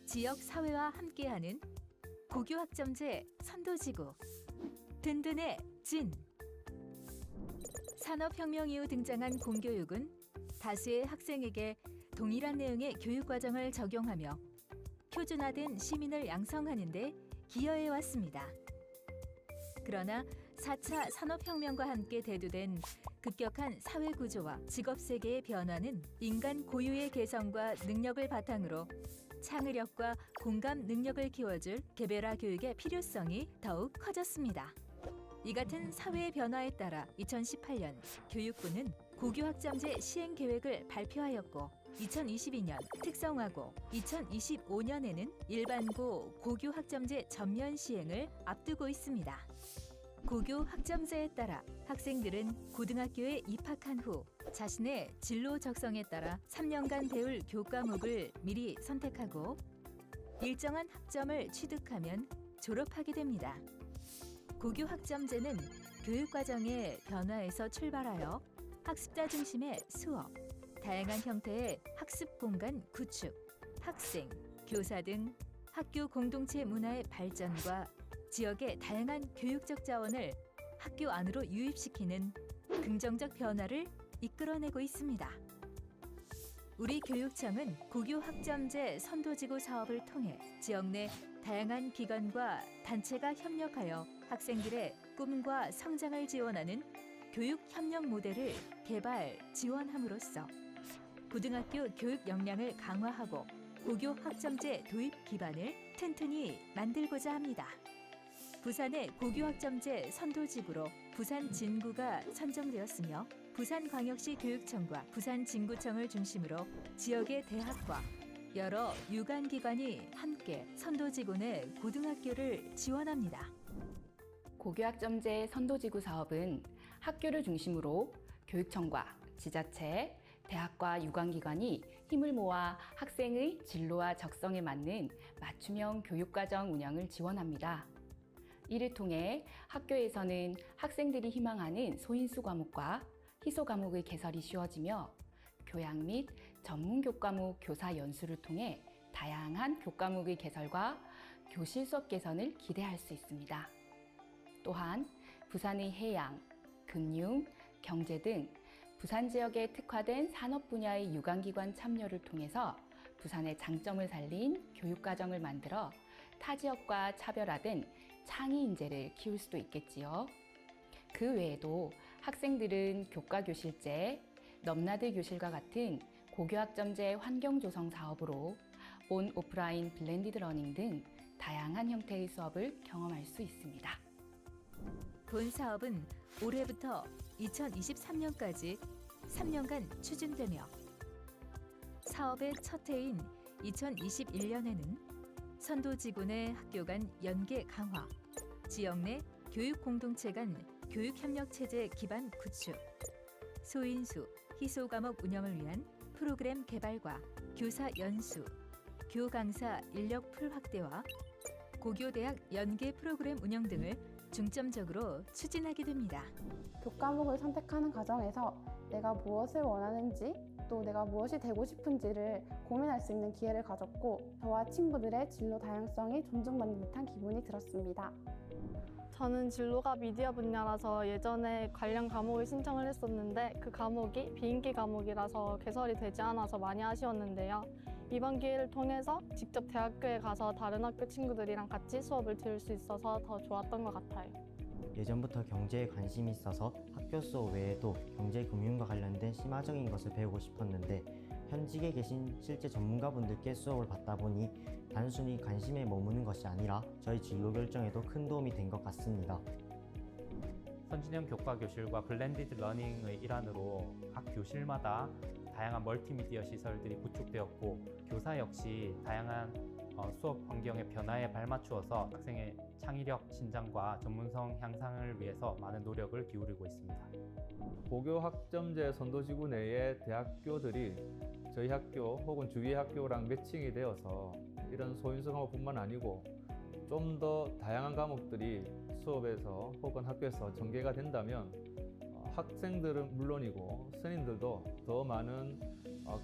지역 사회와 함께하는 고교학점제 선도지구 든든의 진. 산업혁명 이후 등장한 공교육은 다수의 학생에게 동일한 내용의 교육과정을 적용하며 표준화된 시민을 양성하는 데 기여해 왔습니다. 그러나 4차 산업혁명과 함께 대두된 급격한 사회구조와 직업세계의 변화는 인간 고유의 개성과 능력을 바탕으로 창의력과 공감 능력을 키워줄 개별화 교육의 필요성이 더욱 커졌습니다. 이 같은 사회의 변화에 따라 2018년 교육부는 고교학점제 시행 계획을 발표하였고 2022년 특성화고 2025년에는 일반고 고교학점제 전면 시행을 앞두고 있습니다. 고교학점제에 따라 학생들은 고등학교에 입학한 후 자신의 진로 적성에 따라 3년간 배울 교과목을 미리 선택하고 일정한 학점을 취득하면 졸업하게 됩니다. 고교학점제는 교육과정의 변화에서 출발하여 학습자 중심의 수업, 다양한 형태의 학습 공간 구축, 학생, 교사 등 학교 공동체 문화의 발전과 지역의 다양한 교육적 자원을 학교 안으로 유입시키는 긍정적 변화를 이끌어내고 있습니다. 우리 교육청은 고교학점제 선도지구 사업을 통해 지역 내 다양한 기관과 단체가 협력하여 학생들의 꿈과 성장을 지원하는 교육협력 모델을 개발, 지원함으로써 고등학교 교육 역량을 강화하고 고교학점제 도입 기반을 튼튼히 만들고자 합니다. 부산의 고교학점제 선도지구로 부산 진구가 선정되었으며 부산광역시 교육청과 부산진구청을 중심으로 지역의 대학과 여러 유관기관이 함께 선도지구 내 고등학교를 지원합니다. 고교학점제 선도지구 사업은 학교를 중심으로 교육청과 지자체, 대학과 유관기관이 힘을 모아 학생의 진로와 적성에 맞는 맞춤형 교육과정 운영을 지원합니다. 이를 통해 학교에서는 학생들이 희망하는 소인수 과목과 희소 과목의 개설이 쉬워지며 교양 및 전문 교과목 교사 연수를 통해 다양한 교과목의 개설과 교실 수업 개선을 기대할 수 있습니다. 또한 부산의 해양, 금융, 경제 등 부산 지역에 특화된 산업 분야의 유관기관 참여를 통해서 부산의 장점을 살린 교육과정을 만들어 타 지역과 차별화된 창의 인재를 키울 수도 있겠지요. 그 외에도 학생들은 교과교실제, 넘나들 교실과 같은 고교학점제 환경조성 사업으로 온 오프라인 블렌디드 러닝 등 다양한 형태의 수업을 경험할 수 있습니다. 본 사업은 올해부터 2023년까지 3년간 추진되며 사업의 첫 해인 2021년에는 선도지구 내 학교 간 연계 강화, 지역 내 교육 공동체 간 교육협력 체제 기반 구축, 소인수, 희소 과목 운영을 위한 프로그램 개발과 교사 연수, 교강사 인력 풀 확대와 고교대학 연계 프로그램 운영 등을 중점적으로 추진하게 됩니다. 교과목을 선택하는 과정에서 내가 무엇을 원하는지 또 내가 무엇이 되고 싶은지를 고민할 수 있는 기회를 가졌고 저와 친구들의 진로 다양성이 존중받는 듯한 기분이 들었습니다. 저는 진로가 미디어 분야라서 예전에 관련 과목을 신청을 했었는데 그 과목이 비인기 과목이라서 개설이 되지 않아서 많이 아쉬웠는데요. 이번 기회를 통해서 직접 대학교에 가서 다른 학교 친구들이랑 같이 수업을 들을 수 있어서 더 좋았던 것 같아요. 예전부터 경제에 관심이 있어서 학교 수업 외에도 경제 금융과 관련된 심화적인 것을 배우고 싶었는데 현직에 계신 실제 전문가분들께 수업을 받다 보니 단순히 관심에 머무는 것이 아니라 저희 진로 결정에도 큰 도움이 된 것 같습니다. 선진형 교과교실과 블렌디드 러닝의 일환으로 각 교실마다 다양한 멀티미디어 시설들이 구축되었고 교사 역시 다양한 수업 환경의 변화에 발맞추어서 학생의 창의력 신장과 전문성 향상을 위해서 많은 노력을 기울이고 있습니다. 고교학점제 선도지구 내의 대학교들이 저희 학교 혹은 주위의 학교랑 매칭이 되어서 이런 소인수 과목뿐만 아니고 좀 더 다양한 과목들이 수업에서 혹은 학교에서 전개가 된다면 학생들은 물론이고 선생님들도 더 많은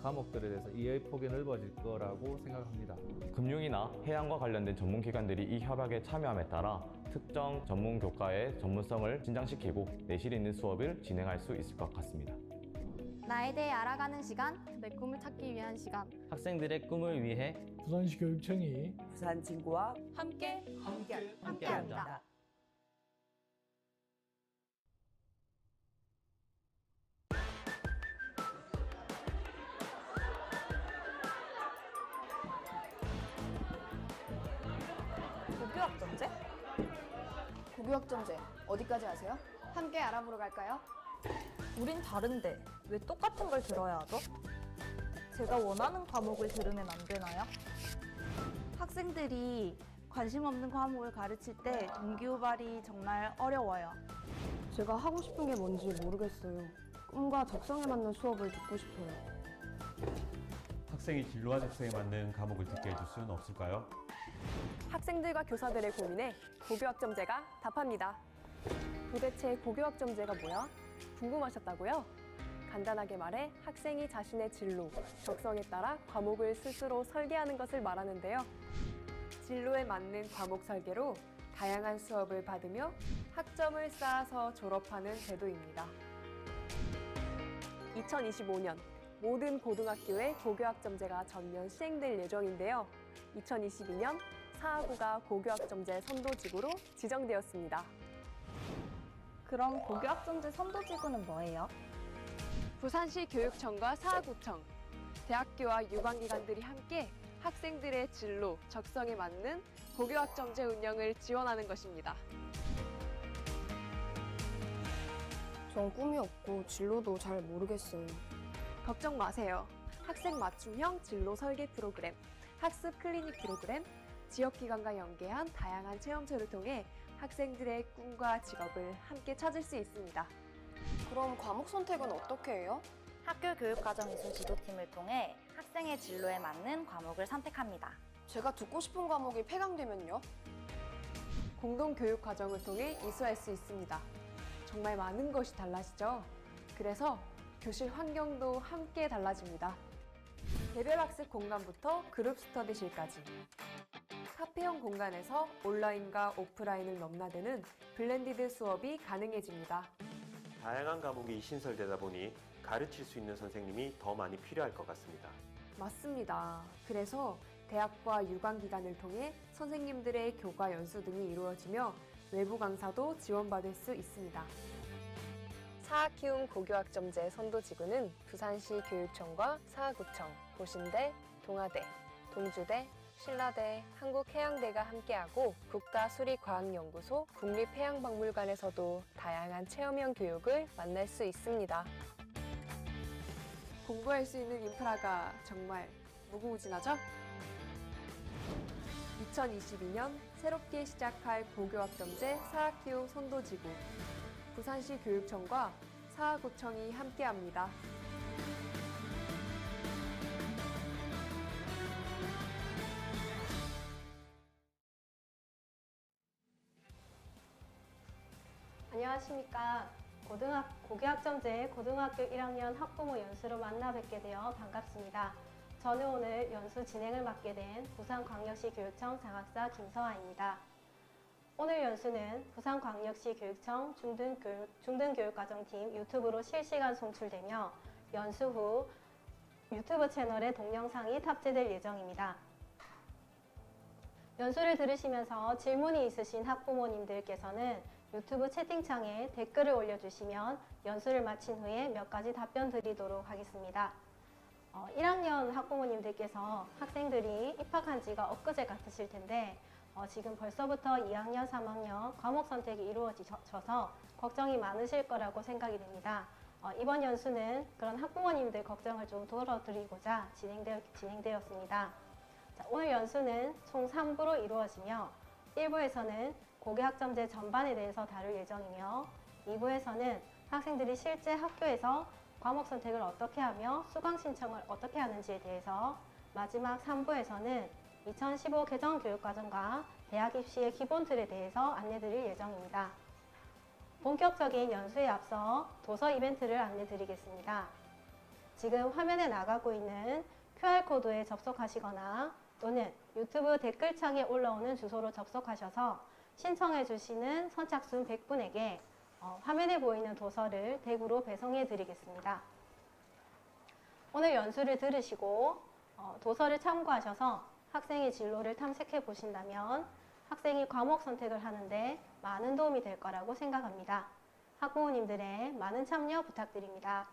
과목들에 대해서 이해 폭이 넓어질 거라고 생각합니다. 금융이나 해양과 관련된 전문기관들이 이 협약에 참여함에 따라 특정 전문 교과의 전문성을 진장시키고 내실 있는 수업을 진행할 수 있을 것 같습니다. 나에 대해 알아가는 시간, 내 꿈을 찾기 위한 시간. 학생들의 꿈을 위해 부산시 교육청이 부산 친구와 함께합니다. 고교학점제? 고교학점제 어디까지 아세요? 함께 알아보러 갈까요? 우린 다른데 왜 똑같은 걸 들어야 하죠? 제가 원하는 과목을 들으면 안 되나요? 학생들이 관심 없는 과목을 가르칠 때 동기유발이 정말 어려워요. 제가 하고 싶은 게 뭔지 모르겠어요. 꿈과 적성에 맞는 수업을 듣고 싶어요. 학생이 진로와 적성에 맞는 과목을 듣게 해줄 수는 없을까요? 학생들과 교사들의 고민에 고교학점제가 답합니다. 도대체 고교학점제가 뭐야? 궁금하셨다고요? 간단하게 말해 학생이 자신의 진로, 적성에 따라 과목을 스스로 설계하는 것을 말하는데요. 진로에 맞는 과목 설계로 다양한 수업을 받으며 학점을 쌓아서 졸업하는 제도입니다. 2025년 모든 고등학교에 고교학점제가 전면 시행될 예정인데요. 2022년 사하구가 고교학점제 선도지구로 지정되었습니다. 그럼 고교학점제 선도지구는 뭐예요? 부산시 교육청과 사하구청, 대학교와 유관기관들이 함께 학생들의 진로, 적성에 맞는 고교학점제 운영을 지원하는 것입니다. 전 꿈이 없고 진로도 잘 모르겠어요. 걱정 마세요. 학생 맞춤형 진로 설계 프로그램, 학습 클리닉 프로그램, 지역기관과 연계한 다양한 체험처를 통해 학생들의 꿈과 직업을 함께 찾을 수 있습니다. 그럼 과목 선택은 어떻게 해요? 학교 교육과정이수 지도팀을 통해 학생의 진로에 맞는 과목을 선택합니다. 제가 듣고 싶은 과목이 폐강되면요? 공동교육 과정을 통해 이수할 수 있습니다. 정말 많은 것이 달라지죠? 그래서 교실 환경도 함께 달라집니다. 개별 학습 공간부터 그룹 스터디실까지 카페형 공간에서 온라인과 오프라인을 넘나드는 블렌디드 수업이 가능해집니다. 다양한 과목이 신설되다 보니 가르칠 수 있는 선생님이 더 많이 필요할 것 같습니다. 맞습니다. 그래서 대학과 유관기관을 통해 선생님들의 교과 연수 등이 이루어지며 외부 강사도 지원받을 수 있습니다. 사학키움 고교학점제 선도지구는 부산시 교육청과 사하구청, 고신대, 동아대, 동주대, 신라대, 한국해양대가 함께하고 국가수리과학연구소, 국립해양박물관에서도 다양한 체험형 교육을 만날 수 있습니다. 공부할 수 있는 인프라가 정말 무궁무진하죠? 2022년 새롭게 시작할 고교학점제 사학키움 선도지구, 부산시 교육청과 사하구청이 함께합니다. 안녕하십니까. 고교학점제 고등학교 1학년 학부모 연수로 만나 뵙게 되어 반갑습니다. 저는 오늘 연수 진행을 맡게 된 부산광역시 교육청 장학사 김서아입니다. 오늘 연수는 부산광역시 교육청 중등교육과정팀 유튜브로 실시간 송출되며 연수 후 유튜브 채널에 동영상이 탑재될 예정입니다. 연수를 들으시면서 질문이 있으신 학부모님들께서는 유튜브 채팅창에 댓글을 올려주시면 연수를 마친 후에 몇 가지 답변 드리도록 하겠습니다. 1학년 학부모님들께서 학생들이 입학한 지가 엊그제 같으실 텐데 지금 벌써부터 2학년, 3학년 과목 선택이 이루어져서 걱정이 많으실 거라고 생각이 됩니다. 이번 연수는 그런 학부모님들 걱정을 좀 덜어드리고자 진행되었습니다. 자, 오늘 연수는 총 3부로 이루어지며 1부에서는 고교학점제 전반에 대해서 다룰 예정이며 2부에서는 학생들이 실제 학교에서 과목 선택을 어떻게 하며 수강 신청을 어떻게 하는지에 대해서, 마지막 3부에서는 2015 개정 교육과정과 대학 입시의 기본 틀에 대해서 안내드릴 예정입니다. 본격적인 연수에 앞서 도서 이벤트를 안내드리겠습니다. 지금 화면에 나가고 있는 QR코드에 접속하시거나 또는 유튜브 댓글창에 올라오는 주소로 접속하셔서 신청해 주시는 선착순 100분에게 화면에 보이는 도서를 댁으로 배송해 드리겠습니다. 오늘 연수를 들으시고 도서를 참고하셔서 학생의 진로를 탐색해 보신다면 학생이 과목 선택을 하는데 많은 도움이 될 거라고 생각합니다. 학부모님들의 많은 참여 부탁드립니다.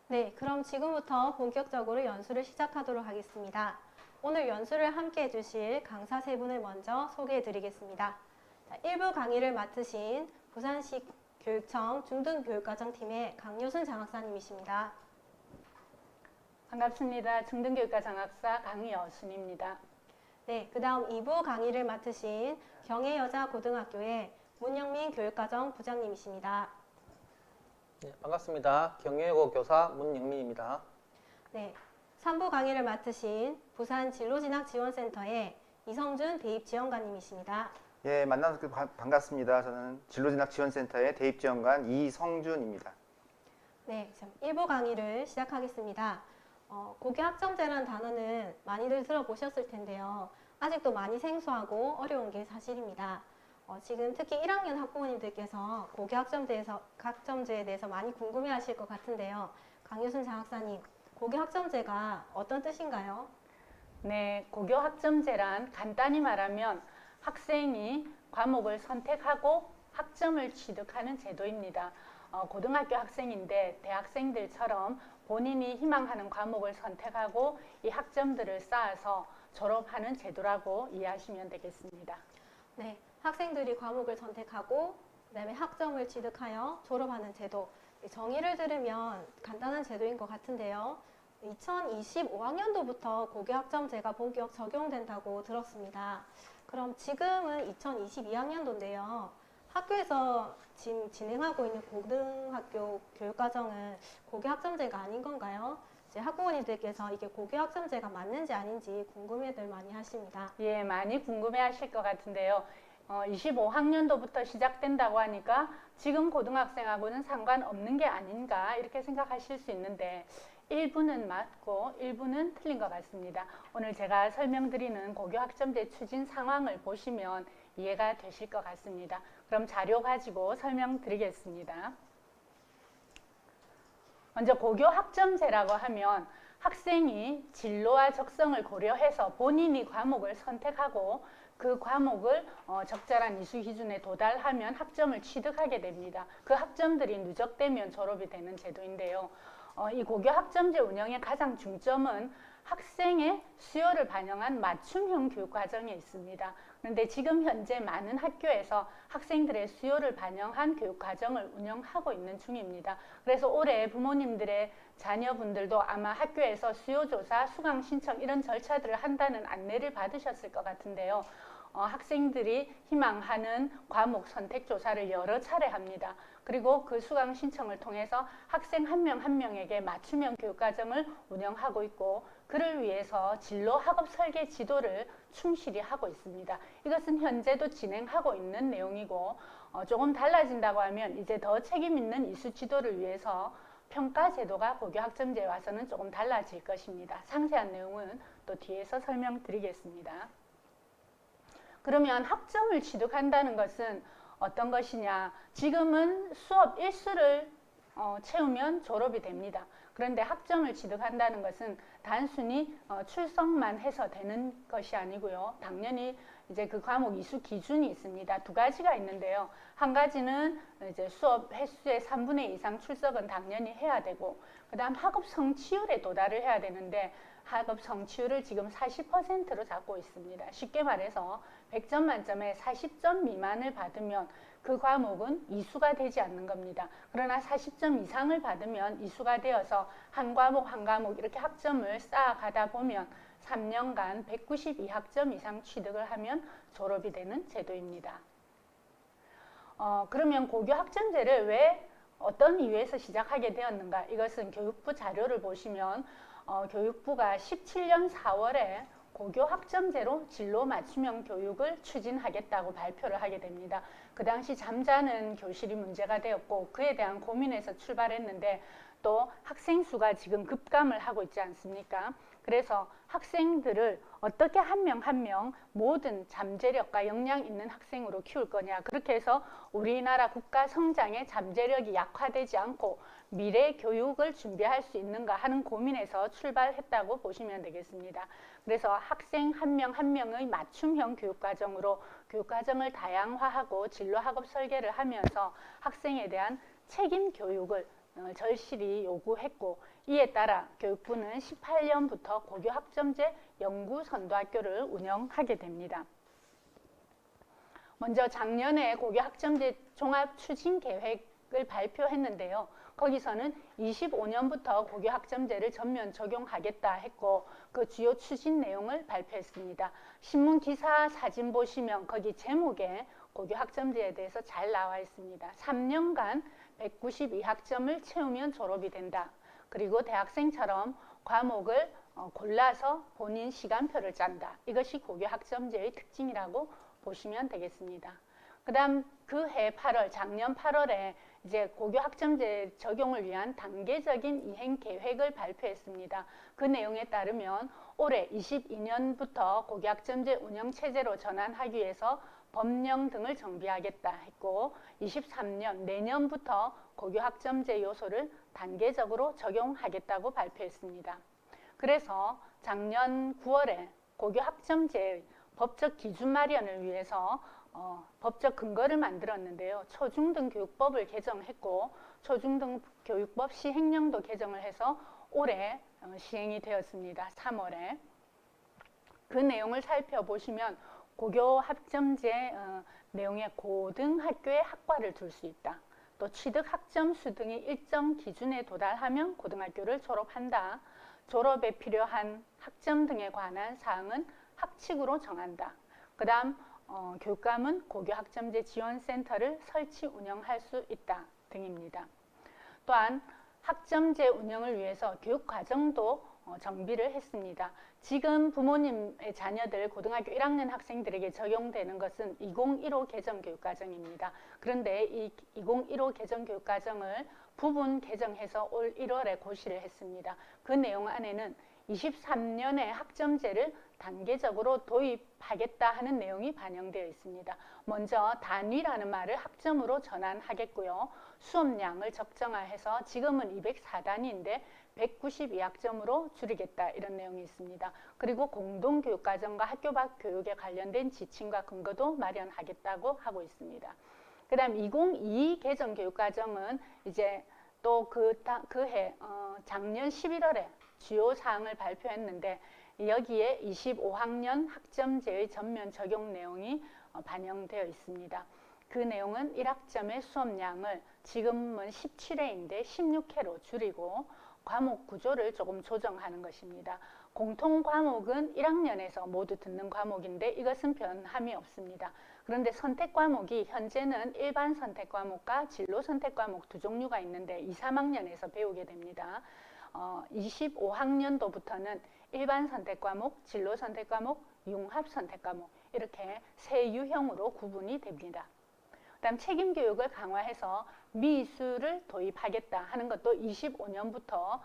네, 그럼 지금부터 본격적으로 연수를 시작하도록 하겠습니다. 오늘 연수를 함께 해주실 강사 세 분을 먼저 소개해 드리겠습니다. 1부 강의를 맡으신 부산시 교육청 중등교육과정팀의 강효순 장학사님이십니다. 반갑습니다. 중등교육과정학사 강여순입니다. 네, 그 다음 2부 강의를 맡으신 경혜여자고등학교의 문영민 교육과정 부장님이십니다. 네, 반갑습니다. 경영외고 교사 문영민입니다. 네, 3부 강의를 맡으신 부산 진로진학지원센터의 이성준 대입지원관님이십니다. 예, 만나서 반갑습니다. 저는 진로진학지원센터의 대입지원관 이성준입니다. 네, 1부 강의를 시작하겠습니다. 고교학점제라는 단어는 많이들 들어보셨을 텐데요. 아직도 많이 생소하고 어려운 게 사실입니다. 지금 특히 1학년 학부모님들께서 고교학점제에 대해서 많이 궁금해하실 것 같은데요. 강효순 장학사님, 고교학점제가 어떤 뜻인가요? 네, 고교학점제란 간단히 말하면 학생이 과목을 선택하고 학점을 취득하는 제도입니다. 고등학교 학생인데 대학생들처럼 본인이 희망하는 과목을 선택하고 이 학점들을 쌓아서 졸업하는 제도라고 이해하시면 되겠습니다. 네, 학생들이 과목을 선택하고 그다음에 학점을 취득하여 졸업하는 제도. 정의를 들으면 간단한 제도인 것 같은데요. 2025학년도부터 고교학점제가 본격 적용된다고 들었습니다. 그럼 지금은 2022학년도인데요. 학교에서 지금 진행하고 있는 고등학교 교육과정은 고교학점제가 아닌 건가요? 이제 학부모님들께서 이게 고교학점제가 맞는지 아닌지 궁금해들 많이 하십니다. 예, 많이 궁금해하실 것 같은데요. 25학년도부터 시작된다고 하니까 지금 고등학생하고는 상관없는 게 아닌가 이렇게 생각하실 수 있는데 일부는 맞고 일부는 틀린 것 같습니다. 오늘 제가 설명드리는 고교학점제 추진 상황을 보시면 이해가 되실 것 같습니다. 그럼 자료 가지고 설명드리겠습니다. 먼저 고교학점제라고 하면 학생이 진로와 적성을 고려해서 본인이 과목을 선택하고 그 과목을 적절한 이수 기준에 도달하면 학점을 취득하게 됩니다. 그 학점들이 누적되면 졸업이 되는 제도인데요. 이 고교학점제 운영의 가장 중점은 학생의 수요를 반영한 맞춤형 교육과정에 있습니다. 그런데 지금 현재 많은 학교에서 학생들의 수요를 반영한 교육과정을 운영하고 있는 중입니다. 그래서 올해 부모님들의 자녀분들도 아마 학교에서 수요조사, 수강 신청 이런 절차들을 한다는 안내를 받으셨을 것 같은데요. 학생들이 희망하는 과목 선택 조사를 여러 차례 합니다. 그리고 그 수강 신청을 통해서 학생 한 명 한 명에게 맞춤형 교육과정을 운영하고 있고 그를 위해서 진로 학업 설계 지도를 충실히 하고 있습니다. 이것은 현재도 진행하고 있는 내용이고 조금 달라진다고 하면 이제 더 책임 있는 이수 지도를 위해서 평가 제도가 고교학점제에 와서는 조금 달라질 것입니다. 상세한 내용은 또 뒤에서 설명드리겠습니다. 그러면 학점을 취득한다는 것은 어떤 것이냐? 지금은 수업 일수를 채우면 졸업이 됩니다. 그런데 학점을 취득한다는 것은 단순히 출석만 해서 되는 것이 아니고요. 당연히 이제 그 과목 이수 기준이 있습니다. 두 가지가 있는데요. 한 가지는 이제 수업 횟수의 3분의 2 이상 출석은 당연히 해야 되고, 그다음 학업 성취율에 도달을 해야 되는데 학업 성취율을 지금 40%로 잡고 있습니다. 쉽게 말해서 100점 만점에 40점 미만을 받으면 그 과목은 이수가 되지 않는 겁니다. 그러나 40점 이상을 받으면 이수가 되어서 한 과목 한 과목 이렇게 학점을 쌓아가다 보면 3년간 192학점 이상 취득을 하면 졸업이 되는 제도입니다. 그러면 고교 학점제를 왜 어떤 이유에서 시작하게 되었는가? 이것은 교육부 자료를 보시면 교육부가 17년 4월에 고교 학점제로 진로 맞춤형 교육을 추진하겠다고 발표를 하게 됩니다. 그 당시 잠자는 교실이 문제가 되었고 그에 대한 고민에서 출발했는데 또 학생 수가 지금 급감을 하고 있지 않습니까? 그래서 학생들을 어떻게 한 명 한 명 모든 잠재력과 역량 있는 학생으로 키울 거냐, 그렇게 해서 우리나라 국가 성장의 잠재력이 약화되지 않고 미래 교육을 준비할 수 있는가 하는 고민에서 출발했다고 보시면 되겠습니다. 그래서 학생 한 명 한 명의 맞춤형 교육과정으로 교육과정을 다양화하고 진로 학업 설계를 하면서 학생에 대한 책임 교육을 절실히 요구했고, 이에 따라 교육부는 18년부터 고교 학점제 연구 선도학교를 운영하게 됩니다. 먼저 작년에 고교 학점제 종합 추진 계획을 발표했는데요. 거기서는 25년부터 고교 학점제를 전면 적용하겠다 했고 그 주요 추진 내용을 발표했습니다. 신문 기사 사진 보시면 거기 제목에 고교 학점제에 대해서 잘 나와 있습니다. 3년간 192학점을 채우면 졸업이 된다. 그리고 대학생처럼 과목을 골라서 본인 시간표를 짠다. 이것이 고교 학점제의 특징이라고 보시면 되겠습니다. 그 다음 그 해 8월, 작년 8월에 이제 고교 학점제 적용을 위한 단계적인 이행 계획을 발표했습니다. 그 내용에 따르면 올해 22년부터 고교 학점제 운영 체제로 전환하기 위해서 법령 등을 정비하겠다 했고 23년 내년부터 고교 학점제 요소를 단계적으로 적용하겠다고 발표했습니다. 그래서 작년 9월에 고교 학점제의 법적 기준 마련을 위해서 법적 근거를 만들었는데요. 초중등 교육법을 개정했고 초중등 교육법 시행령도 개정을 해서 올해 시행이 되었습니다. 3월에. 그 내용을 살펴보시면 고교 학점제 내용의 고등학교에 학과를 둘 수 있다. 또 취득 학점수 등이 일정 기준에 도달하면 고등학교를 졸업한다. 졸업에 필요한 학점 등에 관한 사항은 학칙으로 정한다. 그 다음 교육감은 고교 학점제 지원센터를 설치 운영할 수 있다 등입니다. 또한 학점제 운영을 위해서 교육과정도 정비를 했습니다. 지금 부모님의 자녀들 고등학교 1학년 학생들에게 적용되는 것은 2015 개정 교육과정입니다. 그런데 이 2015 개정 교육과정을 부분 개정해서 올 1월에 고시를 했습니다. 그 내용 안에는 23년에 학점제를 단계적으로 도입하겠다 하는 내용이 반영되어 있습니다. 먼저 단위라는 말을 학점으로 전환하겠고요. 수업량을 적정화해서 지금은 204단위인데 192학점으로 줄이겠다 이런 내용이 있습니다. 그리고 공동교육과정과 학교 밖 교육에 관련된 지침과 근거도 마련하겠다고 하고 있습니다. 그 다음 2022 개정 교육과정은 이제 또 그해 작년 11월에 주요 사항을 발표했는데 여기에 25학년 학점제의 전면 적용 내용이 반영되어 있습니다. 그 내용은 1학점의 수업량을 지금은 17회인데 16회로 줄이고 과목 구조를 조금 조정하는 것입니다. 공통 과목은 1학년에서 모두 듣는 과목인데 이것은 변함이 없습니다. 그런데 선택 과목이 현재는 일반 선택 과목과 진로 선택 과목 두 종류가 있는데 2, 3학년에서 배우게 됩니다. 25학년도부터는 일반 선택 과목, 진로 선택 과목, 융합 선택 과목 이렇게 세 유형으로 구분이 됩니다. 그다음 책임 교육을 강화해서 미수를 도입하겠다 하는 것도 25년부터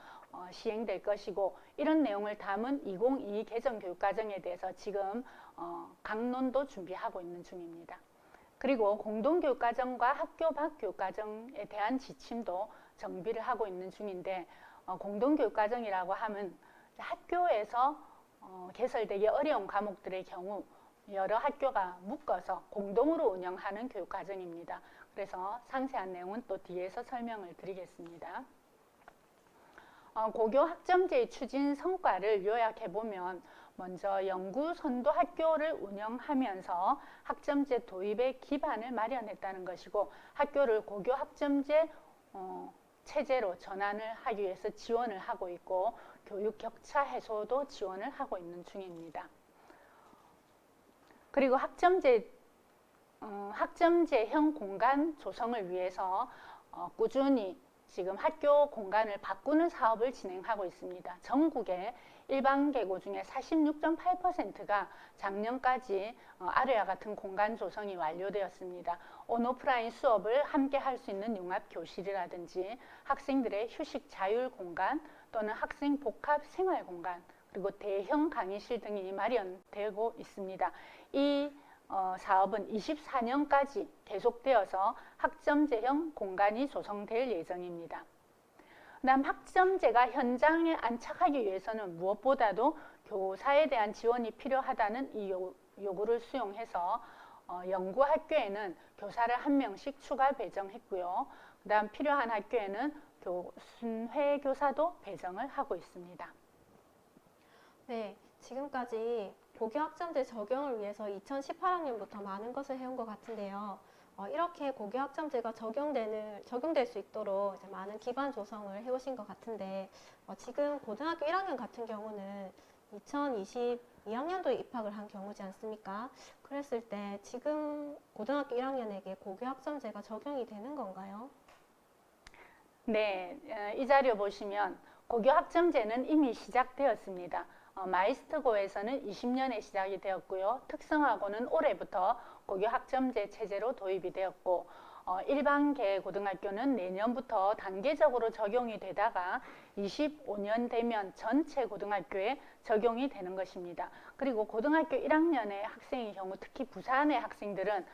시행될 것이고 이런 내용을 담은 2022 개정 교육과정에 대해서 지금 강론도 준비하고 있는 중입니다. 그리고 공동교육과정과 학교 밖 교육과정에 대한 지침도 정비를 하고 있는 중인데 공동교육과정이라고 하면 학교에서 개설되기 어려운 과목들의 경우 여러 학교가 묶어서 공동으로 운영하는 교육과정입니다. 그래서 상세한 내용은 또 뒤에서 설명을 드리겠습니다. 고교 학점제의 추진 성과를 요약해보면 먼저 연구 선도 학교를 운영하면서 학점제 도입의 기반을 마련했다는 것이고 학교를 고교 학점제 체제로 전환을 하기 위해서 지원을 하고 있고 교육 격차 해소도 지원을 하고 있는 중입니다. 그리고 학점제형 공간 조성을 위해서 꾸준히 지금 학교 공간을 바꾸는 사업을 진행하고 있습니다. 전국의 일반 계고 중에 46.8%가 작년까지 아래와 같은 공간 조성이 완료되었습니다. 온오프라인 수업을 함께 할 수 있는 융합 교실이라든지 학생들의 휴식 자율 공간 또는 학생 복합 생활 공간 그리고 대형 강의실 등이 마련되고 있습니다. 이 사업은 24년까지 계속되어서 학점제형 공간이 조성될 예정입니다. 그다음 학점제가 현장에 안착하기 위해서는 무엇보다도 교사에 대한 지원이 필요하다는 이 요구를 수용해서 연구학교에는 교사를 한 명씩 추가 배정했고요. 그다음 필요한 학교에는 순회 교사도 배정을 하고 있습니다. 네, 지금까지 고교 학점제 적용을 위해서 2018학년부터 많은 것을 해온 것 같은데요. 이렇게 고교 학점제가 적용될 수 있도록 이제 많은 기반 조성을 해오신 것 같은데 지금 고등학교 1학년 같은 경우는 2022학년도에 입학을 한 경우지 않습니까? 그랬을 때 지금 고등학교 1학년에게 고교 학점제가 적용이 되는 건가요? 네, 이 자료 보시면 고교 학점제는 이미 시작되었습니다. 마이스트고에서는 20년에 시작이 되었고요. 특성화고는 올해부터 고교 학점제 체제로 도입이 되었고 일반계 고등학교는 내년부터 단계적으로 적용이 되다가 25년 되면 전체 고등학교에 적용이 되는 것입니다. 그리고 고등학교 1학년의 학생의 경우 특히 부산의 학생들은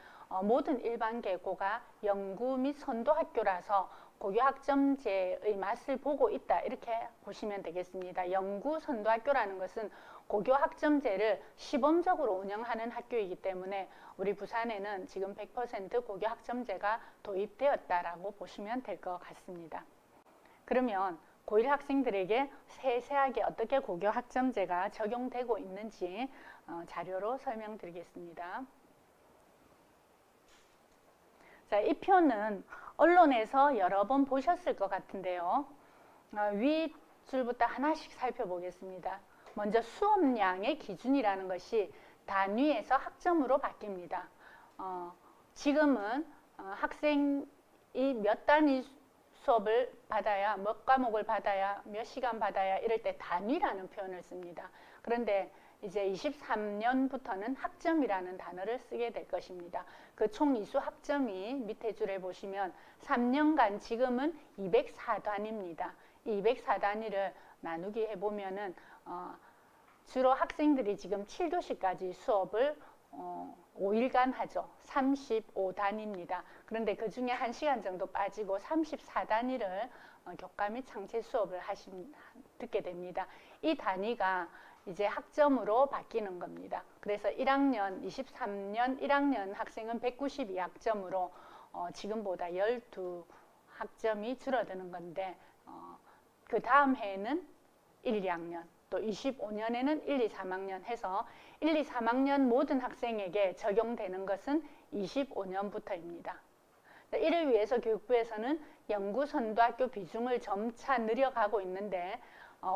모든 일반계고가 연구 및 선도학교라서 고교 학점제의 맛을 보고 있다 이렇게 보시면 되겠습니다. 연구 선도학교라는 것은 고교 학점제를 시범적으로 운영하는 학교이기 때문에 우리 부산에는 지금 100% 고교 학점제가 도입되었다라고 보시면 될 것 같습니다. 그러면 고1 학생들에게 세세하게 어떻게 고교 학점제가 적용되고 있는지 자료로 설명드리겠습니다. 자, 이 표는 언론에서 여러 번 보셨을 것 같은데요. 위 줄부터 하나씩 살펴보겠습니다. 먼저 수업량의 기준이라는 것이 단위에서 학점으로 바뀝니다. 지금은 학생이 몇 단위 수업을 받아야, 몇 과목을 받아야, 몇 시간 받아야 이럴 때 단위라는 표현을 씁니다. 그런데 이제 23년부터는 학점이라는 단어를 쓰게 될 것입니다. 그 총 이수 학점이 밑에 줄에 보시면 3년간 지금은 204단위입니다. 이 204단위를 나누기 해보면은 주로 학생들이 지금 7교시까지 수업을 5일간 하죠. 35단위입니다. 그런데 그 중에 1시간 정도 빠지고 34단위를 교과 및 창체 수업을 듣게 됩니다. 이 단위가 이제 학점으로 바뀌는 겁니다. 그래서 1학년, 23년 1학년 학생은 192학점으로 지금보다 12학점이 줄어드는 건데 그 다음 해에는 1, 2학년, 또 25년에는 1, 2, 3학년 해서 1, 2, 3학년 모든 학생에게 적용되는 것은 25년부터입니다. 이를 위해서 교육부에서는 연구선도학교 비중을 점차 늘려가고 있는데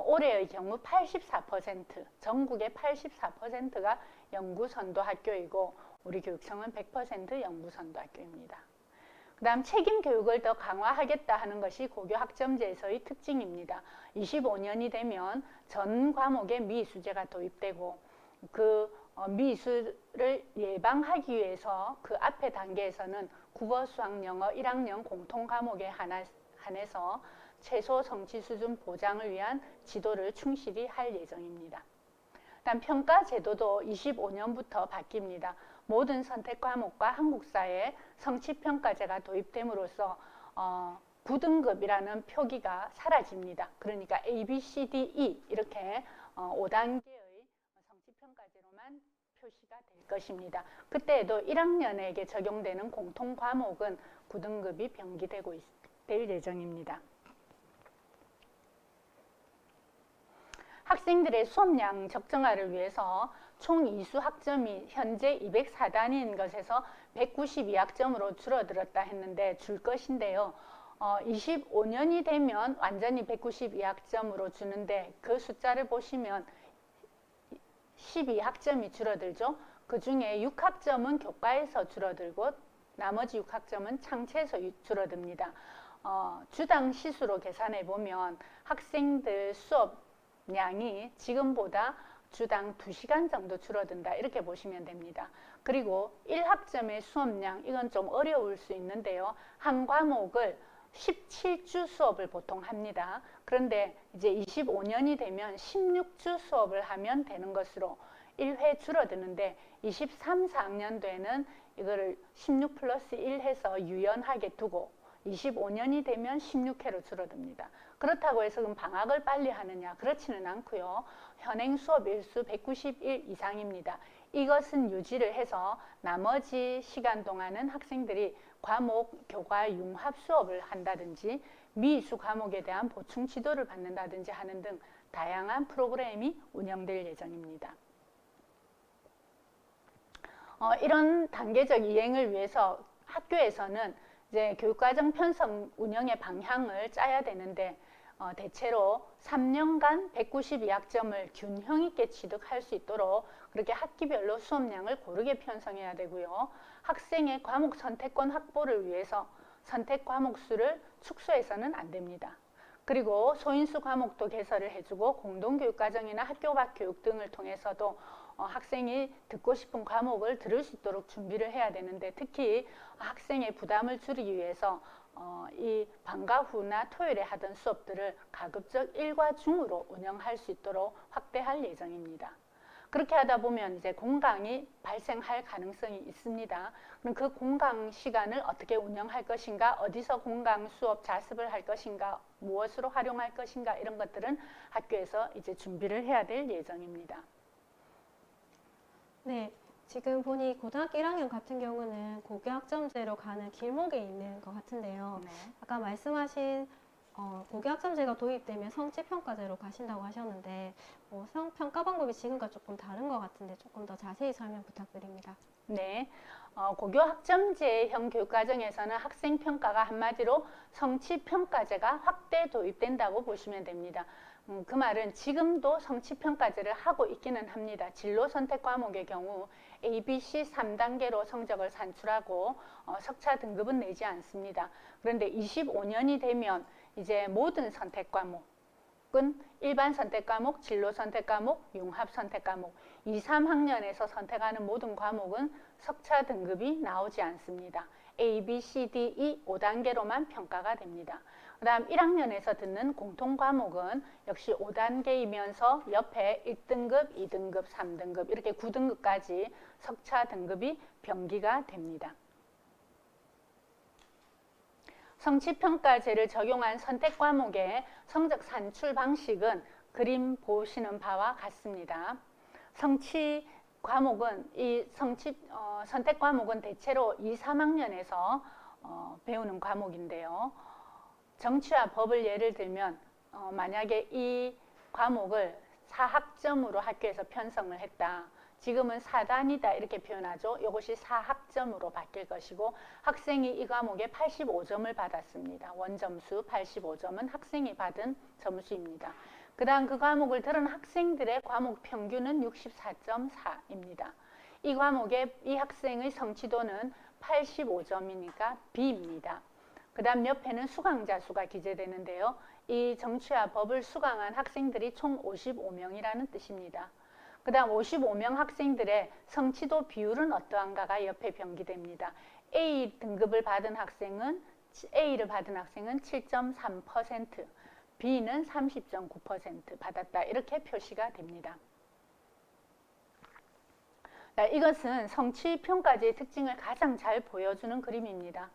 올해의 경우 84%, 전국의 84%가 연구선도학교이고 우리 교육청은 100% 연구선도학교입니다. 그 다음 책임 교육을 더 강화하겠다 하는 것이 고교 학점제에서의 특징입니다. 25년이 되면 전 과목에 미수제가 도입되고 그 미수를 예방하기 위해서 그 앞에 단계에서는 국어, 수학, 영어 1학년 공통 과목에 한해서 최소 성취 수준 보장을 위한 지도를 충실히 할 예정입니다. 다음 평가 제도도 25년부터 바뀝니다. 모든 선택 과목과 한국사의 성취평가제가 도입됨으로써 9등급이라는 표기가 사라집니다. 그러니까 A, B, C, D, E 이렇게 5단계의 성취평가제로만 표시가 될 것입니다. 그때에도 1학년에게 적용되는 공통 과목은 9등급이 병기되고 될 예정입니다. 학생들의 수업량 적정화를 위해서 총 이수 학점이 현재 204단인 것에서 192학점으로 줄어들었다 했는데 줄 것인데요. 25년이 되면 완전히 192학점으로 주는데 그 숫자를 보시면 12학점이 줄어들죠. 그 중에 6학점은 교과에서 줄어들고 나머지 6학점은 창체에서 줄어듭니다. 주당 시수로 계산해 보면 학생들 수업량이 지금보다 주당 2시간 정도 줄어든다 이렇게 보시면 됩니다. 그리고 1학점의 수업량 이건 좀 어려울 수 있는데요. 한 과목을 17주 수업을 보통 합니다. 그런데 이제 25년이 되면 16주 수업을 하면 되는 것으로 1회 줄어드는데 23, 4학년도에는 이거를 16 플러스 1 해서 유연하게 두고 25년이 되면 16회로 줄어듭니다. 그렇다고 해서 그럼 방학을 빨리 하느냐? 그렇지는 않고요. 현행 수업 일수 191 이상입니다. 이것은 유지를 해서 나머지 시간 동안은 학생들이 과목, 교과 융합 수업을 한다든지 미이수 과목에 대한 보충 지도를 받는다든지 하는 등 다양한 프로그램이 운영될 예정입니다. 이런 단계적 이행을 위해서 학교에서는 이제 교육과정 편성 운영의 방향을 짜야 되는데 대체로 3년간 192학점을 균형 있게 취득할 수 있도록 그렇게 학기별로 수업량을 고르게 편성해야 되고요. 학생의 과목 선택권 확보를 위해서 선택 과목 수를 축소해서는 안 됩니다. 그리고 소인수 과목도 개설을 해주고 공동교육과정이나 학교 밖 교육 등을 통해서도 학생이 듣고 싶은 과목을 들을 수 있도록 준비를 해야 되는데 특히 학생의 부담을 줄이기 위해서 이 방과 후나 토요일에 하던 수업들을 가급적 일과 중으로 운영할 수 있도록 확대할 예정입니다. 그렇게 하다 보면 이제 공강이 발생할 가능성이 있습니다. 그럼 그 공강 시간을 어떻게 운영할 것인가, 어디서 공강 수업 자습을 할 것인가, 무엇으로 활용할 것인가 이런 것들은 학교에서 이제 준비를 해야 될 예정입니다. 네, 지금 보니 고등학교 1학년 같은 경우는 고교학점제로 가는 길목에 있는 것 같은데요. 네. 아까 말씀하신 고교학점제가 도입되면 성취평가제로 가신다고 하셨는데 평가 방법이 지금과 조금 다른 것 같은데 조금 더 자세히 설명 부탁드립니다. 네, 고교학점제형 교육과정에서는 학생평가가 한마디로 성취평가제가 확대 도입된다고 보시면 됩니다. 그 말은 지금도 성취평가제를 하고 있기는 합니다. 진로 선택 과목의 경우 A, B, C 3단계로 성적을 산출하고 석차 등급은 내지 않습니다. 그런데 25년이 되면 이제 모든 선택 과목은 일반 선택 과목, 진로 선택 과목, 융합 선택 과목 2, 3학년에서 선택하는 모든 과목은 석차 등급이 나오지 않습니다. A, B, C, D, E 5단계로만 평가가 됩니다. 그 다음 1학년에서 듣는 공통 과목은 역시 5단계이면서 옆에 1등급, 2등급, 3등급 이렇게 9등급까지 석차 등급이 병기가 됩니다. 성취평가제를 적용한 선택 과목의 성적 산출 방식은 그림 보시는 바와 같습니다. 성취 과목은 선택 과목은 대체로 2, 3학년에서 배우는 과목인데요. 정치와 법을 예를 들면 만약에 이 과목을 4학점으로 학교에서 편성을 했다. 지금은 4단이다 이렇게 표현하죠. 이것이 4학점으로 바뀔 것이고 학생이 이 과목에 85점을 받았습니다. 원점수 85점은 학생이 받은 점수입니다. 그 다음 그 과목을 들은 학생들의 과목 평균은 64.4입니다. 이 과목에 이 학생의 성취도는 85점이니까 B입니다. 그 다음 옆에는 수강자 수가 기재되는데요. 이 정치와 법을 수강한 학생들이 총 55명이라는 뜻입니다. 그 다음 55명 학생들의 성취도 비율은 어떠한가가 옆에 병기됩니다. A 등급을 받은 학생은 A를 받은 학생은 7.3%, B는 30.9% 받았다 이렇게 표시가 됩니다. 이것은 성취평가제의 특징을 가장 잘 보여주는 그림입니다.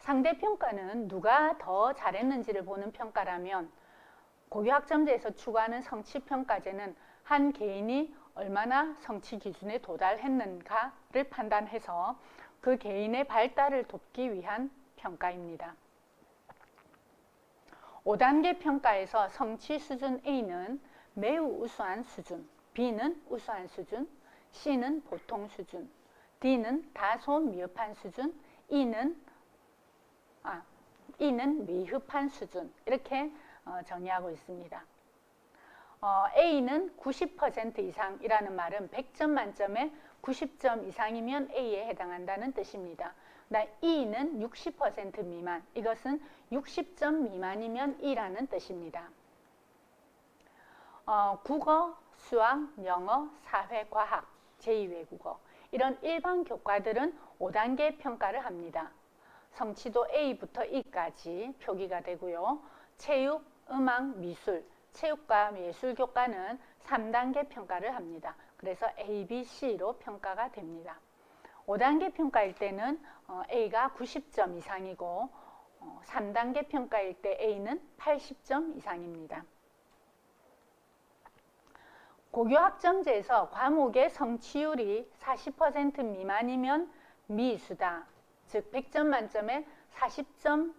상대평가는 누가 더 잘했는지를 보는 평가라면 고교학점제에서 추구하는 성취평가제는 한 개인이 얼마나 성취 기준에 도달했는가를 판단해서 그 개인의 발달을 돕기 위한 평가입니다. 5단계 평가에서 성취 수준 A는 매우 우수한 수준, B는 우수한 수준, C는 보통 수준, D는 다소 미흡한 수준, E는 미흡한 수준 이렇게 정의하고 있습니다. A는 90% 이상이라는 말은 100점 만점에 90점 이상이면 A에 해당한다는 뜻입니다. E는 60% 미만, 이것은 60점 미만이면 E라는 뜻입니다. 국어, 수학, 영어, 사회, 과학, 제2외국어 이런 일반 교과들은 5단계 평가를 합니다. 성취도 A부터 E까지 표기가 되고요. 체육, 음악, 미술, 체육과 예술 교과는 3단계 평가를 합니다. 그래서 A, B, C로 평가가 됩니다. 5단계 평가일 때는 A가 90점 이상이고 3단계 평가일 때 A는 80점 이상입니다. 고교학점제에서 과목의 성취율이 40% 미만이면 미수다. 즉 100점 만점에 40점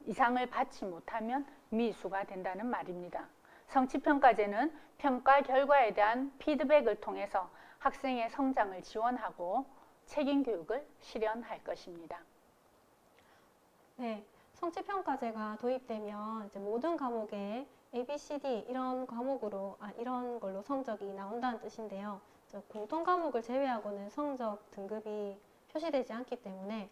이상을 받지 못하면 미수가 된다는 말입니다. 성취평가제는 평가 결과에 대한 피드백을 통해서 학생의 성장을 지원하고 책임교육을 실현할 것입니다. 네, 성취평가제가 도입되면 이제 모든 과목에 A, B, C, D 이런 과목으로 이런 걸로 성적이 나온다는 뜻인데요. 공통 과목을 제외하고는 성적 등급이 표시되지 않기 때문에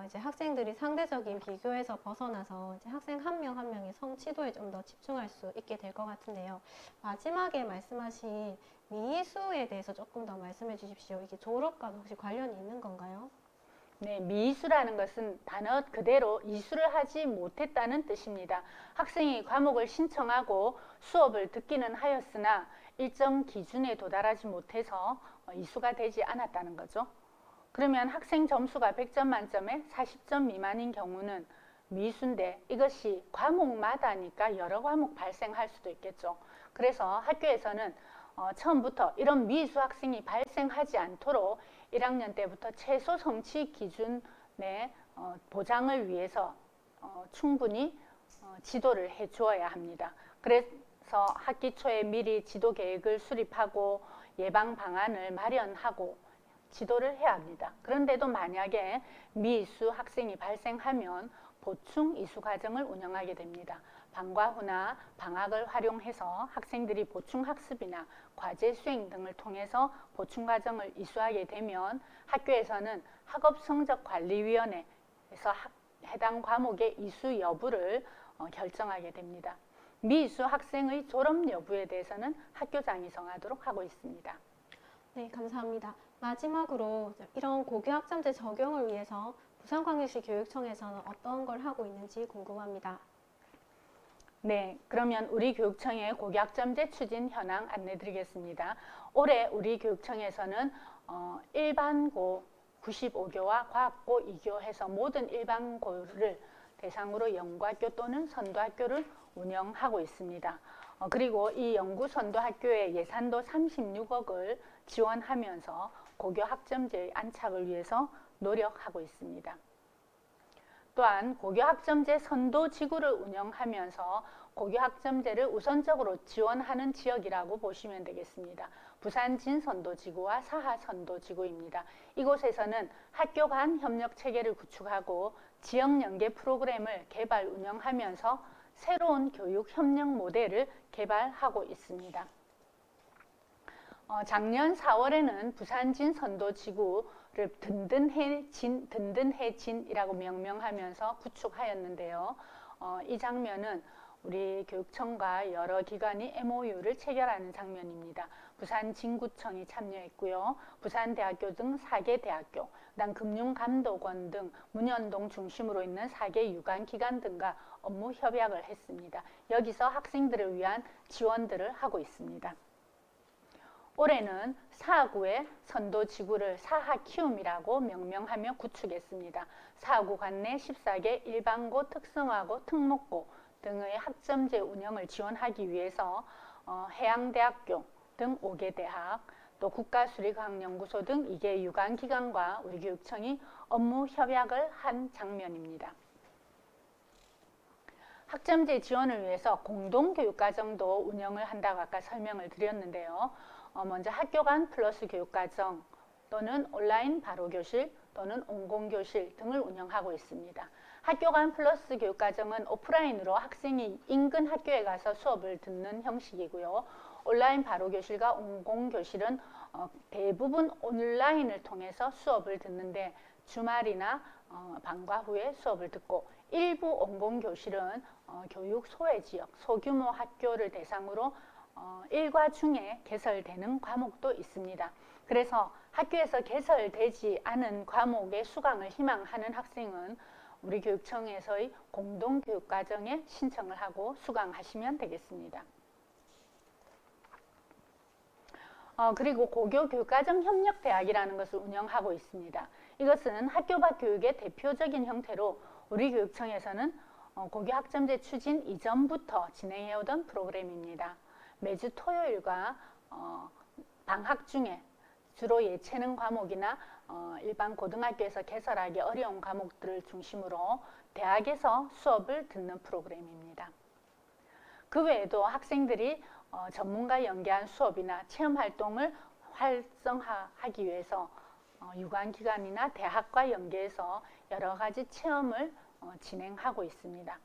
이제 학생들이 상대적인 비교에서 벗어나서 이제 학생 한 명 한 명의 성취도에 좀 더 집중할 수 있게 될 것 같은데요. 마지막에 말씀하신 미수에 대해서 조금 더 말씀해 주십시오. 이게 졸업과도 혹시 관련이 있는 건가요? 네, 미수라는 것은 단어 그대로 이수를 하지 못했다는 뜻입니다. 학생이 과목을 신청하고 수업을 듣기는 하였으나 일정 기준에 도달하지 못해서 이수가 되지 않았다는 거죠. 그러면 학생 점수가 100점 만점에 40점 미만인 경우는 미수인데 이것이 과목마다니까 여러 과목 발생할 수도 있겠죠. 그래서 학교에서는 처음부터 이런 미수 학생이 발생하지 않도록 1학년 때부터 최소 성취 기준의 보장을 위해서 충분히 지도를 해 주어야 합니다. 그래서 학기 초에 미리 지도 계획을 수립하고 예방 방안을 마련하고 지도를 해야 합니다. 그런데도 만약에 미수 학생이 발생하면 보충 이수 과정을 운영하게 됩니다. 방과 후나 방학을 활용해서 학생들이 보충 학습이나 과제 수행 등을 통해서 보충 과정을 이수하게 되면 학교에서는 학업성적관리위원회에서 해당 과목의 이수 여부를 결정하게 됩니다. 미이수 학생의 졸업 여부에 대해서는 학교장이 정하도록 하고 있습니다. 네, 감사합니다. 마지막으로 이런 고교학점제 적용을 위해서 부산광역시 교육청에서는 어떤 걸 하고 있는지 궁금합니다. 네, 그러면 우리 교육청의 고교학점제 추진 현황 안내드리겠습니다. 올해 우리 교육청에서는 일반고 95교와 과학고 2교 해서 모든 일반고를 대상으로 연구학교 또는 선도학교를 운영하고 있습니다. 그리고 이 연구 선도학교의 예산도 36억을 지원하면서 고교학점제의 안착을 위해서 노력하고 있습니다. 또한 고교학점제 선도지구를 운영하면서 고교학점제를 우선적으로 지원하는 지역이라고 보시면 되겠습니다. 부산 진선도지구와 사하선도지구입니다. 이곳에서는 학교 간 협력 체계를 구축하고 지역 연계 프로그램을 개발 운영하면서 새로운 교육 협력 모델을 개발하고 있습니다. 작년 4월에는 부산 진선도지구를 든든해진이라고 명명하면서 구축하였는데요. 이 장면은 우리 교육청과 여러 기관이 MOU를 체결하는 장면입니다. 부산 진구청이 참여했고요. 부산대학교 등 4개 대학교, 그다음 금융감독원 등 문현동 중심으로 있는 4개 유관기관 등과 업무 협약을 했습니다. 여기서 학생들을 위한 지원들을 하고 있습니다. 올해는 사하구의 선도지구를 사하키움이라고 명명하며 구축했습니다. 사하구 관내 14개 일반고, 특성화고, 특목고 등의 학점제 운영을 지원하기 위해서 해양대학교 등 5개 대학, 또 국가수리과학연구소 등 2개 유관기관과 우리 교육청이 업무 협약을 한 장면입니다. 학점제 지원을 위해서 공동교육과정도 운영을 한다고 아까 설명을 드렸는데요. 먼저 학교 간 플러스 교육과정 또는 온라인 바로교실 또는 온공교실 등을 운영하고 있습니다. 학교 간 플러스 교육과정은 오프라인으로 학생이 인근 학교에 가서 수업을 듣는 형식이고요. 온라인 바로교실과 온공교실은 대부분 온라인을 통해서 수업을 듣는데 주말이나 방과 후에 수업을 듣고 일부 온공교실은 교육 소외지역, 소규모 학교를 대상으로 일과 중에 개설되는 과목도 있습니다. 그래서 학교에서 개설되지 않은 과목의 수강을 희망하는 학생은 우리 교육청에서의 공동교육과정에 신청을 하고 수강하시면 되겠습니다. 그리고 고교교육과정 협력대학이라는 것을 운영하고 있습니다. 이것은 학교 밖 교육의 대표적인 형태로 우리 교육청에서는 고교학점제 추진 이전부터 진행해오던 프로그램입니다. 매주 토요일과 방학 중에 주로 예체능 과목이나 일반 고등학교에서 개설하기 어려운 과목들을 중심으로 대학에서 수업을 듣는 프로그램입니다. 그 외에도 학생들이 전문가 연계한 수업이나 체험활동을 활성화하기 위해서 유관기관이나 대학과 연계해서 여러 가지 체험을 진행하고 있습니다.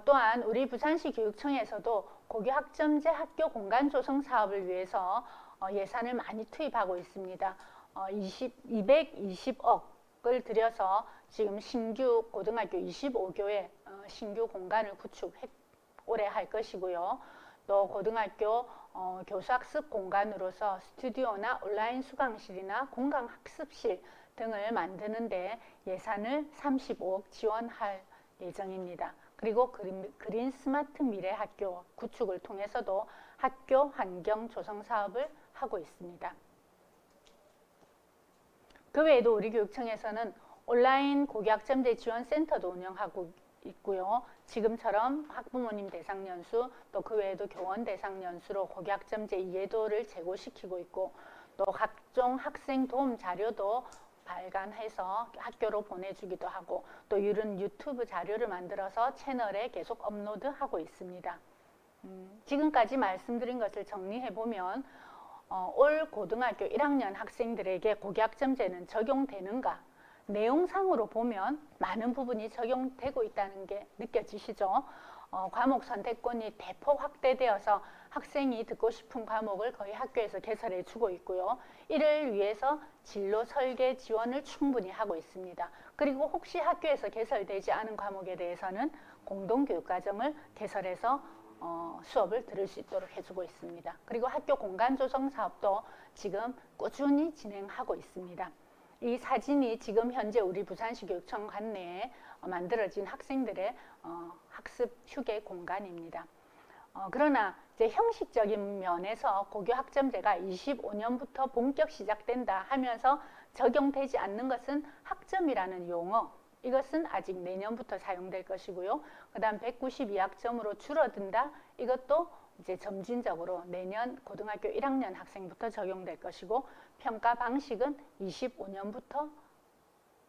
또한 우리 부산시 교육청에서도 고교학점제 학교 공간 조성 사업을 위해서 예산을 많이 투입하고 있습니다. 220억을 들여서 지금 신규 고등학교 25교에 신규 공간을 올해 할 것이고요. 또 고등학교 교수학습 공간으로서 스튜디오나 온라인 수강실이나 공강학습실 등을 만드는데 예산을 35억 지원할 예정입니다. 그리고 그린 스마트 미래 학교 구축을 통해서도 학교 환경 조성 사업을 하고 있습니다. 그 외에도 우리 교육청에서는 온라인 고교학점제 지원센터도 운영하고 있고요. 지금처럼 학부모님 대상 연수 또 그 외에도 교원 대상 연수로 고교학점제 이해도를 제고시키고 있고 또 각종 학생 도움 자료도 발간해서 학교로 보내주기도 하고 또 이런 유튜브 자료를 만들어서 채널에 계속 업로드하고 있습니다. 지금까지 말씀드린 것을 정리해보면 올 고등학교 1학년 학생들에게 고교학점제는 적용되는가? 내용상으로 보면 많은 부분이 적용되고 있다는 게 느껴지시죠? 과목 선택권이 대폭 확대되어서 학생이 듣고 싶은 과목을 거의 학교에서 개설해 주고 있고요. 이를 위해서 진로 설계 지원을 충분히 하고 있습니다. 그리고 혹시 학교에서 개설되지 않은 과목에 대해서는 공동교육과정을 개설해서 수업을 들을 수 있도록 해주고 있습니다. 그리고 학교 공간 조성 사업도 지금 꾸준히 진행하고 있습니다. 이 사진이 지금 현재 우리 부산시 교육청 관내에 만들어진 학생들의 학습 휴게 공간입니다. 그러나 이제 형식적인 면에서 고교학점제가 25년부터 본격 시작된다 하면서 적용되지 않는 것은 학점이라는 용어, 이것은 아직 내년부터 사용될 것이고요. 그 다음 192학점으로 줄어든다, 이것도 이제 점진적으로 내년 고등학교 1학년 학생부터 적용될 것이고 평가 방식은 25년부터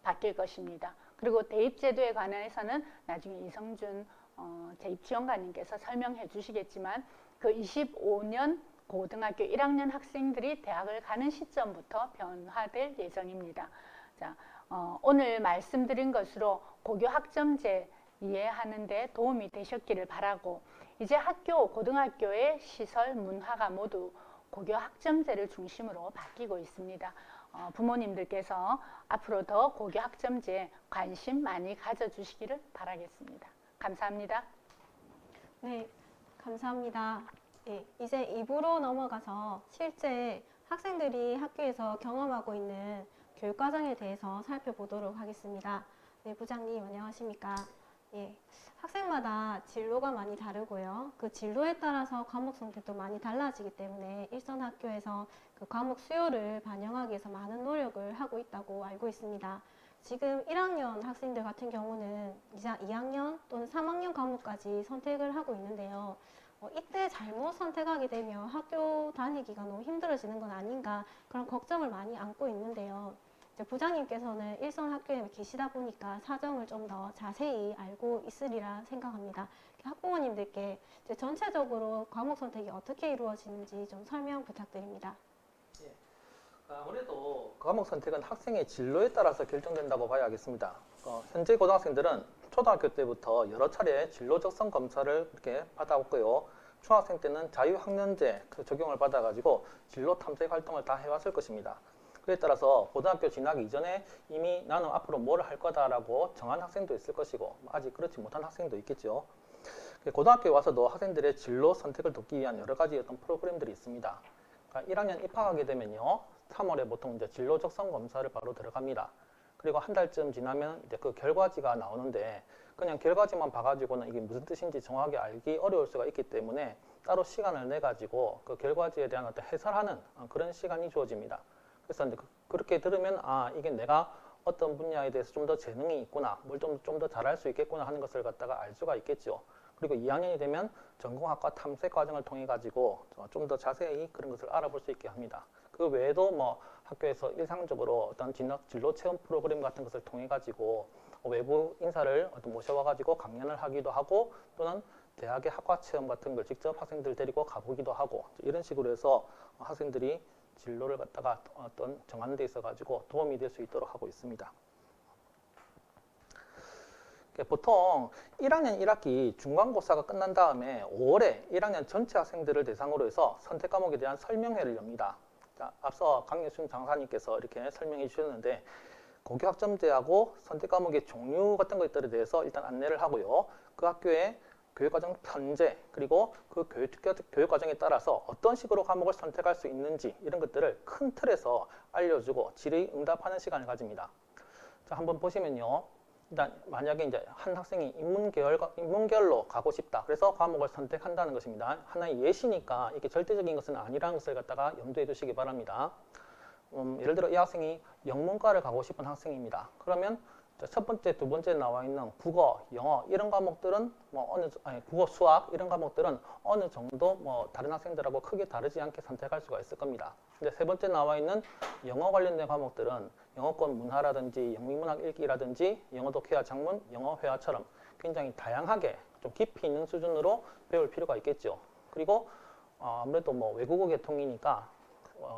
바뀔 것입니다. 그리고 대입제도에 관해서는 나중에 이성준 대입지원관님께서 설명해 주시겠지만 그 25년 고등학교 1학년 학생들이 대학을 가는 시점부터 변화될 예정입니다. 자, 오늘 말씀드린 것으로 고교학점제 이해하는 데 도움이 되셨기를 바라고 이제 학교, 고등학교의 시설, 문화가 모두 고교학점제를 중심으로 바뀌고 있습니다. 부모님들께서 앞으로 더 고교학점제에 관심 많이 가져주시기를 바라겠습니다. 감사합니다. 네, 감사합니다. 네, 이제 2부로 넘어가서 실제 학생들이 학교에서 경험하고 있는 교육과정에 대해서 살펴보도록 하겠습니다. 네, 부장님 안녕하십니까? 예, 학생마다 진로가 많이 다르고요. 그 진로에 따라서 과목 선택도 많이 달라지기 때문에 일선 학교에서 그 과목 수요를 반영하기 위해서 많은 노력을 하고 있다고 알고 있습니다. 지금 1학년 학생들 같은 경우는 이제 2학년 또는 3학년 과목까지 선택을 하고 있는데요. 이때 잘못 선택하게 되면 학교 다니기가 너무 힘들어지는 건 아닌가 그런 걱정을 많이 안고 있는데요. 이제 부장님께서는 일선 학교에 계시다 보니까 사정을 좀 더 자세히 알고 있으리라 생각합니다. 학부모님들께 이제 전체적으로 과목 선택이 어떻게 이루어지는지 좀 설명 부탁드립니다. 아무래도 과목 선택은 학생의 진로에 따라서 결정된다고 봐야겠습니다. 현재 고등학생들은 초등학교 때부터 여러 차례 진로 적성 검사를 이렇게 받아왔고요. 중학생 때는 자유학년제 적용을 받아가지고 진로 탐색 활동을 다 해왔을 것입니다. 그에 따라서 고등학교 진학 이전에 이미 나는 앞으로 뭘 할 거다라고 정한 학생도 있을 것이고 아직 그렇지 못한 학생도 있겠죠. 고등학교에 와서도 학생들의 진로 선택을 돕기 위한 여러 가지 어떤 프로그램들이 있습니다. 그러니까 1학년 입학하게 되면요, 3월에 보통 이제 진로 적성 검사를 바로 들어갑니다. 그리고 한 달쯤 지나면 이제 그 결과지가 나오는데 그냥 결과지만 봐가지고는 이게 무슨 뜻인지 정확하게 알기 어려울 수가 있기 때문에 따로 시간을 내 가지고 그 결과지에 대한 어떤 해설하는 그런 시간이 주어집니다. 그래서 이제 그렇게 들으면 아, 이게 내가 어떤 분야에 대해서 좀 더 재능이 있구나, 뭘 좀 더 잘할 수 있겠구나 하는 것을 갖다가 알 수가 있겠죠. 그리고 2학년이 되면 전공학과 탐색 과정을 통해 가지고 좀 더 자세히 그런 것을 알아볼 수 있게 합니다. 그 외에도 뭐 학교에서 일상적으로 어떤 진로 체험 프로그램 같은 것을 통해 가지고 외부 인사를 모셔와 가지고 강연을 하기도 하고 또는 대학의 학과 체험 같은 걸 직접 학생들 데리고 가보기도 하고 이런 식으로 해서 학생들이 진로를 갖다가 어떤 정하는 데 있어 가지고 도움이 될 수 있도록 하고 있습니다. 보통 1학년 1학기 중간고사가 끝난 다음에 5월에 1학년 전체 학생들을 대상으로 해서 선택 과목에 대한 설명회를 엽니다. 자, 앞서 강예순 장사님께서 이렇게 설명해 주셨는데 고교학점제하고 선택 과목의 종류 같은 것들에 대해서 일단 안내를 하고요. 그 학교의 교육과정 편제 그리고 그 교육과정에 따라서 어떤 식으로 과목을 선택할 수 있는지 이런 것들을 큰 틀에서 알려주고 질의응답하는 시간을 가집니다. 자, 한번 보시면요. 일단 만약에 이제 한 학생이 인문계열로 가고 싶다. 그래서 과목을 선택한다는 것입니다. 하나의 예시니까 이게 절대적인 것은 아니라는 것을 갖다가 염두에 두시기 바랍니다. 예를 들어 이 학생이 영문과를 가고 싶은 학생입니다. 그러면 첫 번째, 두 번째 나와 있는 국어, 영어 이런 과목들은 국어, 수학 이런 과목들은 어느 정도 다른 학생들하고 크게 다르지 않게 선택할 수가 있을 겁니다. 근데 세 번째 나와 있는 영어 관련된 과목들은 영어권 문화라든지 영미문학 읽기라든지 영어 독해와 작문, 영어 회화처럼 굉장히 다양하게 좀 깊이 있는 수준으로 배울 필요가 있겠죠. 그리고 아무래도 외국어 계통이니까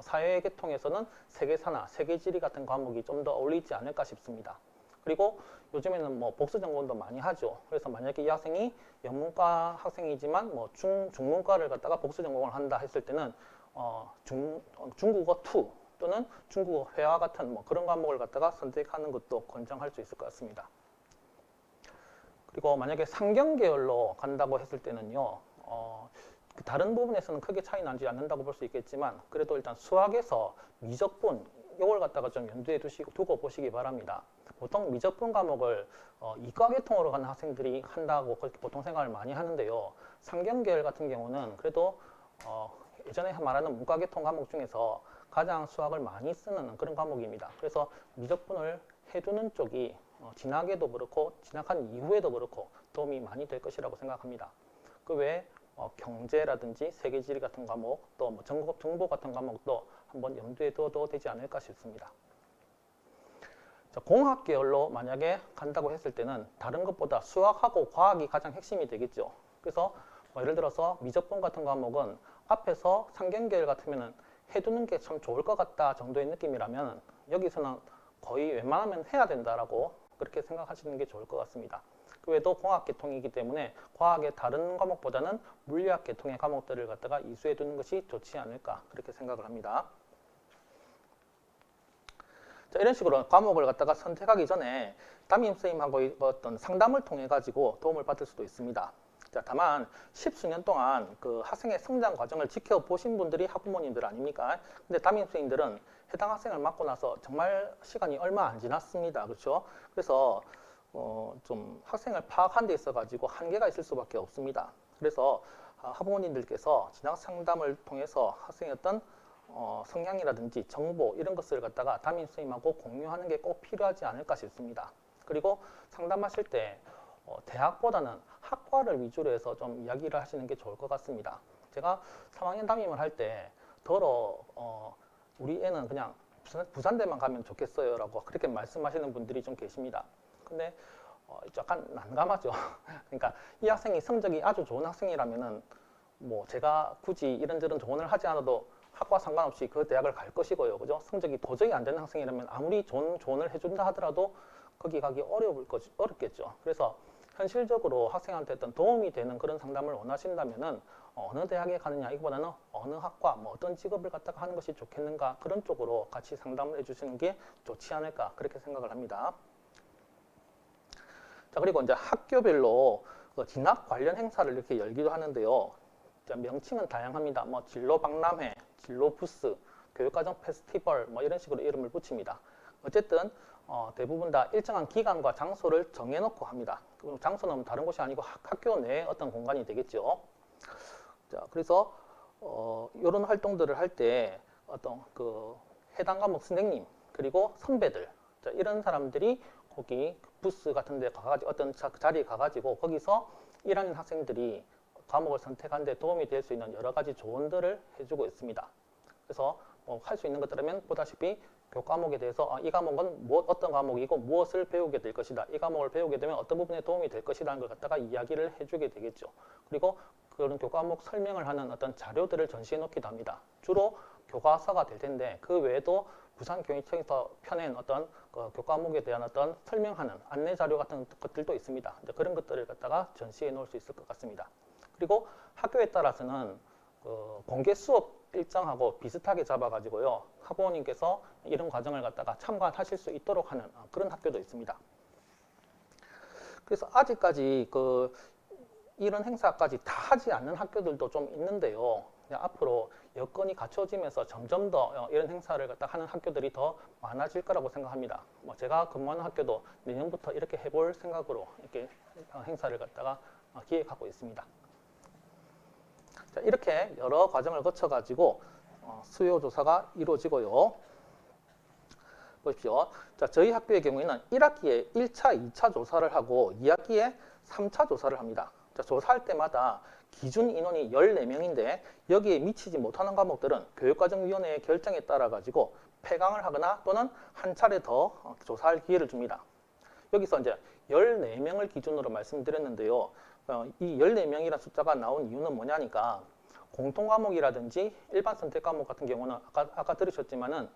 사회 계통에서는 세계사나 세계지리 같은 과목이 좀 더 어울리지 않을까 싶습니다. 그리고 요즘에는 복수 전공도 많이 하죠. 그래서 만약에 이 학생이 영문과 학생이지만 중문과를 갖다가 복수 전공을 한다 했을 때는 중국어 2 또는 중국어 회화 같은 그런 과목을 갖다가 선택하는 것도 권장할 수 있을 것 같습니다. 그리고 만약에 상경 계열로 간다고 했을 때는요. 다른 부분에서는 크게 차이 나지 않는다고 볼 수 있겠지만 그래도 일단 수학에서 미적분 이걸 갖다가 좀 염두에 두고 보시기 바랍니다. 보통 미적분 과목을 이과계통으로 가는 학생들이 한다고 그렇게 보통 생각을 많이 하는데요. 상경계열 같은 경우는 그래도 예전에 말하는 문과계통 과목 중에서 가장 수학을 많이 쓰는 그런 과목입니다. 그래서 미적분을 해두는 쪽이 진학에도 그렇고 진학한 이후에도 그렇고 도움이 많이 될 것이라고 생각합니다. 그 외에 경제라든지 세계지리 같은 과목 또 정보 같은 과목도 한번 염두에 둬도 되지 않을까 싶습니다. 자, 공학 계열로 만약에 간다고 했을 때는 다른 것보다 수학하고 과학이 가장 핵심이 되겠죠. 그래서 예를 들어서 미적분 같은 과목은 앞에서 상경계열 같으면 해두는 게 참 좋을 것 같다 정도의 느낌이라면 여기서는 거의 웬만하면 해야 된다라고 그렇게 생각하시는 게 좋을 것 같습니다. 그 외에도 공학 계통이기 때문에 과학의 다른 과목보다는 물리학 계통의 과목들을 갖다가 이수해 두는 것이 좋지 않을까 그렇게 생각을 합니다. 자, 이런 식으로 과목을 갖다가 선택하기 전에 담임선생님하고 어떤 상담을 통해 가지고 도움을 받을 수도 있습니다. 자, 다만 10수년 동안 그 학생의 성장 과정을 지켜보신 분들이 학부모님들 아닙니까? 근데 담임선생님들은 해당 학생을 맡고 나서 정말 시간이 얼마 안 지났습니다. 그렇죠? 그래서 좀 학생을 파악하는 데 있어 가지고 한계가 있을 수밖에 없습니다. 그래서 학부모님들께서 진학 상담을 통해서 학생의 어떤 성향이라든지 정보 이런 것을 갖다가 담임 선생님하고 공유하는 게 꼭 필요하지 않을까 싶습니다. 그리고 상담하실 때 대학보다는 학과를 위주로 해서 좀 이야기를 하시는 게 좋을 것 같습니다. 제가 3학년 담임을 할 때 우리 애는 그냥 부산대만 가면 좋겠어요 라고 그렇게 말씀하시는 분들이 좀 계십니다. 근데 약간 난감하죠. 그러니까 이 학생이 성적이 아주 좋은 학생이라면은 뭐 제가 굳이 이런저런 조언을 하지 않아도 학과 상관없이 그 대학을 갈 것이고요. 그죠? 성적이 도저히 안 되는 학생이라면 아무리 좋은 조언을 해준다 하더라도 거기 가기 어렵겠죠. 그래서 현실적으로 학생한테 어떤 도움이 되는 그런 상담을 원하신다면은 어느 대학에 가느냐 이거보다는 어느 학과 뭐 어떤 직업을 갖다가 하는 것이 좋겠는가 그런 쪽으로 같이 상담을 해주시는 게 좋지 않을까 그렇게 생각을 합니다. 자, 그리고 이제 학교별로 진학 관련 행사를 이렇게 열기도 하는데요. 명칭은 다양합니다. 뭐 진로 박람회, 진로 부스, 교육과정 페스티벌 뭐 이런 식으로 이름을 붙입니다. 어쨌든 대부분 다 일정한 기간과 장소를 정해놓고 합니다. 장소는 다른 곳이 아니고 학교 내의 어떤 공간이 되겠죠. 자, 그래서 이런 활동들을 할 때 어떤 해당 과목 선생님 그리고 선배들 이런 사람들이 거기 부스 같은 데 가가지고 어떤 자리에 가가지고 거기서 1학년 학생들이 과목을 선택하는 데 도움이 될 수 있는 여러 가지 조언들을 해주고 있습니다. 그래서 할 수 있는 것들이면 보다시피 교과목에 대해서 이 과목은 어떤 과목이고 무엇을 배우게 될 것이다. 이 과목을 배우게 되면 어떤 부분에 도움이 될 것이라는 걸 갖다가 이야기를 해주게 되겠죠. 그리고 그런 교과목 설명을 하는 어떤 자료들을 전시해 놓기도 합니다. 주로 교과서가 될 텐데 그 외에도 부산교육청에서 펴낸 어떤 교과목에 대한 어떤 설명하는 안내 자료 같은 것들도 있습니다. 이제 그런 것들을 갖다가 전시해 놓을 수 있을 것 같습니다. 그리고 학교에 따라서는 공개 수업 일정하고 비슷하게 잡아가지고요. 학부모님께서 이런 과정을 갖다가 참관하실 수 있도록 하는 그런 학교도 있습니다. 그래서 아직까지 이런 행사까지 다 하지 않는 학교들도 좀 있는데요. 앞으로 여건이 갖춰지면서 점점 더 이런 행사를 갖다 하는 학교들이 더 많아질 거라고 생각합니다. 제가 근무하는 학교도 내년부터 이렇게 해볼 생각으로 이렇게 행사를 갖다가 기획하고 있습니다. 자, 이렇게 여러 과정을 거쳐가지고 수요 조사가 이루어지고요. 보십시오. 자, 저희 학교의 경우에는 1학기에 1차, 2차 조사를 하고 2학기에 3차 조사를 합니다. 자, 조사할 때마다 기준 인원이 14명인데 여기에 미치지 못하는 과목들은 교육과정위원회의 결정에 따라 가지고 폐강을 하거나 또는 한 차례 더 조사할 기회를 줍니다. 여기서 이제 14명을 기준으로 말씀드렸는데요. 이 14명이라는 숫자가 나온 이유는 뭐냐니까 공통과목이라든지 일반 선택 과목 같은 경우는 아까 들으셨지만은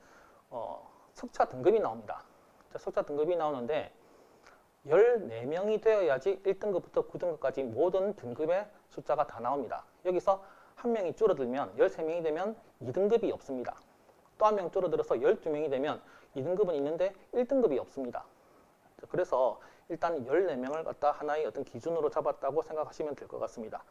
석차 등급이 나옵니다. 자, 석차 등급이 나오는데 14명이 되어야지 1등급부터 9등급까지 모든 등급의 숫자가 다 나옵니다. 여기서 한 명이 줄어들면 13명이 되면 2등급이 없습니다. 또 한 명 줄어들어서 12명이 되면 2등급은 있는데 1등급이 없습니다. 그래서 일단 14명을 갖다 하나의 어떤 기준으로 잡았다고 생각하시면 될 것 같습니다.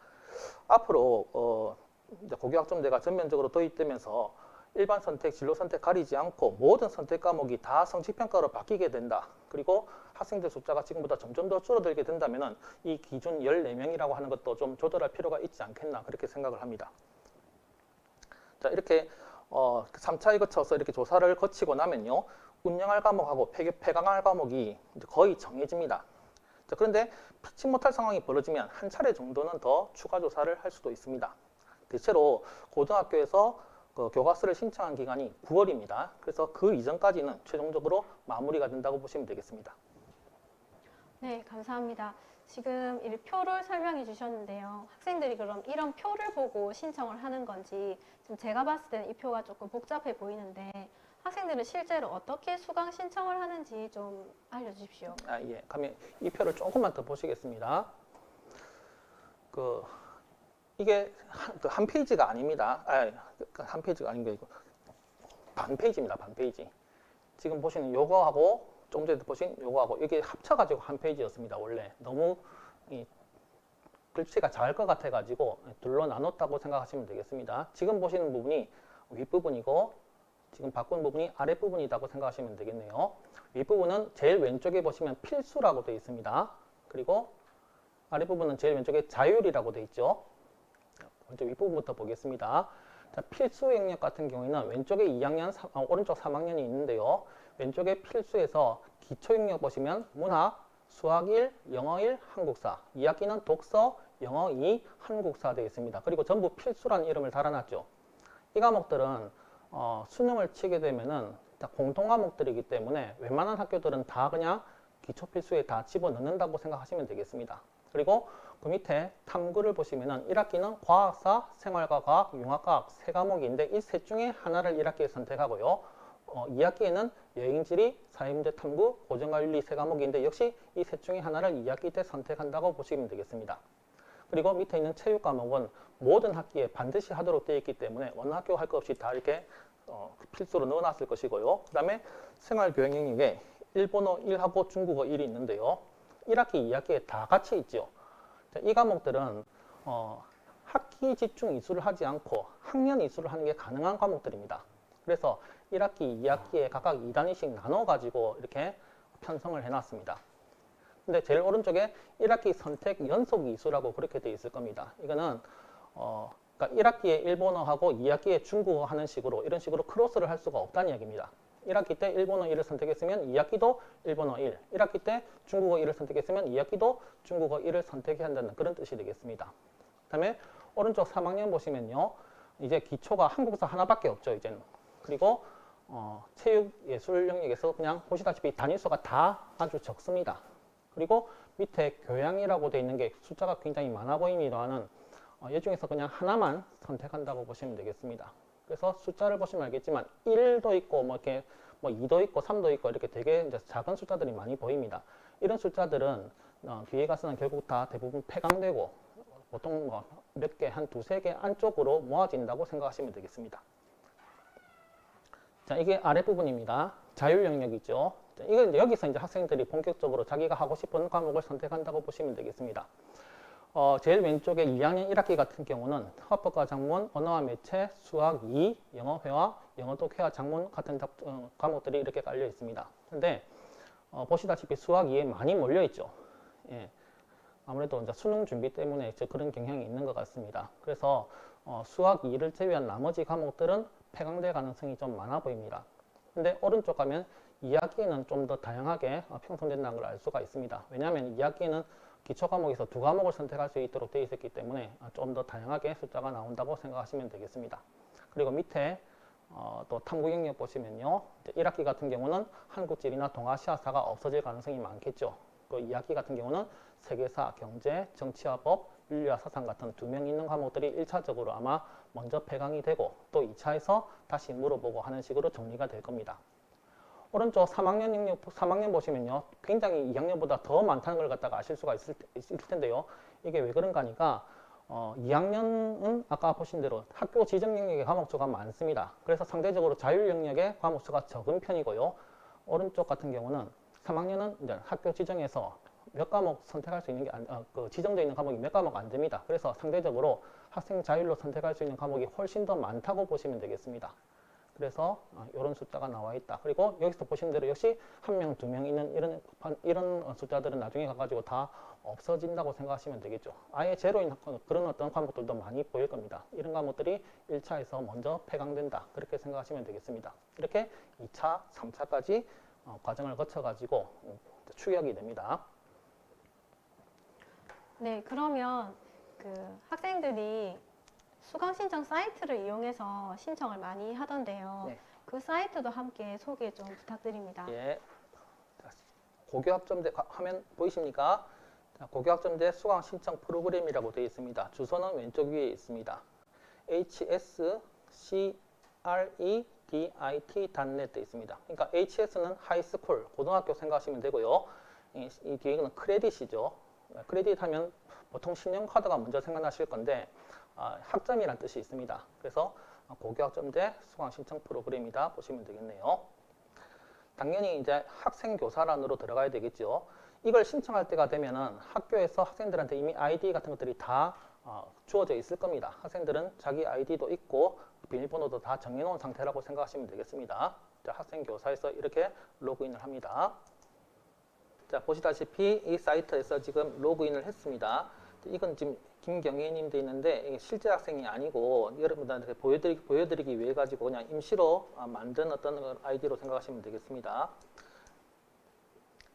앞으로 이제 고교학점제가 전면적으로 도입되면서 일반 선택, 진로 선택 가리지 않고 모든 선택 과목이 다 성취평가로 바뀌게 된다. 그리고 학생들 숫자가 지금보다 점점 더 줄어들게 된다면 이 기준 14명이라고 하는 것도 좀 조절할 필요가 있지 않겠나 그렇게 생각을 합니다. 자, 이렇게 3차에 거쳐서 이렇게 조사를 거치고 나면요. 운영할 과목하고 폐강할 과목이 이제 거의 정해집니다. 자, 그런데 피치 못할 상황이 벌어지면 한 차례 정도는 더 추가 조사를 할 수도 있습니다. 대체로 고등학교에서 교과서를 신청한 기간이 9월입니다. 그래서 그 이전까지는 최종적으로 마무리가 된다고 보시면 되겠습니다. 네, 감사합니다. 지금 이 표를 설명해 주셨는데요. 학생들이 그럼 이런 표를 보고 신청을 하는 건지 지금 제가 봤을 때는 이 표가 조금 복잡해 보이는데 학생들은 실제로 어떻게 수강 신청을 하는지 좀 알려주십시오. 예. 그러면 이 표를 조금만 더 보시겠습니다. 이게 한 페이지가 아닙니다. 한 페이지가 아닌 게 이거 반 페이지입니다. 반 페이지. 지금 보시는 요거하고 조금 전에 보신 요거하고 이게 합쳐가지고 한 페이지였습니다. 원래 너무 글씨가 작을 것 같아가지고 둘로 나눴다고 생각하시면 되겠습니다. 지금 보시는 부분이 윗부분이고 지금 바꾼 부분이 아랫부분이라고 생각하시면 되겠네요. 윗부분은 제일 왼쪽에 보시면 필수라고 되어 있습니다. 그리고 아랫부분은 제일 왼쪽에 자율이라고 되어 있죠. 먼저 윗부분부터 보겠습니다. 자, 필수 영역 같은 경우에는 왼쪽에 2학년, 오른쪽 3학년이 있는데요. 왼쪽에 필수에서 기초 영역 보시면 문학, 수학 1, 영어 1, 한국사. 2학기는 독서, 영어 2, 한국사 되어 있습니다. 그리고 전부 필수라는 이름을 달아놨죠. 이 과목들은 수능을 치게 되면은 공통 과목들이기 때문에 웬만한 학교들은 다 그냥 기초 필수에 다 집어넣는다고 생각하시면 되겠습니다. 그리고 그 밑에 탐구를 보시면은 1학기는 과학사, 생활과학, 융합과학 세 과목인데 이 셋 중에 하나를 1학기에 선택하고요. 2학기에는 여행지리, 사회문제 탐구, 고정관리 세 과목인데 역시 이 셋 중에 하나를 2학기 때 선택한다고 보시면 되겠습니다. 그리고 밑에 있는 체육 과목은 모든 학기에 반드시 하도록 되어 있기 때문에 어느 학교 할 것 없이 다 이렇게 필수로 넣어놨을 것이고요. 그 다음에 생활교양 영역에 일본어 1하고 중국어 1이 있는데요. 1학기, 2학기에 다 같이 있죠. 이 과목들은 학기 집중 이수를 하지 않고 학년 이수를 하는 게 가능한 과목들입니다. 그래서 1학기, 2학기에 각각 2단위씩 나눠가지고 이렇게 편성을 해놨습니다. 근데 제일 오른쪽에 1학기 선택 연속 이수라고 그렇게 되어 있을 겁니다. 이거는 그러니까 1학기에 일본어하고 2학기에 중국어 하는 식으로 이런 식으로 크로스를 할 수가 없다는 이야기입니다. 1학기 때 일본어 1을 선택했으면 2학기도 일본어 1, 1학기 때 중국어 1을 선택했으면 2학기도 중국어 1을 선택해야 한다는 그런 뜻이 되겠습니다. 그 다음에 오른쪽 3학년 보시면요. 이제 기초가 한국사 하나밖에 없죠, 이제는. 그리고 체육 예술 영역에서 그냥 보시다시피 단위수가 다 아주 적습니다. 그리고 밑에 교양이라고 되어 있는 게 숫자가 굉장히 많아 보입니다만은 이 중에서 그냥 하나만 선택한다고 보시면 되겠습니다. 그래서 숫자를 보시면 알겠지만 1도 있고 뭐 이렇게 뭐 2도 있고 3도 있고 이렇게 되게 이제 작은 숫자들이 많이 보입니다. 이런 숫자들은 뒤에 가서는 결국 다 대부분 폐강되고 보통 뭐 몇 개, 한 두세 개 안쪽으로 모아진다고 생각하시면 되겠습니다. 자, 이게 아랫부분입니다. 자율 영역이죠. 자, 이건 여기서 이제 학생들이 본격적으로 자기가 하고 싶은 과목을 선택한다고 보시면 되겠습니다. 제일 왼쪽에 2학년 1학기 같은 경우는 화법과 작문, 언어와 매체, 수학 2, 영어 회화, 영어 독해와 작문 같은 과목들이 이렇게 깔려 있습니다. 근데 보시다시피 수학 2에 많이 몰려 있죠. 예. 아무래도 이제 수능 준비 때문에 그런 경향이 있는 것 같습니다. 그래서 수학 2를 제외한 나머지 과목들은 폐강될 가능성이 좀 많아 보입니다. 근데 오른쪽 가면 2학기에는 좀 더 다양하게 편성된다는 걸 알 수가 있습니다. 왜냐하면 2학기에는 기초 과목에서 두 과목을 선택할 수 있도록 되어 있었기 때문에 좀 더 다양하게 숫자가 나온다고 생각하시면 되겠습니다. 그리고 밑에 또 탐구 영역 보시면요. 1학기 같은 경우는 한국지리나 동아시아사가 없어질 가능성이 많겠죠. 그 2학기 같은 경우는 세계사, 경제, 정치와 법, 윤리와 사상 같은 2명 있는 과목들이 1차적으로 아마 먼저 폐강이 되고 또 2차에서 다시 물어보고 하는 식으로 정리가 될 겁니다. 오른쪽 3학년 영역, 3학년 보시면요. 굉장히 2학년보다 더 많다는 걸 갖다가 아실 수가 있을 텐데요. 이게 왜 그런가 하니까 2학년은 아까 보신 대로 학교 지정 영역의 과목 수가 많습니다. 그래서 상대적으로 자율 영역의 과목 수가 적은 편이고요. 오른쪽 같은 경우는 3학년은 이제 학교 지정에서 몇 과목 선택할 수 있는 게 지정되어 있는 과목이 몇 과목 안 됩니다. 그래서 상대적으로 학생 자율로 선택할 수 있는 과목이 훨씬 더 많다고 보시면 되겠습니다. 그래서 이런 숫자가 나와 있다. 그리고 여기서 보시는 대로 역시 1명, 2명 있는 이런 숫자들은 나중에 가가지고 다 없어진다고 생각하시면 되겠죠. 아예 제로인 그런 어떤 과목들도 많이 보일 겁니다. 이런 과목들이 1차에서 먼저 폐강된다. 그렇게 생각하시면 되겠습니다. 이렇게 2차, 3차까지 과정을 거쳐가지고 추격이 됩니다. 네, 그러면 학생들이 수강 신청 사이트를 이용해서 신청을 많이 하던데요. 네. 그 사이트도 함께 소개 좀 부탁드립니다. 예. 고교학점제 화면 보이십니까? 자, 고교학점제 수강 신청 프로그램이라고 되어 있습니다. 주소는 왼쪽 위에 있습니다. hscredit.net 되어 있습니다. 그러니까 hs는 하이스쿨, 고등학교 생각하시면 되고요. 이 뒤에는 크레딧이죠. 크레딧 하면 보통 신용카드가 먼저 생각나실 건데 학점이란 뜻이 있습니다. 그래서 고교학점제 수강 신청 프로그램이다 보시면 되겠네요. 당연히 이제 학생교사란으로 들어가야 되겠죠. 이걸 신청할 때가 되면은 학교에서 학생들한테 이미 아이디 같은 것들이 다 주어져 있을 겁니다. 학생들은 자기 아이디도 있고 비밀번호도 다 정해놓은 상태라고 생각하시면 되겠습니다. 자, 학생교사에서 이렇게 로그인을 합니다. 자, 보시다시피 이 사이트에서 지금 로그인을 했습니다. 이건 지금 김경혜님 돼 있는데 이게 실제 학생이 아니고 여러분들한테 보여드리기 위해 가지고 그냥 임시로 만든 어떤 아이디로 생각하시면 되겠습니다.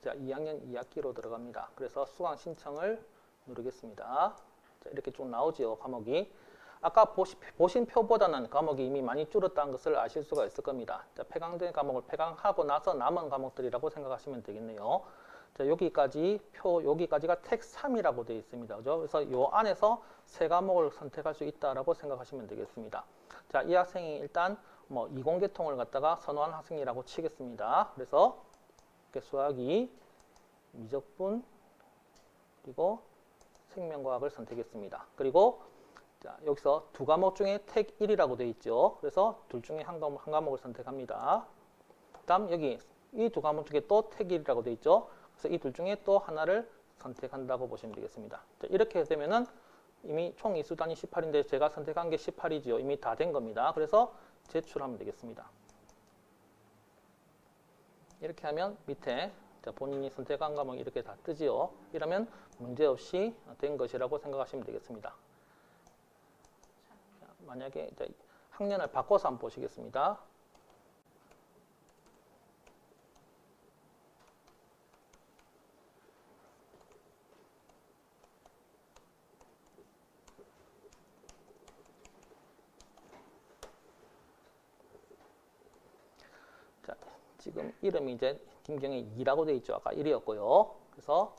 자, 2학년 2학기로 들어갑니다. 그래서 수강 신청을 누르겠습니다. 자, 이렇게 쭉 나오지요, 과목이. 아까 보신 표보다는 과목이 이미 많이 줄었다는 것을 아실 수가 있을 겁니다. 자, 폐강된 과목을 폐강하고 나서 남은 과목들이라고 생각하시면 되겠네요. 자, 여기까지가 택 3이라고 되어 있습니다. 그죠? 그래서 이 안에서 세 과목을 선택할 수 있다라고 생각하시면 되겠습니다. 자, 이 학생이 일단 뭐 이공계통을 갖다가 선호한 학생이라고 치겠습니다. 그래서 이렇게 수학이 미적분 그리고 생명과학을 선택했습니다. 그리고 자, 여기서 두 과목 중에 택 1이라고 되어 있죠. 그래서 둘 중에 한 과목을 선택합니다. 다음 여기 이 두 과목 중에 또 택 1이라고 되어 있죠. 그래서 이 둘 중에 또 하나를 선택한다고 보시면 되겠습니다. 자, 이렇게 되면은 이미 총 이수단위 18인데 제가 선택한 게 18이지요. 이미 다 된 겁니다. 그래서 제출하면 되겠습니다. 이렇게 하면 밑에 자, 본인이 선택한 과목이 이렇게 다 뜨지요. 이러면 문제없이 된 것이라고 생각하시면 되겠습니다. 자, 만약에 이제 학년을 바꿔서 한번 보시겠습니다. 자, 지금 이름이 이제 김경혜 2라고 되어 있죠. 아까 1이었고요. 그래서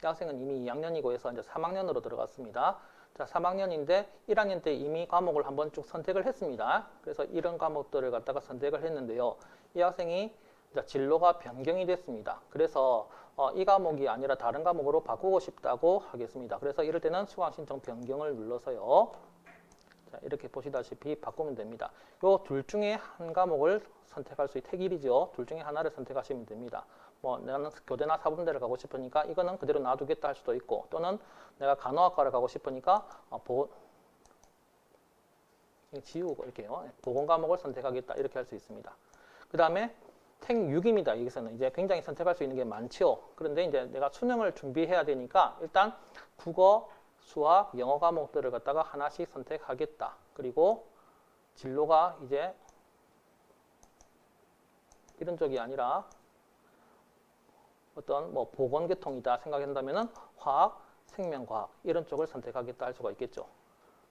이 학생은 이미 2학년이고 해서 이제 3학년으로 들어갔습니다. 자, 3학년인데 1학년 때 이미 과목을 한번 쭉 선택을 했습니다. 그래서 이런 과목들을 갖다가 선택을 했는데요. 이 학생이 이제 진로가 변경이 됐습니다. 그래서 이 과목이 아니라 다른 과목으로 바꾸고 싶다고 하겠습니다. 그래서 이럴 때는 수강 신청 변경을 눌러서요. 자, 이렇게 보시다시피 바꾸면 됩니다. 요 둘 중에 한 과목을 선택할 수 있는 택 1이죠. 둘 중에 하나를 선택하시면 됩니다. 뭐 나는 교대나 사범대를 가고 싶으니까 이거는 그대로 놔두겠다 할 수도 있고, 또는 내가 간호학과를 가고 싶으니까 지우고 이렇게요. 보건 과목을 선택하겠다 이렇게 할 수 있습니다. 그 다음에 택 6입니다. 여기서는 이제 굉장히 선택할 수 있는 게 많죠. 그런데 이제 내가 수능을 준비해야 되니까 일단 국어, 수학, 영어 과목들을 갖다가 하나씩 선택하겠다. 그리고 진로가 이제 이런 쪽이 아니라 어떤 뭐 보건계통이다 생각한다면은 화학, 생명과학 이런 쪽을 선택하겠다 할 수가 있겠죠.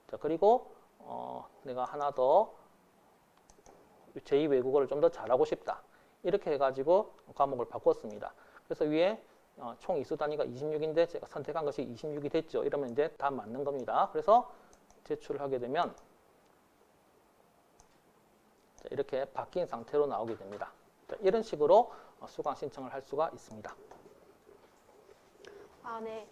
자, 그리고 내가 하나 더 제2외국어를 좀 더 잘하고 싶다. 이렇게 해가지고 과목을 바꿨습니다. 그래서 위에 총 이수 단위가 26인데 제가 선택한 것이 26이 됐죠. 이러면 이제 다 맞는 겁니다. 그래서 제출을 하게 되면 자, 이렇게 바뀐 상태로 나오게 됩니다. 자, 이런 식으로 수강 신청을 할 수가 있습니다. 네.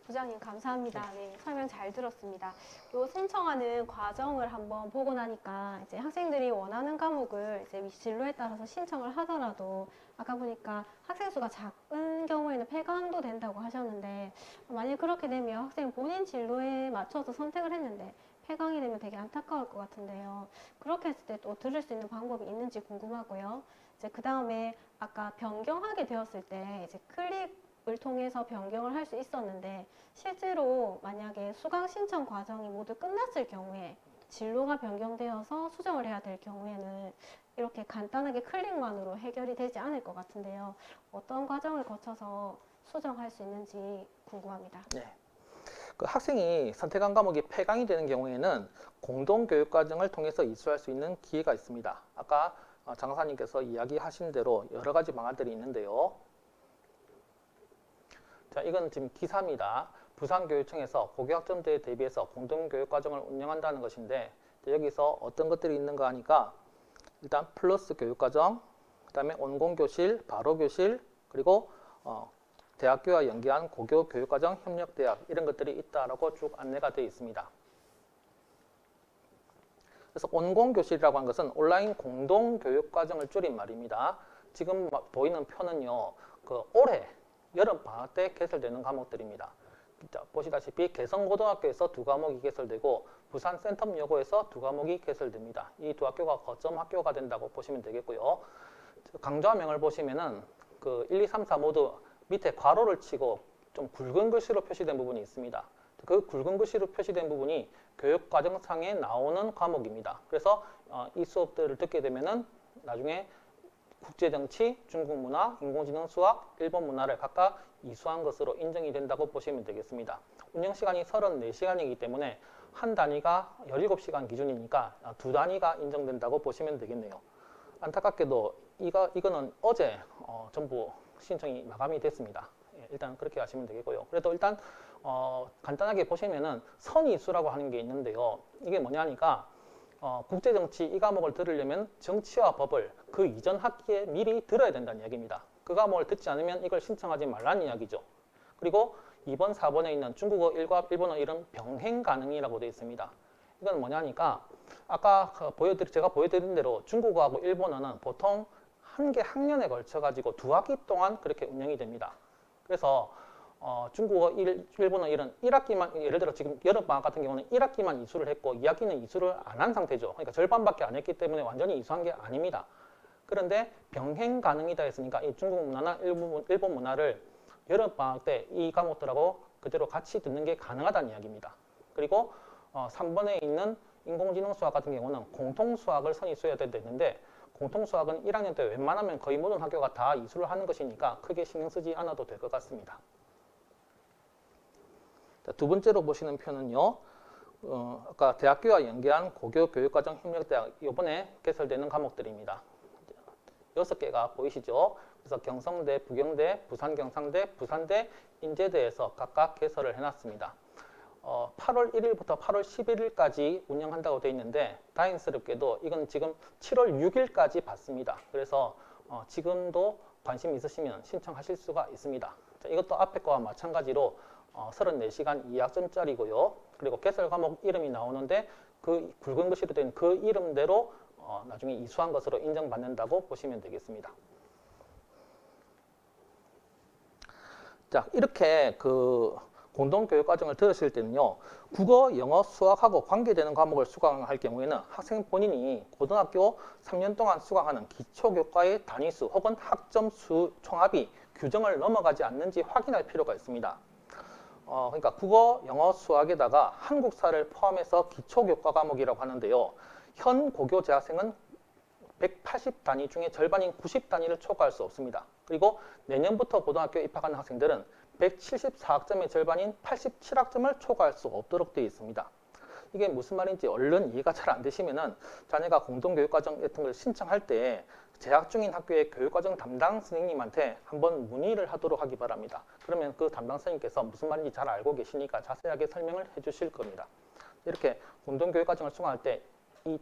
부장님 감사합니다. 네, 설명 잘 들었습니다. 요 신청하는 과정을 한번 보고 나니까 이제 학생들이 원하는 과목을 이제 진로에 따라서 신청을 하더라도 아까 보니까 학생 수가 작은 경우에는 폐강도 된다고 하셨는데, 만약 그렇게 되면 학생 본인 진로에 맞춰서 선택을 했는데 폐강이 되면 되게 안타까울 것 같은데요. 그렇게 했을 때 또 들을 수 있는 방법이 있는지 궁금하고요. 이제 그 다음에 아까 변경하게 되었을 때 이제 클릭을 통해서 변경을 할 수 있었는데, 실제로 만약에 수강 신청 과정이 모두 끝났을 경우에 진로가 변경되어서 수정을 해야 될 경우에는 이렇게 간단하게 클릭만으로 해결이 되지 않을 것 같은데요. 어떤 과정을 거쳐서 수정할 수 있는지 궁금합니다. 네. 그 학생이 선택한 과목이 폐강이 되는 경우에는 공동교육과정을 통해서 이수할 수 있는 기회가 있습니다. 아까 장사님께서 이야기하신 대로 여러 가지 방안들이 있는데요. 자, 이건 지금 기사입니다. 부산교육청에서 고교학점제에 대비해서 공동교육과정을 운영한다는 것인데, 여기서 어떤 것들이 있는가 하니까 일단 플러스 교육과정, 그 다음에 온공교실, 바로교실, 그리고 대학교와 연계한 고교 교육과정 협력대학 이런 것들이 있다라고 쭉 안내가 되어 있습니다. 그래서 온공교실이라고 하는 것은 온라인 공동교육과정을 줄인 말입니다. 지금 보이는 표는요, 올해 여름방학 때 개설되는 과목들입니다. 보시다시피 개성고등학교에서 2과목이 개설되고 부산 센텀여고에서 2과목이 개설됩니다. 이 두 학교가 거점 학교가 된다고 보시면 되겠고요. 강좌명을 보시면은 그 1, 2, 3, 4 모두 밑에 괄호를 치고 좀 굵은 글씨로 표시된 부분이 있습니다. 그 굵은 글씨로 표시된 부분이 교육과정상에 나오는 과목입니다. 그래서 이 수업들을 듣게 되면은 나중에 국제정치, 중국문화, 인공지능, 수학, 일본 문화를 각각 이수한 것으로 인정이 된다고 보시면 되겠습니다. 운영시간이 34시간이기 때문에 한 단위가 17시간 기준이니까 2단위가 인정된다고 보시면 되겠네요. 안타깝게도 이거는 어제 전부 신청이 마감이 됐습니다. 일단 그렇게 하시면 되겠고요. 그래도 일단 간단하게 보시면은 선이수라고 하는 게 있는데요. 이게 뭐냐니까 국제정치 이 과목을 들으려면 정치와 법을 그 이전 학기에 미리 들어야 된다는 이야기입니다. 그 과목을 듣지 않으면 이걸 신청하지 말라는 이야기죠. 그리고 2번, 4번에 있는 중국어 1과 일본어 1은 병행 가능이라고 되어 있습니다. 이건 뭐냐니까 아까 제가 보여드린 대로 중국어하고 일본어는 보통 한 개 학년에 걸쳐 가지고 2학기 동안 그렇게 운영이 됩니다. 그래서 중국어 1, 일본어 1은 1학기만, 예를 들어 지금 여름방학 같은 경우는 1학기만 이수를 했고 2학기는 이수를 안 한 상태죠. 그러니까 절반밖에 안 했기 때문에 완전히 이수한 게 아닙니다. 그런데 병행 가능이다 했으니까 이 중국 문화나 일본 문화를 여름방학 때 이 과목들하고 그대로 같이 듣는 게 가능하다는 이야기입니다. 그리고 3번에 있는 인공지능 수학 같은 경우는 공통수학을 선이수해야 되는데 공통수학은 1학년 때 웬만하면 거의 모든 학교가 다 이수를 하는 것이니까 크게 신경 쓰지 않아도 될 것 같습니다. 자, 두 번째로 보시는 표는요. 아까 대학교와 연계한 고교 교육과정 협력대학 이번에 개설되는 과목들입니다. 6개가 보이시죠? 그래서 경성대, 부경대, 부산경상대, 부산대, 인제대에서 각각 개설을 해놨습니다. 8월 1일부터 8월 11일까지 운영한다고 되어 있는데 다행스럽게도 이건 지금 7월 6일까지 받습니다. 그래서 지금도 관심 있으시면 신청하실 수가 있습니다. 자, 이것도 앞에 거와 마찬가지로 34시간 2학점짜리고요. 그리고 개설 과목 이름이 나오는데 그 굵은 글씨로 된 그 이름대로 나중에 이수한 것으로 인정받는다고 보시면 되겠습니다. 자, 이렇게 그 공동교육과정을 들으실 때는요. 국어, 영어, 수학하고 관계되는 과목을 수강할 경우에는 학생 본인이 고등학교 3년 동안 수강하는 기초교과의 단위수 혹은 학점수 총합이 규정을 넘어가지 않는지 확인할 필요가 있습니다. 그러니까 국어, 영어, 수학에다가 한국사를 포함해서 기초교과 과목이라고 하는데요. 현 고교 재학생은 180단위 중에 절반인 90단위를 초과할 수 없습니다. 그리고 내년부터 고등학교에 입학하는 학생들은 174학점의 절반인 87학점을 초과할 수 없도록 되어 있습니다. 이게 무슨 말인지 얼른 이해가 잘 안 되시면은 자녀가 공동교육과정 같은 걸 신청할 때 재학 중인 학교의 교육과정 담당 선생님한테 한번 문의를 하도록 하기 바랍니다. 그러면 그 담당 선생님께서 무슨 말인지 잘 알고 계시니까 자세하게 설명을 해주실 겁니다. 이렇게 공동교육과정을 수강할 때 이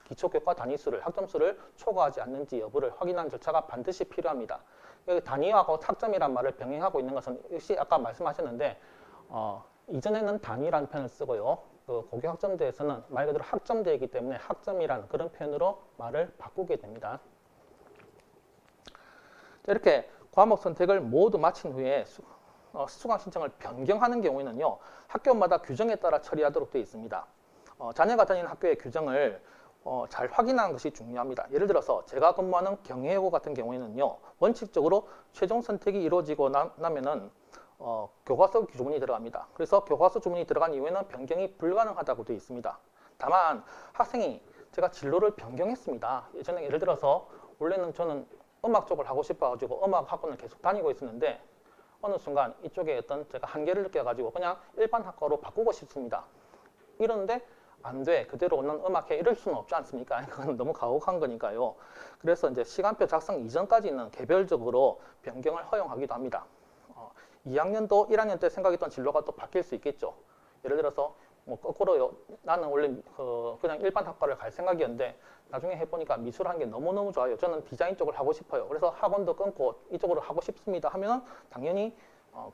기초교과 단위수를, 학점수를 초과하지 않는지 여부를 확인하는 절차가 반드시 필요합니다. 여기 단위하고 학점이란 말을 병행하고 있는 것은 역시 아까 말씀하셨는데 이전에는 단위라는 표현을 쓰고요. 그 고교학점대에서는 말 그대로 학점대이기 때문에 학점이라는 그런 표현으로 말을 바꾸게 됩니다. 자, 이렇게 과목 선택을 모두 마친 후에 수강 신청을 변경하는 경우에는요. 학교마다 규정에 따라 처리하도록 되어 있습니다. 자녀가 다니는 학교의 규정을 잘 확인하는 것이 중요합니다. 예를 들어서 제가 근무하는 경혜고 같은 경우에는요. 원칙적으로 최종 선택이 이루어지고 나면은 교과서 주문이 들어갑니다. 그래서 교과서 주문이 들어간 이후에는 변경이 불가능하다고 되어 있습니다. 다만 학생이 제가 진로를 변경했습니다. 예전에 예를 들어서 원래는 저는 음악 쪽을 하고 싶어가지고 음악 학원을 계속 다니고 있었는데 어느 순간 이쪽에 어떤 제가 한계를 느껴가지고 그냥 일반 학과로 바꾸고 싶습니다. 이러는데 안 돼. 그대로 난 음악해. 이럴 수는 없지 않습니까? 그건 너무 가혹한 거니까요. 그래서 이제 시간표 작성 이전까지는 개별적으로 변경을 허용하기도 합니다. 2학년도 1학년 때 생각했던 진로가 또 바뀔 수 있겠죠. 예를 들어서 뭐 거꾸로요. 나는 원래 그냥 일반 학과를 갈 생각이었는데 나중에 해보니까 미술하는 게 너무너무 좋아요. 저는 디자인 쪽을 하고 싶어요. 그래서 학원도 끊고 이쪽으로 하고 싶습니다 하면 당연히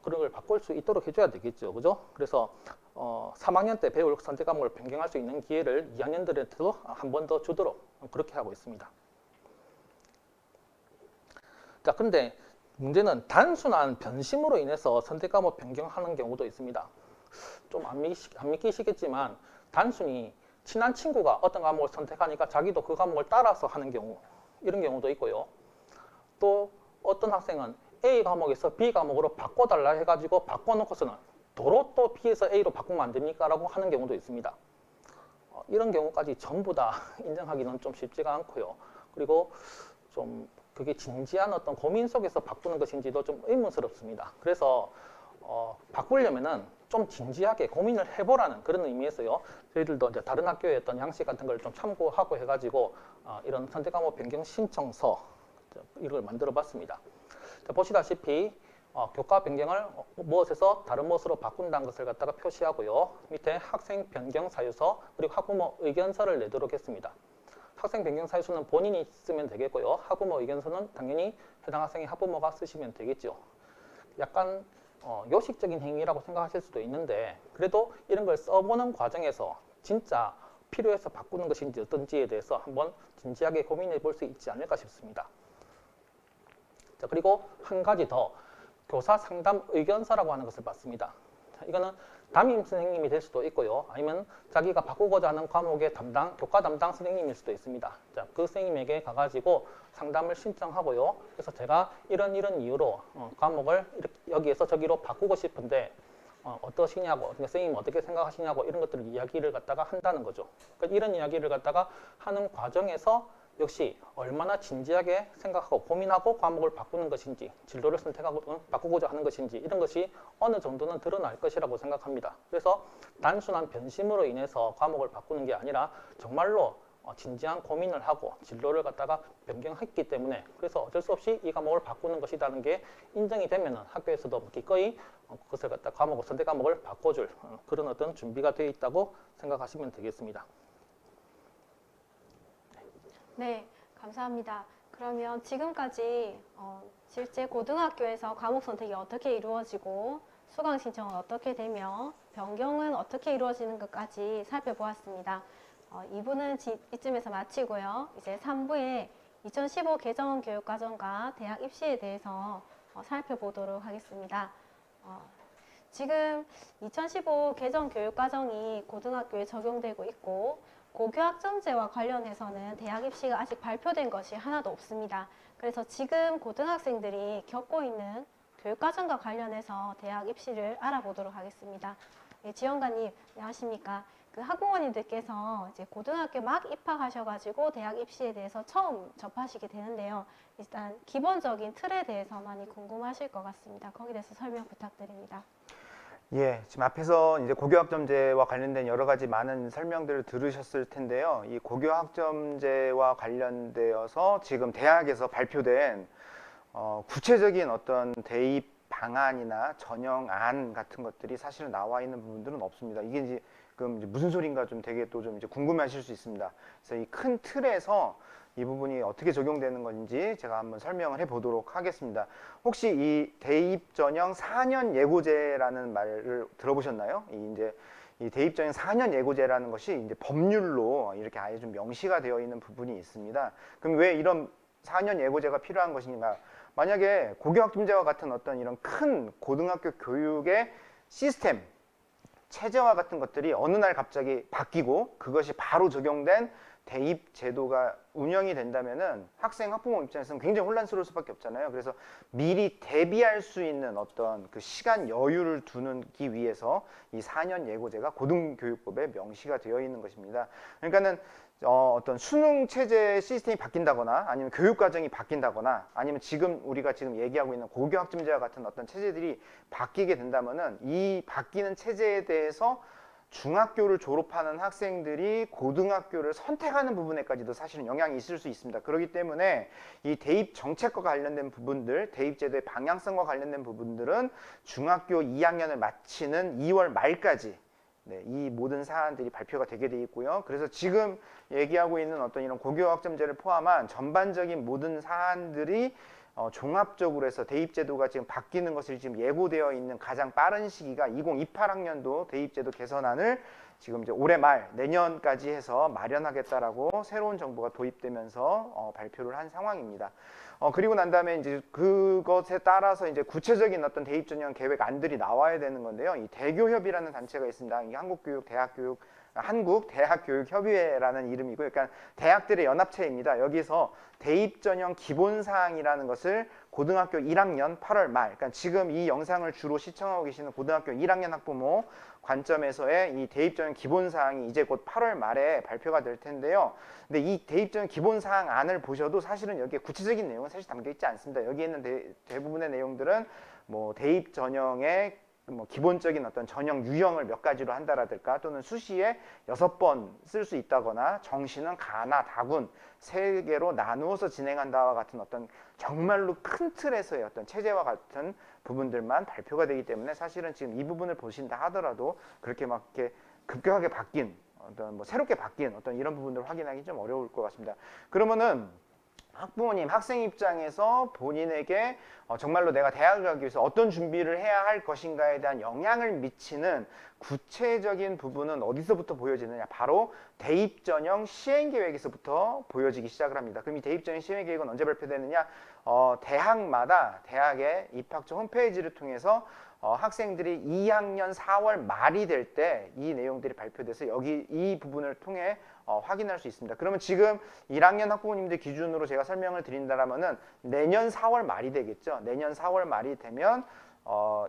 그런 걸 바꿀 수 있도록 해줘야 되겠죠. 그죠? 그래서 3학년 때 배울 선택 과목을 변경할 수 있는 기회를 2학년들한테도 한 번 더 주도록 그렇게 하고 있습니다. 자, 근데 문제는 단순한 변심으로 인해서 선택 과목 변경하는 경우도 있습니다. 좀 안 믿기시겠지만 단순히 친한 친구가 어떤 과목을 선택하니까 자기도 그 과목을 따라서 하는 경우, 이런 경우도 있고요. 또 어떤 학생은 A 과목에서 B 과목으로 바꿔달라 해가지고 바꿔놓고서는 도로 또 B에서 A로 바꾸면 안 됩니까? 라고 하는 경우도 있습니다. 이런 경우까지 전부 다 인정하기는 좀 쉽지가 않고요. 그리고 좀 그게 진지한 어떤 고민 속에서 바꾸는 것인지도 좀 의문스럽습니다. 그래서 바꾸려면은 좀 진지하게 고민을 해보라는 그런 의미에서요. 저희들도 이제 다른 학교의 어떤 양식 같은 걸 좀 참고하고 해가지고 이런 선택 과목 변경 신청서 이걸 만들어 봤습니다. 보시다시피 교과 변경을 무엇에서 다른 무엇으로 바꾼다는 것을 갖다가 표시하고요. 밑에 학생 변경 사유서 그리고 학부모 의견서를 내도록 했습니다. 학생 변경 사유서는 본인이 쓰면 되겠고요. 학부모 의견서는 당연히 해당 학생의 학부모가 쓰시면 되겠죠. 약간 요식적인 행위라고 생각하실 수도 있는데 그래도 이런 걸 써보는 과정에서 진짜 필요해서 바꾸는 것인지 어떤지에 대해서 한번 진지하게 고민해 볼 수 있지 않을까 싶습니다. 자, 그리고 한 가지 더 교사 상담 의견서라고 하는 것을 봤습니다. 이거는 담임 선생님이 될 수도 있고요. 아니면 자기가 바꾸고자 하는 과목의 교과 담당 선생님일 수도 있습니다. 자, 그 선생님에게 가가지고 상담을 신청하고요. 그래서 제가 이런 이유로 과목을 여기에서 저기로 바꾸고 싶은데 어떠시냐고, 선생님 어떻게 생각하시냐고 이런 것들을 이야기를 갖다가 한다는 거죠. 그러니까 이런 이야기를 갖다가 하는 과정에서 역시 얼마나 진지하게 생각하고 고민하고 과목을 바꾸는 것인지, 진로를 선택하고 바꾸고자 하는 것인지 이런 것이 어느 정도는 드러날 것이라고 생각합니다. 그래서 단순한 변심으로 인해서 과목을 바꾸는 게 아니라 정말로 진지한 고민을 하고 진로를 갖다가 변경했기 때문에 그래서 어쩔 수 없이 이 과목을 바꾸는 것이라는 게 인정이 되면은 학교에서도 기꺼이 그것을 갖다 선택 과목을 바꿔줄 그런 어떤 준비가 되어 있다고 생각하시면 되겠습니다. 네, 감사합니다. 그러면 지금까지 실제 고등학교에서 과목 선택이 어떻게 이루어지고 수강 신청은 어떻게 되며 변경은 어떻게 이루어지는 것까지 살펴보았습니다. 2부는 이쯤에서 마치고요. 이제 3부에 2015 개정 교육과정과 대학 입시에 대해서 살펴보도록 하겠습니다. 지금 2015 개정 교육과정이 고등학교에 적용되고 있고 고교학점제와 관련해서는 대학 입시가 아직 발표된 것이 하나도 없습니다. 그래서 지금 고등학생들이 겪고 있는 교육과정과 관련해서 대학 입시를 알아보도록 하겠습니다. 네, 지원관님 안녕하십니까? 그 학부모님들께서 이제 고등학교 막 입학하셔가지고 대학 입시에 대해서 처음 접하시게 되는데요. 일단 기본적인 틀에 대해서 많이 궁금하실 것 같습니다. 거기에 대해서 설명 부탁드립니다. 예, 지금 앞에서 이제 고교학점제와 관련된 여러 가지 많은 설명들을 들으셨을 텐데요. 이 고교학점제와 관련되어서 지금 대학에서 발표된 구체적인 어떤 대입 방안이나 전형안 같은 것들이 사실은 나와 있는 부분들은 없습니다. 이게 이제 무슨 소린가 좀 되게 또 좀 이제 궁금해하실 수 있습니다. 그래서 이 큰 틀에서 이 부분이 어떻게 적용되는 건지 제가 한번 설명을 해보도록 하겠습니다. 혹시 이 대입 전형 4년 예고제라는 말을 들어보셨나요? 이 대입 전형 4년 예고제라는 것이 이제 법률로 이렇게 아예 좀 명시가 되어 있는 부분이 있습니다. 그럼 왜 이런 4년 예고제가 필요한 것인가? 만약에 고교학점제와 같은 어떤 이런 큰 고등학교 교육의 시스템, 체제와 같은 것들이 어느 날 갑자기 바뀌고 그것이 바로 적용된 대입 제도가 운영이 된다면은 학생, 학부모 입장에서는 굉장히 혼란스러울 수밖에 없잖아요. 그래서 미리 대비할 수 있는 어떤 그 시간 여유를 두기 위해서 이 4년 예고제가 고등교육법에 명시가 되어 있는 것입니다. 그러니까는 어떤 수능 체제 시스템이 바뀐다거나 아니면 교육 과정이 바뀐다거나 아니면 지금 우리가 지금 얘기하고 있는 고교 학점제와 같은 어떤 체제들이 바뀌게 된다면은 이 바뀌는 체제에 대해서 중학교를 졸업하는 학생들이 고등학교를 선택하는 부분에까지도 사실은 영향이 있을 수 있습니다. 그렇기 때문에 이 대입 정책과 관련된 부분들, 대입 제도의 방향성과 관련된 부분들은 중학교 2학년을 마치는 2월 말까지 이 모든 사안들이 발표가 되게 돼 있고요. 그래서 지금 얘기하고 있는 어떤 이런 고교학점제를 포함한 전반적인 모든 사안들이 종합적으로 해서 대입제도가 지금 바뀌는 것을 지금 예고되어 있는 가장 빠른 시기가 2028학년도 대입제도 개선안을 지금 이제 올해 말 내년까지 해서 마련하겠다라고 새로운 정부가 도입되면서 발표를 한 상황입니다. 그리고 난 다음에 이제 그것에 따라서 이제 구체적인 어떤 대입 전형 계획 안들이 나와야 되는 건데요. 이 대교협이라는 단체가 있습니다. 이게 한국대학교육협의회라는 이름이고요. 그러니까 대학들의 연합체입니다. 여기서 대입 전형 기본 사항이라는 것을 고등학교 1학년 8월 말, 그러니까 지금 이 영상을 주로 시청하고 계시는 고등학교 1학년 학부모 관점에서의 이 대입 전형 기본 사항이 이제 곧 8월 말에 발표가 될 텐데요. 근데 이 대입 전형 기본 사항 안을 보셔도 사실은 여기에 구체적인 내용은 사실 담겨 있지 않습니다. 여기에 있는 대부분의 내용들은 뭐 대입 전형의 뭐 기본적인 어떤 전형 유형을 몇 가지로 한다라든가 또는 수시에 6번 쓸 수 있다거나 정시는 가나 다군 3개로 나누어서 진행한다와 같은 어떤 정말로 큰 틀에서의 어떤 체제와 같은 부분들만 발표가 되기 때문에 사실은 지금 이 부분을 보신다 하더라도 그렇게 막 이렇게 급격하게 바뀐 어떤 뭐 새롭게 바뀐 어떤 이런 부분들을 확인하기 좀 어려울 것 같습니다. 그러면은 학부모님, 학생 입장에서 본인에게 정말로 내가 대학을 가기 위해서 어떤 준비를 해야 할 것인가에 대한 영향을 미치는 구체적인 부분은 어디서부터 보여지느냐? 바로 대입 전형 시행 계획에서부터 보여지기 시작을 합니다. 그럼 이 대입 전형 시행 계획은 언제 발표되느냐? 대학마다 대학의 입학처 홈페이지를 통해서 학생들이 2학년 4월 말이 될 때 이 내용들이 발표돼서 여기 이 부분을 통해 확인할 수 있습니다. 그러면 지금 1학년 학부모님들 기준으로 제가 설명을 드린다라면은 내년 4월 말이 되겠죠. 내년 4월 말이 되면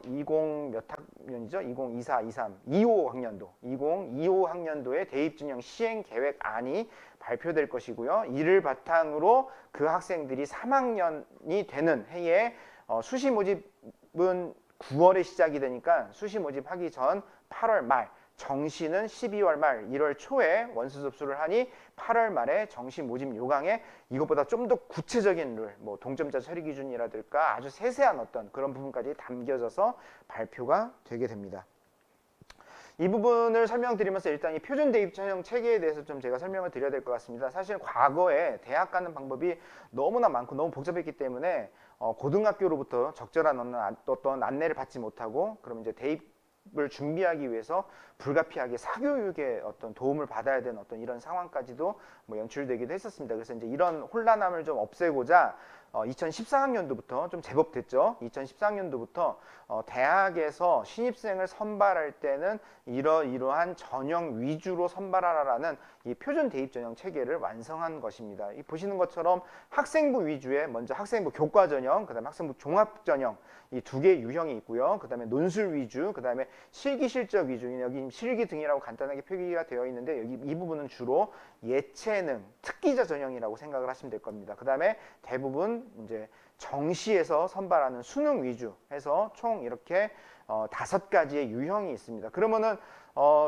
20 몇 학년이죠? 2024, 23, 25학년도, 2025학년도의 대입 전형 시행 계획안이 발표될 것이고요. 이를 바탕으로 그 학생들이 3학년이 되는 해에 수시 모집은 9월에 시작이 되니까 수시 모집하기 전 8월 말, 정시는 12월 말, 1월 초에 원서 접수를 하니 8월 말에 정시 모집 요강에 이것보다 좀 더 구체적인 룰, 뭐 동점자 처리 기준이라든가 아주 세세한 어떤 그런 부분까지 담겨져서 발표가 되게 됩니다. 이 부분을 설명드리면서 일단 이 표준 대입 전형 체계에 대해서 좀 제가 설명을 드려야 될 것 같습니다. 사실 과거에 대학 가는 방법이 너무나 많고 너무 복잡했기 때문에 고등학교로부터 적절한 어떤 안내를 받지 못하고 그럼 이제 대입을 준비하기 위해서 불가피하게 사교육의 어떤 도움을 받아야 되는 어떤 이런 상황까지도 뭐 연출되기도 했었습니다. 그래서 이제 이런 혼란함을 좀 없애고자 2014학년도부터 좀 제법 됐죠. 2014학년도부터 대학에서 신입생을 선발할 때는 이러한 전형 위주로 선발하라라는 이 표준 대입 전형 체계를 완성한 것입니다. 이 보시는 것처럼 학생부 위주의 먼저 학생부 교과 전형, 그다음에 학생부 종합 전형 이 두 개의 유형이 있고요. 그다음에 논술 위주, 그다음에 실기 실적 위주. 여기 실기 등이라고 간단하게 표기가 되어 있는데 여기 이 부분은 주로 예체능, 특기자 전형이라고 생각을 하시면 될 겁니다. 그다음에 대부분 이제 정시에서 선발하는 수능 위주 해서 총 이렇게 5가지의 유형이 있습니다. 그러면은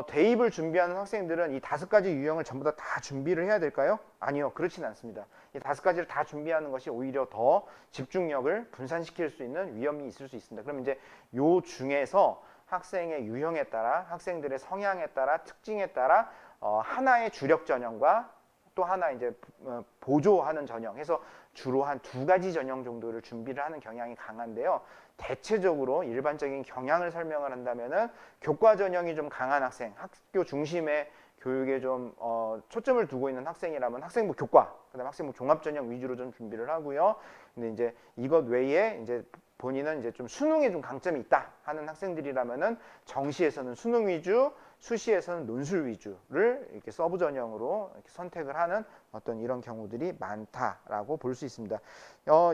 대입을 준비하는 학생들은 이 5가지 유형을 전부 다 준비를 해야 될까요? 아니요, 그렇지는 않습니다. 이 5가지를 다 준비하는 것이 오히려 더 집중력을 분산시킬 수 있는 위험이 있을 수 있습니다. 그럼 이제 요 중에서 학생의 유형에 따라, 학생들의 성향에 따라, 특징에 따라 하나의 주력 전형과 또 하나 이제 보조하는 전형 해서 주로 한 2가지 전형 정도를 준비를 하는 경향이 강한데요. 대체적으로 일반적인 경향을 설명을 한다면은 교과 전형이 좀 강한 학생, 학교 중심의 교육에 좀 초점을 두고 있는 학생이라면 학생부 교과, 그다음에 학생부 종합 전형 위주로 좀 준비를 하고요. 근데 이제 이것 외에 이제 본인은 이제 좀 수능에 좀 강점이 있다 하는 학생들이라면은 정시에서는 수능 위주, 수시에서는 논술 위주를 이렇게 서브 전형으로 이렇게 선택을 하는 어떤 이런 경우들이 많다라고 볼 수 있습니다.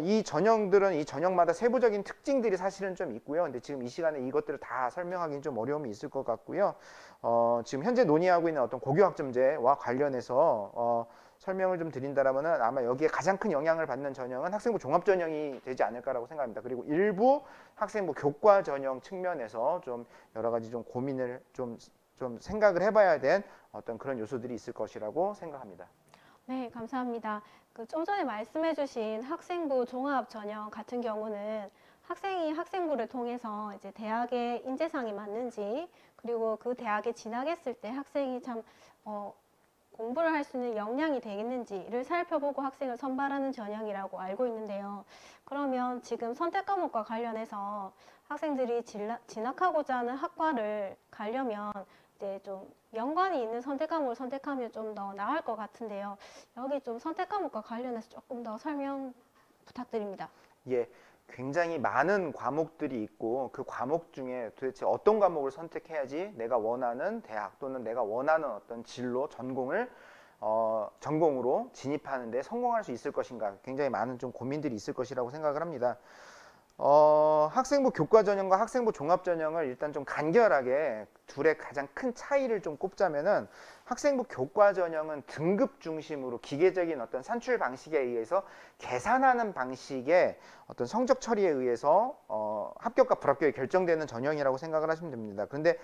이 전형들은 이 전형마다 세부적인 특징들이 사실은 좀 있고요. 근데 지금 이 시간에 이것들을 다 설명하기는 좀 어려움이 있을 것 같고요. 지금 현재 논의하고 있는 어떤 고교학점제와 관련해서 설명을 좀 드린다라면은 아마 여기에 가장 큰 영향을 받는 전형은 학생부 종합 전형이 되지 않을까라고 생각합니다. 그리고 일부 학생부 교과 전형 측면에서 좀 여러 가지 좀 고민을 좀 생각을 해봐야 된 어떤 그런 요소들이 있을 것이라고 생각합니다. 네, 감사합니다. 좀 전에 말씀해주신 학생부 종합 전형 같은 경우는 학생이 학생부를 통해서 이제 대학의 인재상이 맞는지 그리고 그 대학에 진학했을 때 학생이 참 공부를 할 수 있는 역량이 되겠는지를 살펴보고 학생을 선발하는 전형이라고 알고 있는데요. 그러면 지금 선택 과목과 관련해서 학생들이 진학하고자 하는 학과를 가려면 이제 좀 연관이 있는 선택 과목을 선택하면 좀 더 나을 것 같은데요. 여기 좀 선택 과목과 관련해서 조금 더 설명 부탁드립니다. 예, 굉장히 많은 과목들이 있고 그 과목 중에 도대체 어떤 과목을 선택해야지 내가 원하는 대학 또는 내가 원하는 어떤 진로, 전공을 전공으로 진입하는 데 성공할 수 있을 것인가, 굉장히 많은 좀 고민들이 있을 것이라고 생각을 합니다. 학생부 교과전형과 학생부 종합전형을 일단 좀 간결하게 둘의 가장 큰 차이를 좀 꼽자면은, 학생부 교과전형은 등급 중심으로 기계적인 어떤 산출 방식에 의해서 계산하는 방식의 어떤 성적 처리에 의해서 합격과 불합격이 결정되는 전형이라고 생각을 하시면 됩니다. 그런데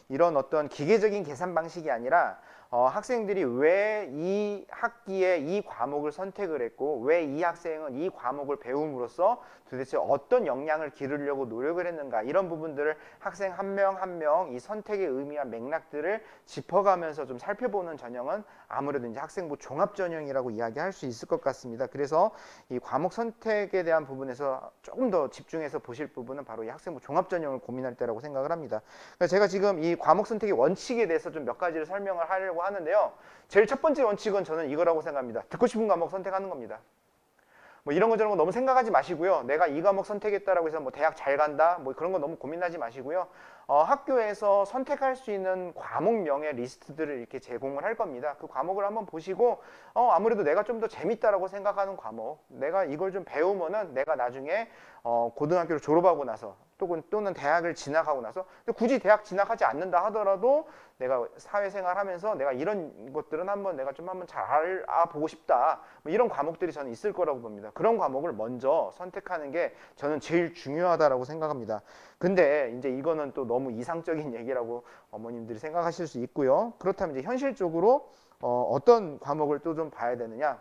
이런 어떤 기계적인 계산 방식이 아니라 학생들이 왜 이 학기에 이 과목을 선택을 했고 왜 이 학생은 이 과목을 배움으로써 도대체 어떤 역량을 기르려고 노력을 했는가, 이런 부분들을 학생 한 명 한 명 이 선택의 의미와 맥락들을 짚어가면서 좀 살펴보는 전형은 아무래도 이제 학생부 종합전형이라고 이야기할 수 있을 것 같습니다. 그래서 이 과목 선택에 대한 부분에서 조금 더 집중해서 보실 부분은 바로 이 학생부 종합전형을 고민할 때라고 생각을 합니다. 그래서 제가 지금 이 과목 선택의 원칙에 대해서 좀 몇 가지를 설명을 하려고 하는데요. 제일 첫 번째 원칙은 저는 이거라고 생각합니다. 듣고 싶은 과목 선택하는 겁니다. 뭐 이런 거 저런 거 너무 생각하지 마시고요. 내가 이 과목 선택했다라고 해서 뭐 대학 잘 간다, 뭐 그런 거 너무 고민하지 마시고요. 학교에서 선택할 수 있는 과목명의 리스트들을 이렇게 제공을 할 겁니다. 그 과목을 한번 보시고 아무래도 내가 좀 더 재밌다라고 생각하는 과목, 내가 이걸 좀 배우면은 내가 나중에 고등학교를 졸업하고 나서 또는 대학을 진학하고 나서, 근데 굳이 대학 진학하지 않는다 하더라도 내가 사회생활 하면서 내가 이런 것들은 내가 좀 한번 잘 알아보고 싶다, 뭐 이런 과목들이 저는 있을 거라고 봅니다. 그런 과목을 먼저 선택하는 게 저는 제일 중요하다라고 생각합니다. 근데 이제 이거는 또 너무 이상적인 얘기라고 어머님들이 생각하실 수 있고요. 그렇다면 이제 현실적으로 어떤 과목을 또 좀 봐야 되느냐,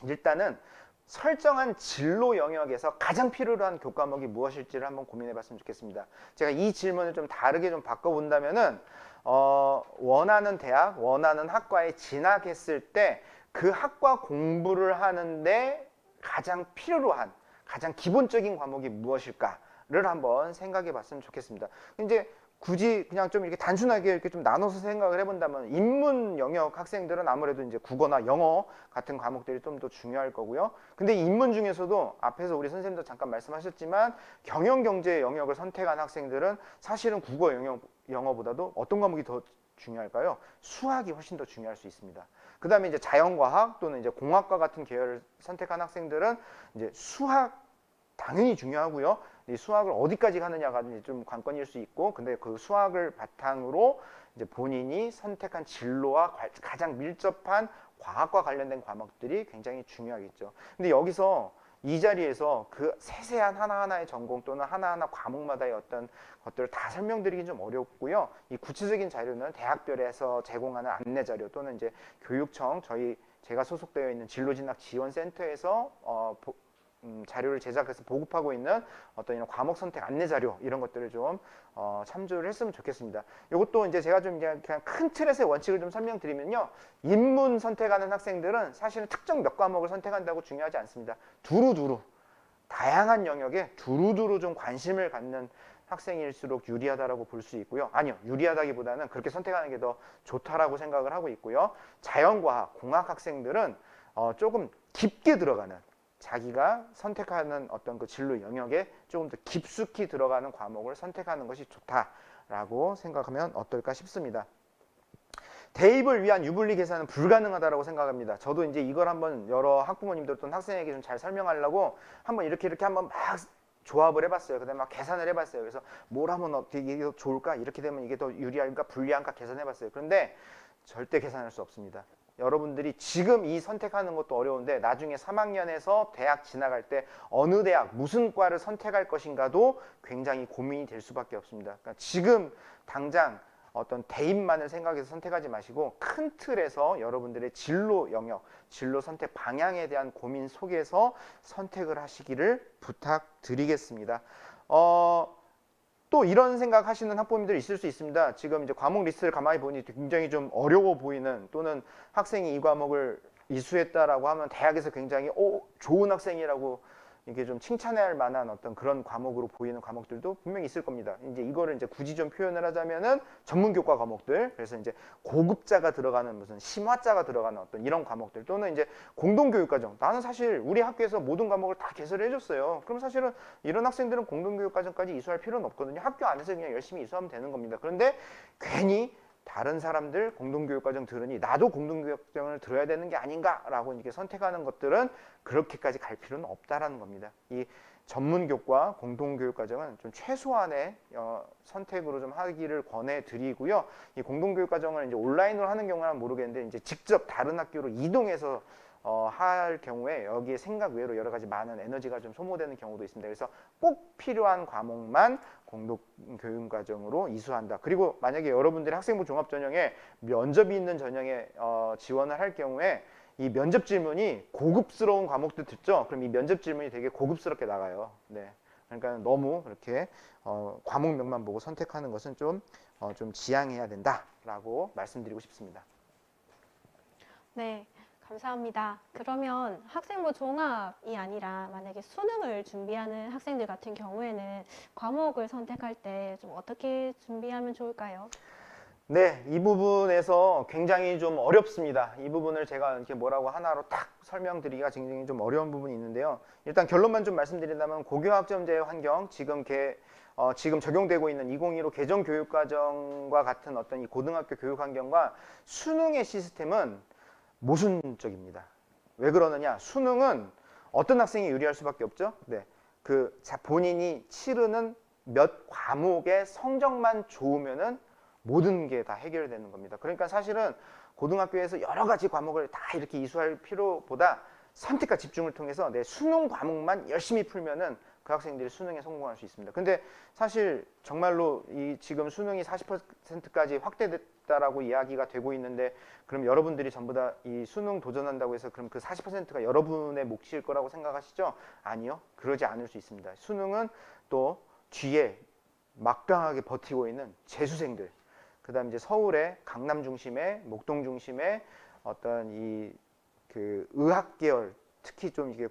일단은 설정한 진로 영역에서 가장 필요로 한 교과목이 무엇일지를 한번 고민해 봤으면 좋겠습니다. 제가 이 질문을 좀 다르게 좀 바꿔본다면은 원하는 대학, 원하는 학과에 진학했을 때 그 학과 공부를 하는데 가장 필요로 한, 가장 기본적인 과목이 무엇일까를 한번 생각해 봤으면 좋겠습니다. 이제 굳이 그냥 좀 이렇게 단순하게 이렇게 좀 나눠서 생각을 해본다면, 인문 영역 학생들은 아무래도 이제 국어나 영어 같은 과목들이 좀 더 중요할 거고요. 근데 인문 중에서도 앞에서 우리 선생님도 잠깐 말씀하셨지만 경영 경제 영역을 선택한 학생들은 사실은 국어 영어보다도 어떤 과목이 더 중요할까요? 수학이 훨씬 더 중요할 수 있습니다. 그 다음에 이제 자연과학 또는 이제 공학과 같은 계열을 선택한 학생들은 이제 수학 당연히 중요하고요. 이 수학을 어디까지 가느냐가 이제 좀 관건일 수 있고, 근데 그 수학을 바탕으로 이제 본인이 선택한 진로와 가장 밀접한 과학과 관련된 과목들이 굉장히 중요하겠죠. 근데 여기서 이 자리에서 그 세세한 하나하나의 전공 또는 하나하나 과목마다의 어떤 것들을 다 설명드리긴 좀 어렵고요. 이 구체적인 자료는 대학별에서 제공하는 안내 자료 또는 이제 교육청, 제가 소속되어 있는 진로진학지원센터에서 자료를 제작해서 보급하고 있는 어떤 이런 과목 선택 안내 자료, 이런 것들을 좀 참조를 했으면 좋겠습니다. 이것도 이제 제가 좀 그냥 큰 틀에서의 원칙을 좀 설명드리면요. 인문 선택하는 학생들은 사실은 특정 몇 과목을 선택한다고 중요하지 않습니다. 두루두루 다양한 영역에 두루두루 좀 관심을 갖는 학생일수록 유리하다라고 볼 수 있고요. 아니요, 유리하다기보다는 그렇게 선택하는 게 더 좋다라고 생각을 하고 있고요. 자연과학, 공학 학생들은 조금 깊게 들어가는, 자기가 선택하는 어떤 그 진로 영역에 조금 더 깊숙이 들어가는 과목을 선택하는 것이 좋다라고 생각하면 어떨까 싶습니다. 대입을 위한 유불리 계산은 불가능하다고 생각합니다. 저도 이제 이걸 한번 여러 학부모님들 또는 학생에게 좀 잘 설명하려고 한번 이렇게 한번 막 조합을 해봤어요. 그다음에 막 계산을 해봤어요. 그래서 뭘 하면 어떻게 이게 더 좋을까? 이렇게 되면 이게 더 유리할까? 불리한가? 계산해봤어요. 그런데 절대 계산할 수 없습니다. 여러분들이 지금 이 선택하는 것도 어려운데 나중에 3학년에서 대학 진학할 때 어느 대학, 무슨 과를 선택할 것인가도 굉장히 고민이 될 수밖에 없습니다. 그러니까 지금 당장 어떤 대입만을 생각해서 선택하지 마시고 큰 틀에서 여러분들의 진로 영역, 진로 선택 방향에 대한 고민 속에서 선택을 하시기를 부탁드리겠습니다. 또 이런 생각 하시는 학부모님들 있을 수 있습니다. 지금 이제 과목 리스트를 가만히 보니 굉장히 좀 어려워 보이는, 또는 학생이 이 과목을 이수했다라고 하면 대학에서 굉장히 좋은 학생이라고 이게 좀 칭찬해야 할 만한 어떤 그런 과목으로 보이는 과목들도 분명히 있을 겁니다. 이제 이거를 이제 굳이 좀 표현을 하자면은 전문 교과 과목들, 그래서 이제 고급자가 들어가는 무슨 심화자가 들어가는 어떤 이런 과목들, 또는 이제 공동교육과정. 나는 사실 우리 학교에서 모든 과목을 다 개설을 해줬어요. 그럼 사실은 이런 학생들은 공동교육과정까지 이수할 필요는 없거든요. 학교 안에서 그냥 열심히 이수하면 되는 겁니다. 그런데 괜히 다른 사람들 공동교육과정 들으니 나도 공동교육과정을 들어야 되는 게 아닌가라고 이렇게 선택하는 것들은 그렇게까지 갈 필요는 없다라는 겁니다. 이 전문교과 공동교육과정은 좀 최소한의 선택으로 좀 하기를 권해드리고요. 이 공동교육과정을 이제 온라인으로 하는 경우는 모르겠는데 이제 직접 다른 학교로 이동해서 할 경우에 여기에 생각 외로 여러 가지 많은 에너지가 좀 소모되는 경우도 있습니다. 그래서 꼭 필요한 과목만 공동교육과정으로 이수한다. 그리고 만약에 여러분들이 학생부 종합전형에 면접이 있는 전형에 지원을 할 경우에 이 면접 질문이 고급스러운 과목들 듣죠? 그럼 이 면접 질문이 되게 고급스럽게 나가요. 네. 그러니까 너무 그렇게 과목명만 보고 선택하는 것은 좀 지양해야 된다라고 말씀드리고 싶습니다. 네, 감사합니다. 그러면 학생부 종합이 아니라 만약에 수능을 준비하는 학생들 같은 경우에는 과목을 선택할 때 좀 어떻게 준비하면 좋을까요? 네, 이 부분에서 굉장히 좀 어렵습니다. 이 부분을 제가 이렇게 뭐라고 하나로 딱 설명드리기가 굉장히 좀 어려운 부분이 있는데요. 일단 결론만 좀 말씀드린다면 고교학점제 환경, 지금 적용되고 있는 2015 개정교육과정과 같은 어떤 이 고등학교 교육 환경과 수능의 시스템은 모순적입니다. 왜 그러느냐? 수능은 어떤 학생이 유리할 수밖에 없죠? 네, 본인이 치르는 몇 과목의 성적만 좋으면은 모든 게 다 해결되는 겁니다. 그러니까 사실은 고등학교에서 여러 가지 과목을 다 이렇게 이수할 필요보다 선택과 집중을 통해서 내 수능 과목만 열심히 풀면은 그 학생들이 수능에 성공할 수 있습니다. 근데 사실 정말로 이 지금 수능이 40%까지 확대됐다라고 이야기가 되고 있는데, 그럼 여러분들이 전부 다 이 수능 도전한다고 해서 그럼 그 40%가 여러분의 몫일 거라고 생각하시죠? 아니요. 그러지 않을 수 있습니다. 수능은 또 뒤에 막강하게 버티고 있는 재수생들, 그 다음 이제 서울의 강남 중심의, 목동 중심의 어떤 의학 계열, 특히 좀 이게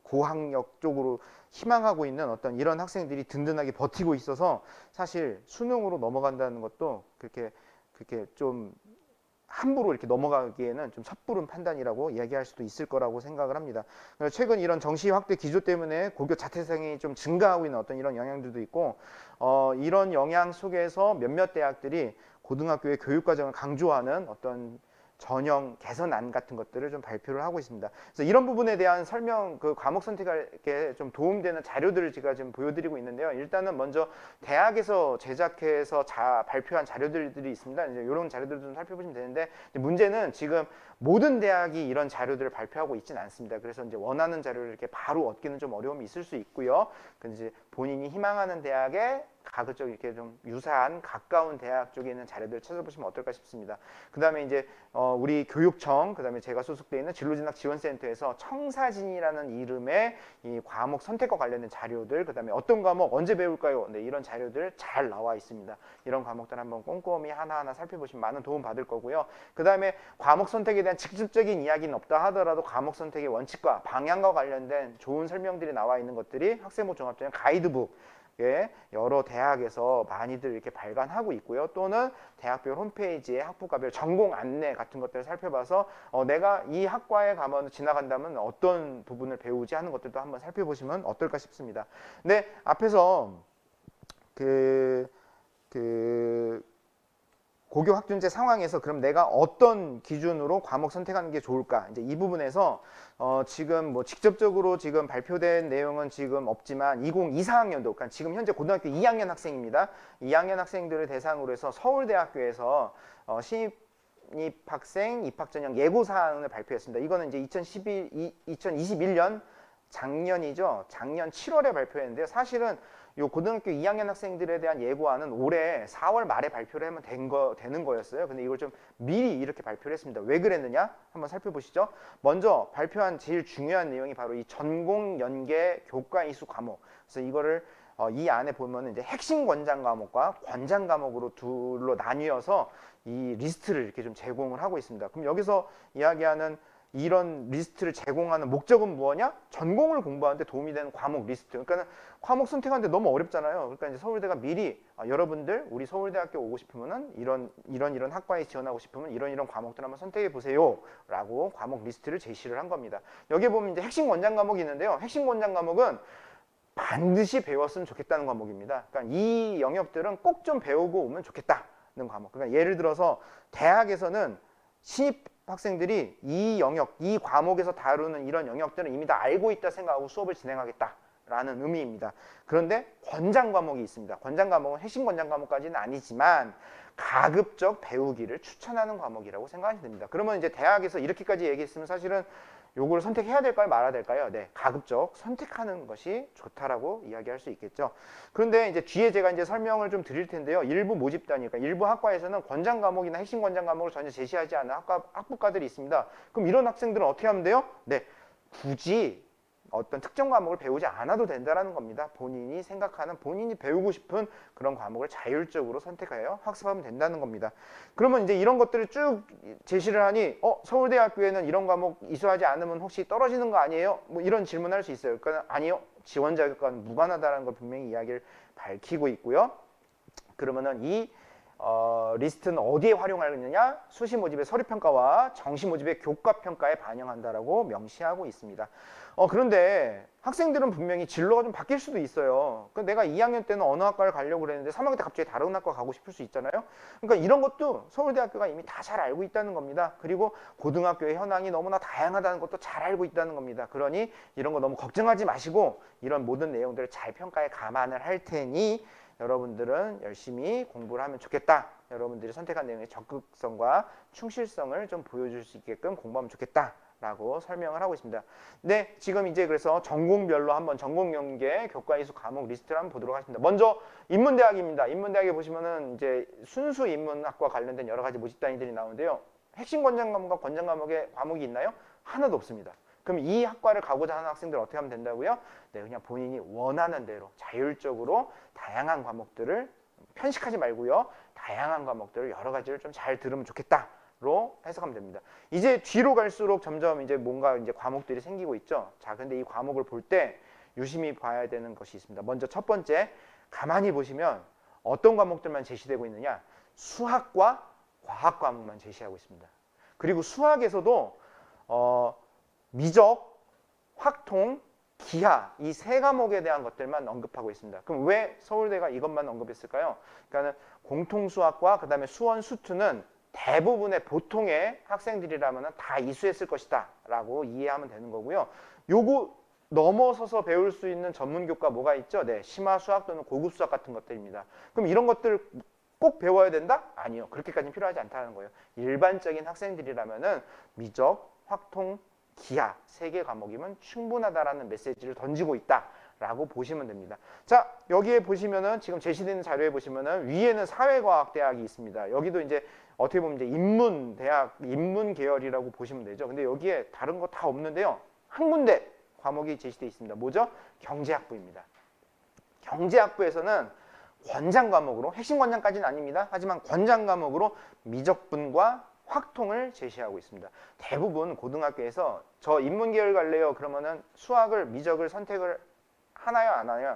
고학력 쪽으로 희망하고 있는 어떤 이런 학생들이 든든하게 버티고 있어서 사실 수능으로 넘어간다는 것도 그렇게 좀 함부로 이렇게 넘어가기에는 좀 섣부른 판단이라고 이야기할 수도 있을 거라고 생각을 합니다. 최근 이런 정시 확대 기조 때문에 고교 자퇴생이 좀 증가하고 있는 어떤 이런 영향들도 있고, 이런 영향 속에서 몇몇 대학들이 고등학교의 교육과정을 강조하는 어떤 전형 개선안 같은 것들을 좀 발표를 하고 있습니다. 그래서 이런 부분에 대한 설명, 과목 선택에 좀 도움되는 자료들을 제가 지금 보여드리고 있는데요. 일단은 먼저 대학에서 제작해서 발표한 자료들이 있습니다. 이제 이런 자료들을 좀 살펴보시면 되는데, 문제는 지금 모든 대학이 이런 자료들을 발표하고 있지는 않습니다. 그래서 이제 원하는 자료를 이렇게 바로 얻기는 좀 어려움이 있을 수 있고요. 이제 본인이 희망하는 대학에 가급적 이렇게 좀 유사한 가까운 대학 쪽에 있는 자료들을 찾아보시면 어떨까 싶습니다. 그 다음에 이제 우리 교육청, 그 다음에 제가 소속되어 있는 진로진학지원센터에서 청사진이라는 이름의 이 과목 선택과 관련된 자료들, 그 다음에 어떤 과목 언제 배울까요? 네, 이런 자료들 잘 나와 있습니다. 이런 과목들 한번 꼼꼼히 하나하나 살펴보시면 많은 도움 받을 거고요. 그 다음에 과목 선택에 대한 직접적인 이야기는 없다 하더라도 과목 선택의 원칙과 방향과 관련된 좋은 설명들이 나와 있는 것들이 학생부 종합전형 가이드북, 여러 대학에서 많이들 이렇게 발간하고 있고요. 또는 대학별 홈페이지에 학부과별 전공 안내 같은 것들을 살펴봐서 내가 이 학과에 가면 지나간다면 어떤 부분을 배우지 하는 것들도 한번 살펴보시면 어떨까 싶습니다. 근데 앞에서 고교 학점제 상황에서 그럼 내가 어떤 기준으로 과목 선택하는 게 좋을까? 이제 이 부분에서 지금 뭐 직접적으로 지금 발표된 내용은 지금 없지만 2024학년도, 그러니까 지금 현재 고등학교 2학년 학생입니다. 2학년 학생들을 대상으로 해서 서울대학교에서 신입학생 입학전형 예고사항을 발표했습니다. 이거는 이제 2021년 작년이죠. 작년 7월에 발표했는데요. 사실은 요 고등학교 2학년 학생들에 대한 예고안은 올해 4월 말에 발표를 하면 되는 거였어요. 근데 이걸 좀 미리 이렇게 발표를 했습니다. 왜 그랬느냐? 한번 살펴보시죠. 먼저 발표한 제일 중요한 내용이 바로 이 전공 연계 교과 이수 과목. 그래서 이거를 이 안에 보면 이제 핵심 권장 과목과 권장 과목으로 둘로 나뉘어서 이 리스트를 이렇게 좀 제공을 하고 있습니다. 그럼 여기서 이야기하는 이런 리스트를 제공하는 목적은 무엇이냐? 전공을 공부하는데 도움이 되는 과목 리스트. 그러니까 과목 선택하는데 너무 어렵잖아요. 그러니까 이제 서울대가 미리 여러분들 우리 서울대학교 오고 싶으면은 이런 학과에 지원하고 싶으면 이런 과목들 한번 선택해 보세요라고 과목 리스트를 제시를 한 겁니다. 여기 보면 이제 핵심 권장 과목이 있는데요. 핵심 권장 과목은 반드시 배웠으면 좋겠다는 과목입니다. 그러니까 이 영역들은 꼭 좀 배우고 오면 좋겠다는 과목. 그러니까 예를 들어서 대학에서는 신입 학생들이 이 영역, 이 과목에서 다루는 이런 영역들은 이미 다 알고 있다 생각하고 수업을 진행하겠다라는 의미입니다. 그런데 권장 과목이 있습니다. 권장 과목은 핵심 권장 과목까지는 아니지만 가급적 배우기를 추천하는 과목이라고 생각하시면 됩니다. 그러면 이제 대학에서 이렇게까지 얘기했으면 사실은 요걸 선택해야 될까요? 말아야 될까요? 네, 가급적 선택하는 것이 좋다라고 이야기할 수 있겠죠. 그런데 이제 뒤에 제가 이제 설명을 좀 드릴 텐데요. 일부 모집단이니까 일부 학과에서는 권장 과목이나 핵심 권장 과목을 전혀 제시하지 않은 학부과들이 있습니다. 그럼 이런 학생들은 어떻게 하면 돼요? 네, 굳이 어떤 특정 과목을 배우지 않아도 된다는 겁니다. 본인이 생각하는, 본인이 배우고 싶은 그런 과목을 자율적으로 선택하여 학습하면 된다는 겁니다. 그러면 이제 이런 것들을 쭉 제시를 하니 서울대학교에는 이런 과목 이수하지 않으면 혹시 떨어지는 거 아니에요? 뭐 이런 질문할 수 있어요. 그러니까 아니요. 지원 자격과는 무관하다는 걸 분명히 이야기를 밝히고 있고요. 그러면은 이 리스트는 어디에 활용하느냐? 수시 모집의 서류평가와 정시 모집의 교과평가에 반영한다라고 명시하고 있습니다. 그런데 학생들은 분명히 진로가 좀 바뀔 수도 있어요. 내가 2학년 때는 어느 학과를 가려고 그랬는데 3학년 때 갑자기 다른 학과 가고 싶을 수 있잖아요. 그러니까 이런 것도 서울대학교가 이미 다 잘 알고 있다는 겁니다. 그리고 고등학교의 현황이 너무나 다양하다는 것도 잘 알고 있다는 겁니다. 그러니 이런 거 너무 걱정하지 마시고 이런 모든 내용들을 잘 평가에 감안을 할 테니 여러분들은 열심히 공부를 하면 좋겠다. 여러분들이 선택한 내용의 적극성과 충실성을 좀 보여줄 수 있게끔 공부하면 좋겠다. 라고 설명을 하고 있습니다. 네, 지금 이제 그래서 전공별로 한번 전공 연계 교과 이수 과목 리스트를 한번 보도록 하겠습니다. 먼저 인문대학입니다. 인문대학에 보시면은 이제 순수 인문학과 관련된 여러 가지 모집 단위들이 나오는데요. 핵심 권장 과목과 권장 과목에 과목이 있나요? 하나도 없습니다. 그럼 이 학과를 가고자 하는 학생들 어떻게 하면 된다고요? 네, 그냥 본인이 원하는 대로 자율적으로 다양한 과목들을 편식하지 말고요. 다양한 과목들을 여러 가지를 좀 잘 들으면 좋겠다로 해석하면 됩니다. 이제 뒤로 갈수록 점점 이제 뭔가 이제 과목들이 생기고 있죠. 자, 근데 이 과목을 볼 때 유심히 봐야 되는 것이 있습니다. 먼저 첫 번째, 가만히 보시면 어떤 과목들만 제시되고 있느냐? 수학과 과학 과목만 제시하고 있습니다. 그리고 수학에서도 미적, 확통, 기하 이 세 과목에 대한 것들만 언급하고 있습니다. 그럼 왜 서울대가 이것만 언급했을까요? 그러니까 공통수학과 그다음에 수원, 수투는 대부분의 보통의 학생들이라면 다 이수했을 것이다 라고 이해하면 되는 거고요. 요거 넘어서서 배울 수 있는 전문교과 뭐가 있죠? 네, 심화수학 또는 고급수학 같은 것들입니다. 그럼 이런 것들 꼭 배워야 된다? 아니요. 그렇게까지는 필요하지 않다는 거예요. 일반적인 학생들이라면은 미적, 확통, 기하 세 개 과목이면 충분하다라는 메시지를 던지고 있다라고 보시면 됩니다. 자, 여기에 보시면은 지금 제시되는 자료에 보시면은 위에는 사회과학대학이 있습니다. 여기도 이제 어떻게 보면 이제 인문대학, 인문계열이라고 보시면 되죠. 근데 여기에 다른 거 다 없는데요. 한 군데 과목이 제시되어 있습니다. 뭐죠? 경제학부입니다. 경제학부에서는 권장 과목으로, 핵심 권장까지는 아닙니다. 하지만 권장 과목으로 미적분과 확통을 제시하고 있습니다. 대부분 고등학교에서 저 인문계열 갈래요? 그러면은 수학을, 미적을 선택을 하나요?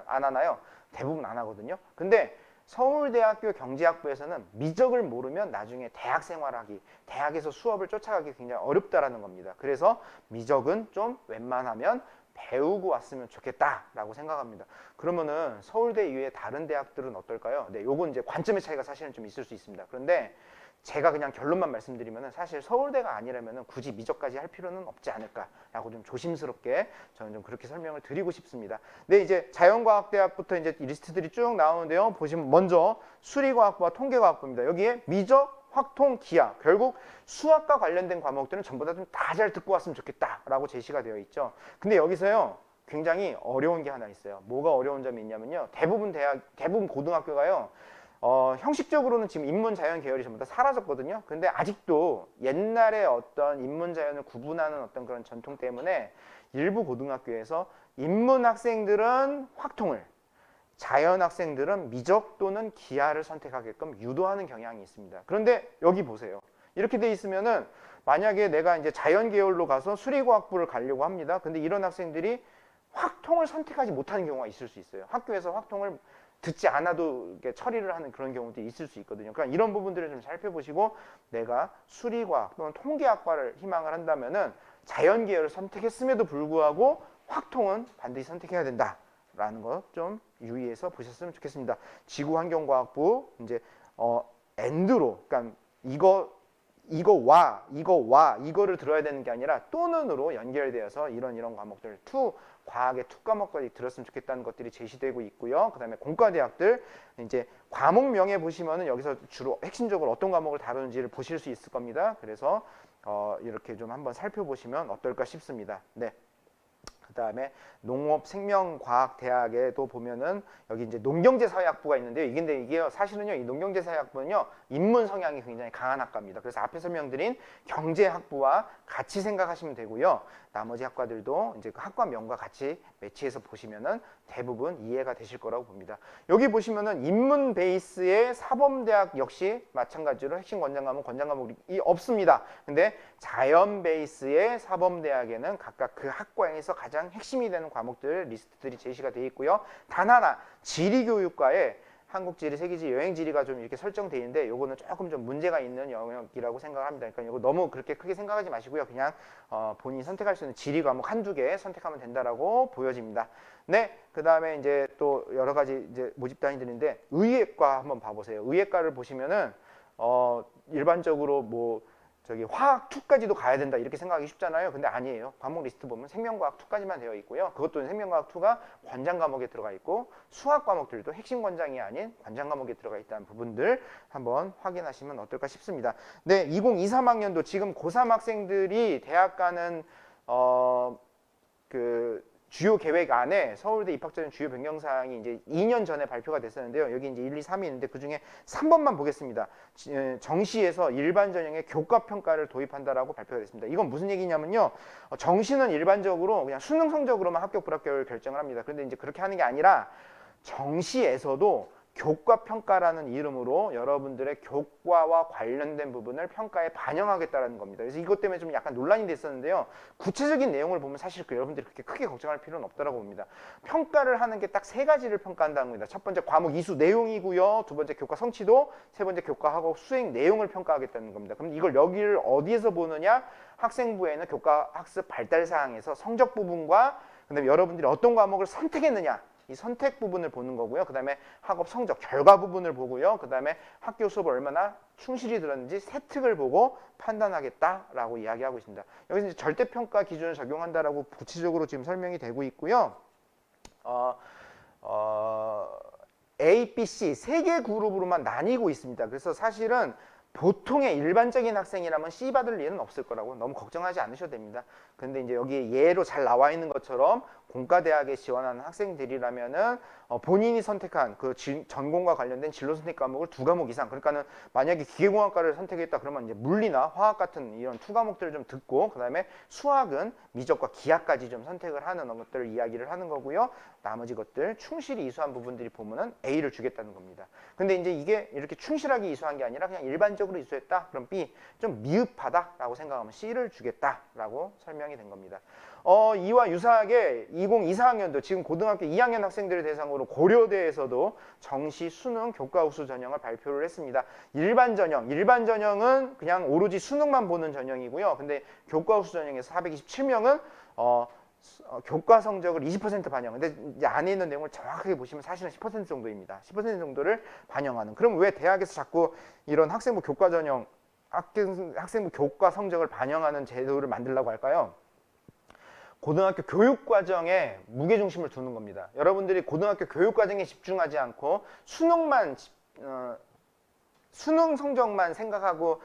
안 하나요? 대부분 안 하거든요. 근데 서울대학교 경제학부에서는 미적을 모르면 나중에 대학 생활하기, 대학에서 수업을 쫓아가기 굉장히 어렵다라는 겁니다. 그래서 미적은 좀 웬만하면 배우고 왔으면 좋겠다라고 생각합니다. 그러면은 서울대 이외에 다른 대학들은 어떨까요? 네, 요건 이제 관점의 차이가 사실은 좀 있을 수 있습니다. 그런데 제가 그냥 결론만 말씀드리면은 사실 서울대가 아니라면은 굳이 미적까지 할 필요는 없지 않을까라고 좀 조심스럽게 저는 좀 그렇게 설명을 드리고 싶습니다. 네, 이제 자연과학대학부터 이제 리스트들이 쭉 나오는데요. 보시면 먼저 수리과학부와 통계과학부입니다. 여기에 미적, 확통, 기하, 결국 수학과 관련된 과목들은 전부 다 좀 다 잘 듣고 왔으면 좋겠다라고 제시가 되어 있죠. 근데 여기서요 굉장히 어려운 게 하나 있어요. 뭐가 어려운 점이 있냐면요. 대부분 고등학교가요. 형식적으로는 지금 인문자연 계열이 전부 다 사라졌거든요. 근데 아직도 옛날에 어떤 인문자연을 구분하는 어떤 그런 전통 때문에 일부 고등학교에서 인문 학생들은 확통을, 자연 학생들은 미적 또는 기하를 선택하게끔 유도하는 경향이 있습니다. 그런데 여기 보세요. 이렇게 돼 있으면은 만약에 내가 이제 자연 계열로 가서 수리과학부를 가려고 합니다. 근데 이런 학생들이 확통을 선택하지 못하는 경우가 있을 수 있어요. 학교에서 확통을 듣지 않아도 이렇게 처리를 하는 그런 경우도 있을 수 있거든요. 그러니까 이런 부분들을 좀 살펴보시고 내가 수리과학 또는 통계학과를 희망을 한다면은 자연 계열을 선택했음에도 불구하고 확통은 반드시 선택해야 된다라는 거 좀 유의해서 보셨으면 좋겠습니다. 지구환경과학부 이제 AND로 그러니까 이거를 들어야 되는 게 아니라 또는으로 연결되어서 이런 과목들 과학의 과목까지 들었으면 좋겠다는 것들이 제시되고 있고요. 그다음에 공과대학들 이제 과목명에 보시면은 여기서 주로 핵심적으로 어떤 과목을 다루는지를 보실 수 있을 겁니다. 그래서 이렇게 좀 한번 살펴보시면 어떨까 싶습니다. 네. 그다음에 농업생명과학대학에도 보면은 여기 이제 농경제사회학부가 있는데요. 이게 사실은요, 이 농경제사회학부는요 인문 성향이 굉장히 강한 학과입니다. 그래서 앞에 설명드린 경제학부와 같이 생각하시면 되고요. 나머지 학과들도 이제 그 학과명과 같이 매치해서 보시면은 대부분 이해가 되실 거라고 봅니다. 여기 보시면은 인문 베이스의 사범대학 역시 마찬가지로 핵심 권장 과목이 없습니다. 근데 자연 베이스의 사범대학에는 각각 그 학과에서 가장 핵심이 되는 과목들 리스트들이 제시가 되어 있고요. 단 하나 지리교육과에 한국지리, 세계지리, 여행지리가 좀 이렇게 설정되어 있는데 요거는 조금 좀 문제가 있는 영역이라고 생각합니다. 그러니까 이거 너무 그렇게 크게 생각하지 마시고요. 그냥 본인이 선택할 수 있는 지리 과목 한두 개 선택하면 된다라고 보여집니다. 네, 그 다음에 이제 또 여러 가지 이제 모집 단위들인데 의예과 한번 봐보세요. 의예과를 보시면은 일반적으로 뭐 저기 화학 2까지도 가야 된다 이렇게 생각하기 쉽잖아요. 근데 아니에요. 과목 리스트 보면 생명과학 2까지만 되어 있고요. 그것도 생명과학 2가 권장 과목에 들어가 있고 수학 과목들도 핵심 권장이 아닌 권장 과목에 들어가 있다는 부분들 한번 확인하시면 어떨까 싶습니다. 네, 2023학년도 지금 고3 학생들이 대학 가는 그 주요 계획 안에 서울대 입학 전형 주요 변경사항이 이제 2년 전에 발표가 됐었는데요. 여기 이제 1, 2, 3이 있는데 그 중에 3번만 보겠습니다. 정시에서 일반 전형의 교과 평가를 도입한다라고 발표가 됐습니다. 이건 무슨 얘기냐면요. 정시는 일반적으로 그냥 수능 성적으로만 합격 불합격을 결정을 합니다. 그런데 이제 그렇게 하는 게 아니라 정시에서도 교과 평가라는 이름으로 여러분들의 교과와 관련된 부분을 평가에 반영하겠다는 겁니다. 그래서 이것 때문에 좀 약간 논란이 됐었는데요. 구체적인 내용을 보면 사실 여러분들이 그렇게 크게 걱정할 필요는 없다고 봅니다. 평가를 하는 게 딱 3가지를 평가한다는 겁니다. 첫 번째 과목 이수 내용이고요. 두 번째 교과 성취도, 세 번째 교과하고 수행 내용을 평가하겠다는 겁니다. 그럼 이걸 여기를 어디에서 보느냐? 학생부에는 교과 학습 발달 사항에서 성적 부분과 그다음에 여러분들이 어떤 과목을 선택했느냐 이 선택 부분을 보는 거고요. 그 다음에 학업 성적 결과 부분을 보고요. 그 다음에 학교 수업을 얼마나 충실히 들었는지 세특을 보고 판단하겠다라고 이야기하고 있습니다. 여기서 이제 절대평가 기준을 적용한다라고 구체적으로 지금 설명이 되고 있고요. A, B, C 3개 그룹으로만 나뉘고 있습니다. 그래서 사실은 보통의 일반적인 학생이라면 C 받을 일은 없을 거라고 너무 걱정하지 않으셔도 됩니다. 근데 이제 여기 예로 잘 나와 있는 것처럼 공과대학에 지원하는 학생들이라면은 본인이 선택한 그 전공과 관련된 진로 선택 과목을 2과목 이상, 그러니까는 만약에 기계공학과를 선택했다 그러면 이제 물리나 화학 같은 이런 2과목들을 좀 듣고 그다음에 수학은 미적과 기하까지 좀 선택을 하는 것들을 이야기를 하는 거고요. 나머지 것들 충실히 이수한 부분들이 보면은 A를 주겠다는 겁니다. 근데 이제 이게 이렇게 충실하게 이수한 게 아니라 그냥 일반적으로 이수했다. 그럼 B 좀 미흡하다라고 생각하면 C를 주겠다라고 설명이 된 겁니다. 이와 유사하게 2024학년도 지금 고등학교 2학년 학생들을 대상으로 고려대에서도 정시 수능 교과 우수 전형을 발표를 했습니다. 일반 전형은 그냥 오로지 수능만 보는 전형이고요. 근데 교과 우수 전형에서 427명은 교과 성적을 20% 반영. 근데 이제 안에 있는 내용을 정확하게 보시면 사실은 10% 정도입니다. 10% 정도를 반영하는. 그럼 왜 대학에서 자꾸 이런 학생부 교과 전형, 학생부 교과 성적을 반영하는 제도를 만들려고 할까요? 고등학교 교육과정에 무게중심을 두는 겁니다. 여러분들이 고등학교 교육과정에 집중하지 않고 수능 성적만 생각하고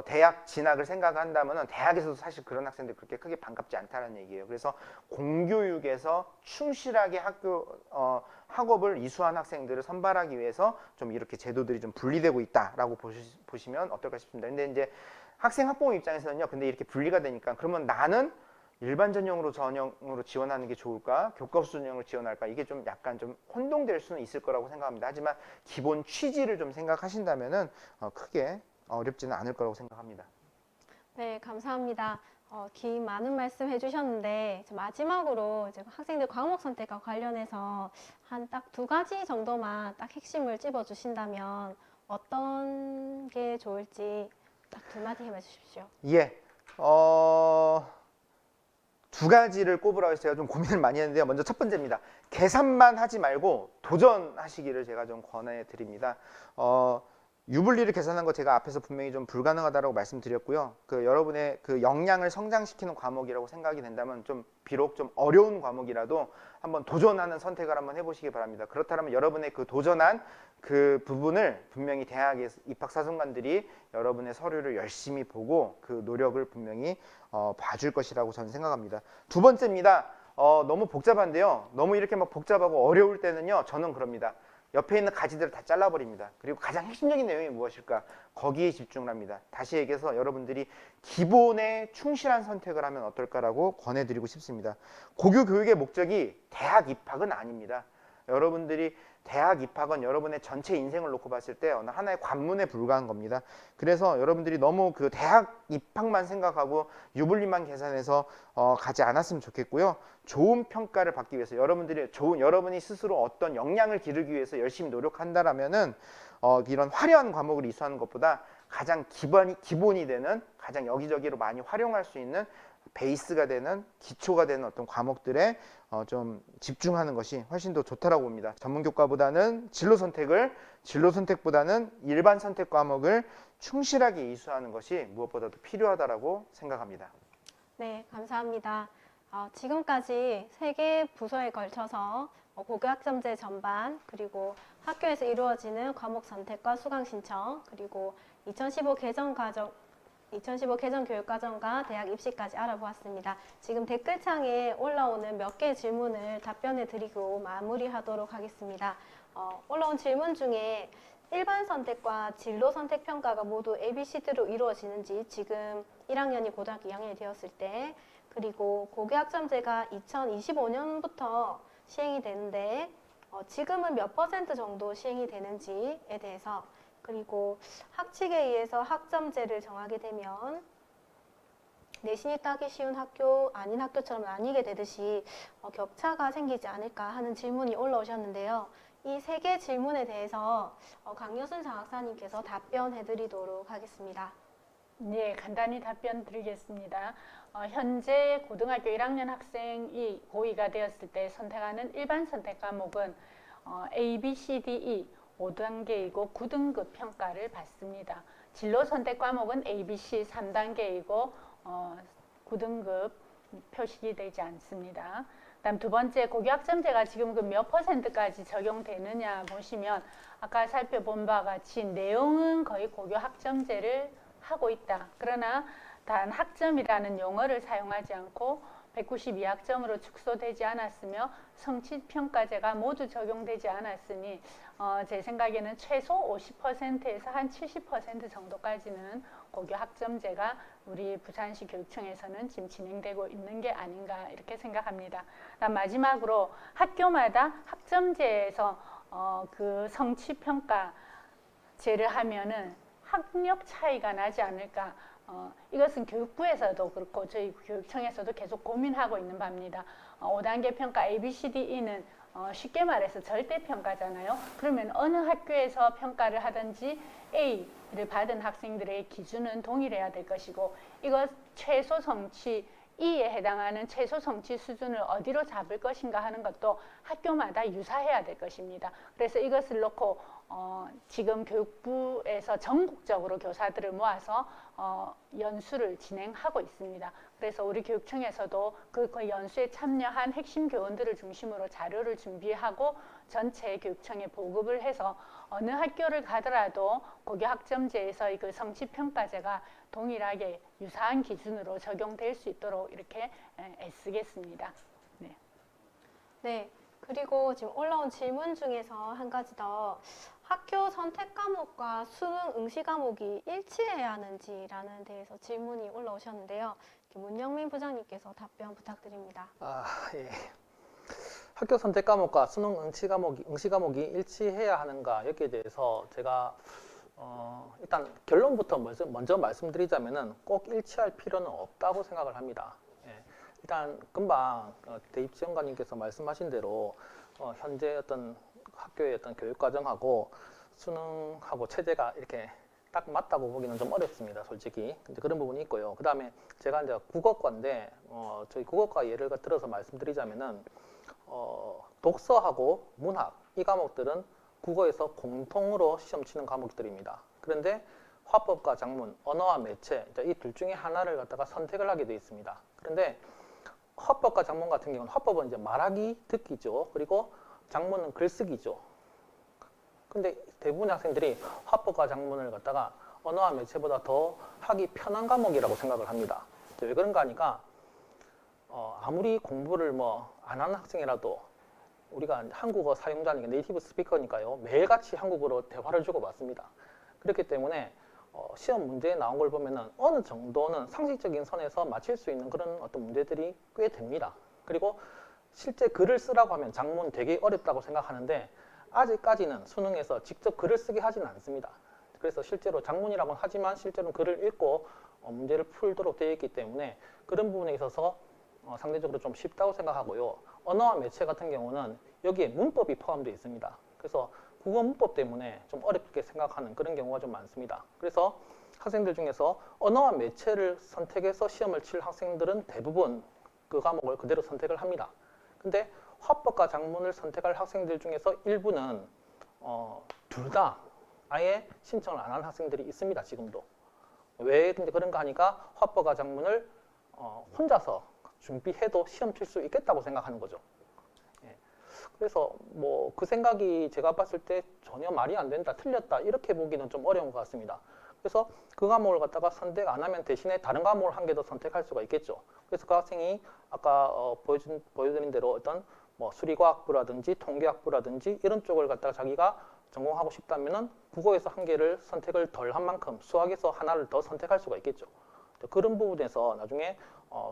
대학 진학을 생각한다면 대학에서도 사실 그런 학생들 그렇게 크게 반갑지 않다는 얘기예요. 그래서 공교육에서 충실하게 학업을 이수한 학생들을 선발하기 위해서 좀 이렇게 제도들이 좀 분리되고 있다라고 보시면 어떨까 싶습니다. 근데 이제 학생 학부모 입장에서는요. 근데 이렇게 분리가 되니까 그러면 나는 일반 전형으로 지원하는 게 좋을까? 교과 우수 전형을 지원할까? 이게 좀 약간 좀 혼동될 수는 있을 거라고 생각합니다. 하지만 기본 취지를 좀 생각하신다면은 크게 어렵지는 않을 거라고 생각합니다. 네, 감사합니다. 긴 많은 말씀 해주셨는데 마지막으로 이제 학생들 과목 선택과 관련해서 한 딱 2가지 정도만 딱 핵심을 찝어주신다면 어떤 게 좋을지 딱 2마디 해주십시오. 예. 2가지를 꼽으라고 해서 제가 좀 고민을 많이 했는데요. 먼저 첫 번째입니다. 계산만 하지 말고 도전하시기를 제가 좀 권해드립니다. 유불리를 계산한 거 제가 앞에서 분명히 좀 불가능하다고 말씀드렸고요. 여러분의 역량을 성장시키는 과목이라고 생각이 된다면 좀 비록 좀 어려운 과목이라도 한번 도전하는 선택을 한번 해보시기 바랍니다. 그렇다면 여러분의 그 도전한 그 부분을 분명히 대학의 입학사정관들이 여러분의 서류를 열심히 보고 그 노력을 분명히 봐줄 것이라고 저는 생각합니다. 2번째입니다. 너무 복잡한데요. 너무 이렇게 막 복잡하고 어려울 때는요. 저는 그럽니다. 옆에 있는 가지들을 다 잘라버립니다. 그리고 가장 핵심적인 내용이 무엇일까? 거기에 집중을 합니다. 다시 얘기해서 여러분들이 기본에 충실한 선택을 하면 어떨까라고 권해드리고 싶습니다. 고교 교육의 목적이 대학 입학은 아닙니다. 여러분들이 대학 입학은 여러분의 전체 인생을 놓고 봤을 때 어느 하나의 관문에 불과한 겁니다. 그래서 여러분들이 너무 그 대학 입학만 생각하고 유불리만 계산해서 가지 않았으면 좋겠고요. 좋은 평가를 받기 위해서 여러분이 스스로 어떤 역량을 기르기 위해서 열심히 노력한다라면은 이런 화려한 과목을 이수하는 것보다 가장 기본이 되는 가장 여기저기로 많이 활용할 수 있는 베이스가 되는 기초가 되는 어떤 과목들에 좀 집중하는 것이 훨씬 더 좋다라고 봅니다. 전문교과보다는 진로 선택보다는 일반 선택 과목을 충실하게 이수하는 것이 무엇보다도 필요하다라고 생각합니다. 네, 감사합니다. 지금까지 3개 부서에 걸쳐서 고교학점제 전반, 그리고 학교에서 이루어지는 과목 선택과 수강 신청, 그리고 2015 개정 교육과정과 대학 입시까지 알아보았습니다. 지금 댓글창에 올라오는 몇 개의 질문을 답변해 드리고 마무리하도록 하겠습니다. 올라온 질문 중에 일반 선택과 진로 선택 평가가 모두 ABCD로 이루어지는지, 지금 1학년이 고등학교 2학년이 되었을 때, 그리고 고교학점제가 2025년부터 시행이 되는데 지금은 몇 % 정도 시행이 되는지에 대해서, 그리고 학칙에 의해서 학점제를 정하게 되면 내신이 따기 쉬운 학교, 아닌 학교처럼 나뉘게 되듯이 격차가 생기지 않을까 하는 질문이 올라오셨는데요. 이 3개 질문에 대해서 강여순 장학사님께서 답변해 드리도록 하겠습니다. 네, 간단히 답변 드리겠습니다. 현재 고등학교 1학년 학생이 고2가 되었을 때 선택하는 일반 선택 과목은 A, B, C, D, E 5단계이고 9등급 평가를 받습니다. 진로 선택 과목은 A, B, C 3단계이고 9등급 표시가 되지 않습니다. 다음 2번째, 고교학점제가 지금 그 몇 %까지 적용되느냐 보시면 아까 살펴본 바와 같이 내용은 거의 고교학점제를 하고 있다. 그러나 단 학점이라는 용어를 사용하지 않고 192학점으로 축소되지 않았으며 성취평가제가 모두 적용되지 않았으니 제 생각에는 최소 50%에서 한 70% 정도까지는 고교 학점제가 우리 부산시 교육청에서는 지금 진행되고 있는 게 아닌가 이렇게 생각합니다. 마지막으로 학교마다 학점제에서 그 성취평가제를 하면은 학력 차이가 나지 않을까. 이것은 교육부에서도 그렇고 저희 교육청에서도 계속 고민하고 있는 바입니다. 5단계 평가 ABCDE는 쉽게 말해서 절대평가잖아요. 그러면 어느 학교에서 평가를 하든지 A를 받은 학생들의 기준은 동일해야 될 것이고, 이것 최소 성취 E에 해당하는 최소 성취 수준을 어디로 잡을 것인가 하는 것도 학교마다 유사해야 될 것입니다. 그래서 이것을 놓고 지금 교육부에서 전국적으로 교사들을 모아서 연수를 진행하고 있습니다. 그래서 우리 교육청에서도 그 연수에 참여한 핵심 교원들을 중심으로 자료를 준비하고 전체 교육청에 보급을 해서 어느 학교를 가더라도 고교학점제에서 그 성취평가제가 동일하게 유사한 기준으로 적용될 수 있도록 이렇게 애쓰겠습니다. 네. 네. 그리고 지금 올라온 질문 중에서 한 가지 더, 학교 선택 과목과 수능 응시 과목이 일치해야 하는지라는 데에서 질문이 올라오셨는데요. 문영민 부장님께서 답변 부탁드립니다. 예. 학교 선택 과목과 수능 응시 과목이 일치해야 하는가 여기에 대해서 제가 일단 결론부터 먼저 말씀드리자면은 꼭 일치할 필요는 없다고 생각을 합니다. 일단 금방 대입지원관님께서 말씀하신 대로 현재 어떤 학교의 어떤 교육 과정하고 수능하고 체제가 이렇게 딱 맞다고 보기는 좀 어렵습니다, 솔직히. 근데 그런 부분이 있고요. 그 다음에 제가 이제 국어과인데 저희 국어과 예를 들어서 말씀드리자면은 독서하고 문학 이 과목들은 국어에서 공통으로 시험 치는 과목들입니다. 그런데 화법과 작문, 언어와 매체 이 둘 중에 하나를 갖다가 선택을 하게 되어 있습니다. 그런데 화법과 작문 같은 경우는 화법은 이제 말하기, 듣기죠. 그리고 작문은 글쓰기죠. 근데 대부분의 학생들이 화법과 작문을 갖다가 언어와 매체보다 더 하기 편한 과목이라고 생각을 합니다. 왜 그런가 하니까 아무리 공부를 안 하는 학생이라도 우리가 한국어 사용자니까 네이티브 스피커니까요. 매일같이 한국어로 대화를 주고받습니다. 그렇기 때문에 시험 문제에 나온 걸 보면은 어느 정도는 상식적인 선에서 맞힐 수 있는 그런 어떤 문제들이 꽤 됩니다. 그리고 실제 글을 쓰라고 하면 작문 되게 어렵다고 생각하는데 아직까지는 수능에서 직접 글을 쓰게 하지는 않습니다. 그래서 실제로 작문이라고는 하지만 실제로는 글을 읽고 문제를 풀도록 되어 있기 때문에 그런 부분에 있어서 상대적으로 좀 쉽다고 생각하고요. 언어와 매체 같은 경우는 여기에 문법이 포함되어 있습니다. 그래서 국어 문법 때문에 좀 어렵게 생각하는 그런 경우가 좀 많습니다. 그래서 학생들 중에서 언어와 매체를 선택해서 시험을 칠 학생들은 대부분 그 과목을 그대로 선택을 합니다. 근데 화법과 작문을 선택할 학생들 중에서 일부는 둘 다 아예 신청을 안 하는 학생들이 있습니다. 지금도. 왜 근데 그런가 하니까 화법과 작문을 혼자서 준비해도 시험 칠 수 있겠다고 생각하는 거죠. 그래서 그 생각이 제가 봤을 때 전혀 말이 안 된다, 틀렸다 이렇게 보기는 좀 어려운 것 같습니다. 그래서 그 과목을 갖다가 선택 안 하면 대신에 다른 과목을 한 개 더 선택할 수가 있겠죠. 그래서 그 학생이 아까 보여드린 대로 어떤 수리과학부라든지 통계학부라든지 이런 쪽을 갖다가 자기가 전공하고 싶다면은 국어에서 한 개를 선택을 덜 한 만큼 수학에서 하나를 더 선택할 수가 있겠죠. 그런 부분에서 나중에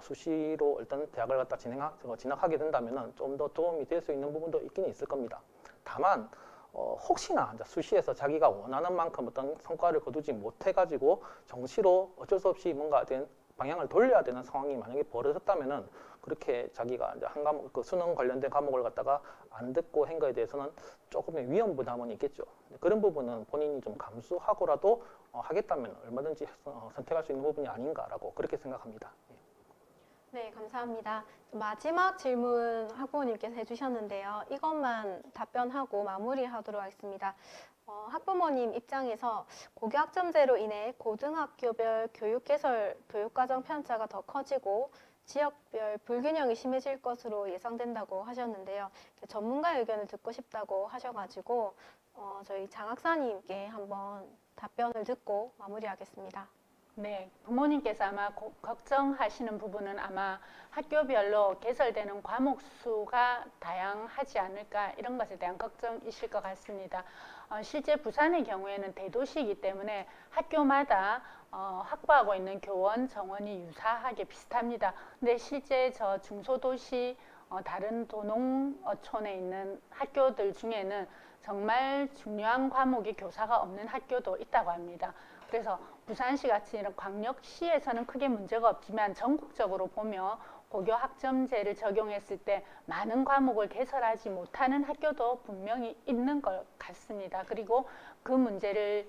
수시로 일단 대학을 갖다 진학하게 된다면은 좀 더 도움이 될 수 있는 부분도 있긴 있을 겁니다. 다만 혹시나 수시에서 자기가 원하는 만큼 어떤 성과를 거두지 못해가지고 정시로 어쩔 수 없이 뭔가 방향을 돌려야 되는 상황이 만약에 벌어졌다면은 그렇게 자기가 이제 한 과목, 그 수능 관련된 과목을 갖다가 안 듣고 한 거에 대해서는 조금의 위험 부담은 있겠죠. 그런 부분은 본인이 좀 감수하고라도 하겠다면 얼마든지 선택할 수 있는 부분이 아닌가라고 그렇게 생각합니다. 네, 감사합니다. 마지막 질문 학부모님께서 해주셨는데요. 이것만 답변하고 마무리하도록 하겠습니다. 학부모님 입장에서 고교학점제로 인해 고등학교별 교육개설, 교육과정 편차가 더 커지고 지역별 불균형이 심해질 것으로 예상된다고 하셨는데요. 전문가의 의견을 듣고 싶다고 하셔가지고 저희 장 학사님께 한번 답변을 듣고 마무리하겠습니다. 네, 부모님께서 아마 걱정하시는 부분은 아마 학교별로 개설되는 과목 수가 다양하지 않을까 이런 것에 대한 걱정이실 것 같습니다. 실제 부산의 경우에는 대도시이기 때문에 학교마다 확보하고 있는 교원 정원이 유사하게 비슷합니다. 근데 실제 저 중소도시 다른 도농촌에 있는 학교들 중에는 정말 중요한 과목이 교사가 없는 학교도 있다고 합니다. 그래서 부산시 같이 이런 광역시에서는 크게 문제가 없지만 전국적으로 보면 고교 학점제를 적용했을 때 많은 과목을 개설하지 못하는 학교도 분명히 있는 것 같습니다. 그리고 그 문제를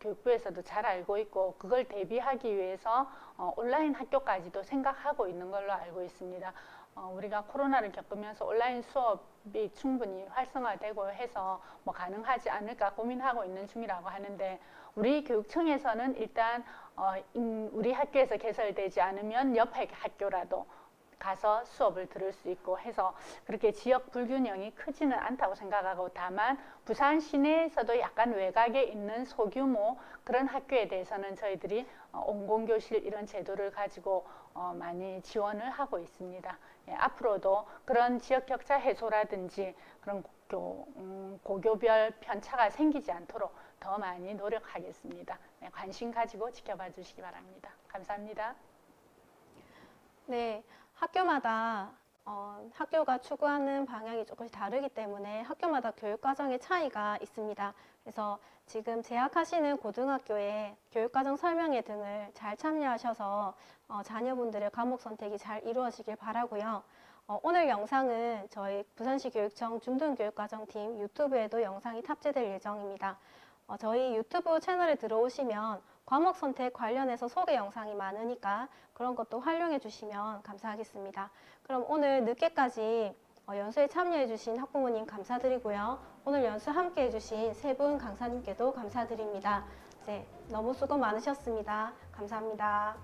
교육부에서도 잘 알고 있고 그걸 대비하기 위해서 온라인 학교까지도 생각하고 있는 걸로 알고 있습니다. 우리가 코로나를 겪으면서 온라인 수업이 충분히 활성화되고 해서 가능하지 않을까 고민하고 있는 중이라고 하는데 우리 교육청에서는 일단 우리 학교에서 개설되지 않으면 옆 학교라도 가서 수업을 들을 수 있고 해서 그렇게 지역 불균형이 크지는 않다고 생각하고 다만 부산 시내에서도 약간 외곽에 있는 소규모 그런 학교에 대해서는 저희들이 온공교실 이런 제도를 가지고 많이 지원을 하고 있습니다. 예, 앞으로도 그런 지역 격차 해소라든지 그런 고교별 편차가 생기지 않도록 더 많이 노력하겠습니다. 네, 관심 가지고 지켜봐 주시기 바랍니다. 감사합니다. 네, 학교마다 학교가 추구하는 방향이 조금씩 다르기 때문에 학교마다 교육과정의 차이가 있습니다. 그래서 지금 재학하시는 고등학교에 교육과정 설명회 등을 잘 참여하셔서 자녀분들의 과목 선택이 잘 이루어지길 바라고요. 오늘 영상은 저희 부산시 교육청 중등교육과정팀 유튜브에도 영상이 탑재될 예정입니다. 저희 유튜브 채널에 들어오시면 과목 선택 관련해서 소개 영상이 많으니까 그런 것도 활용해 주시면 감사하겠습니다. 그럼 오늘 늦게까지 연수에 참여해 주신 학부모님 감사드리고요. 오늘 연수 함께 해주신 세 분 강사님께도 감사드립니다. 네, 너무 수고 많으셨습니다. 감사합니다.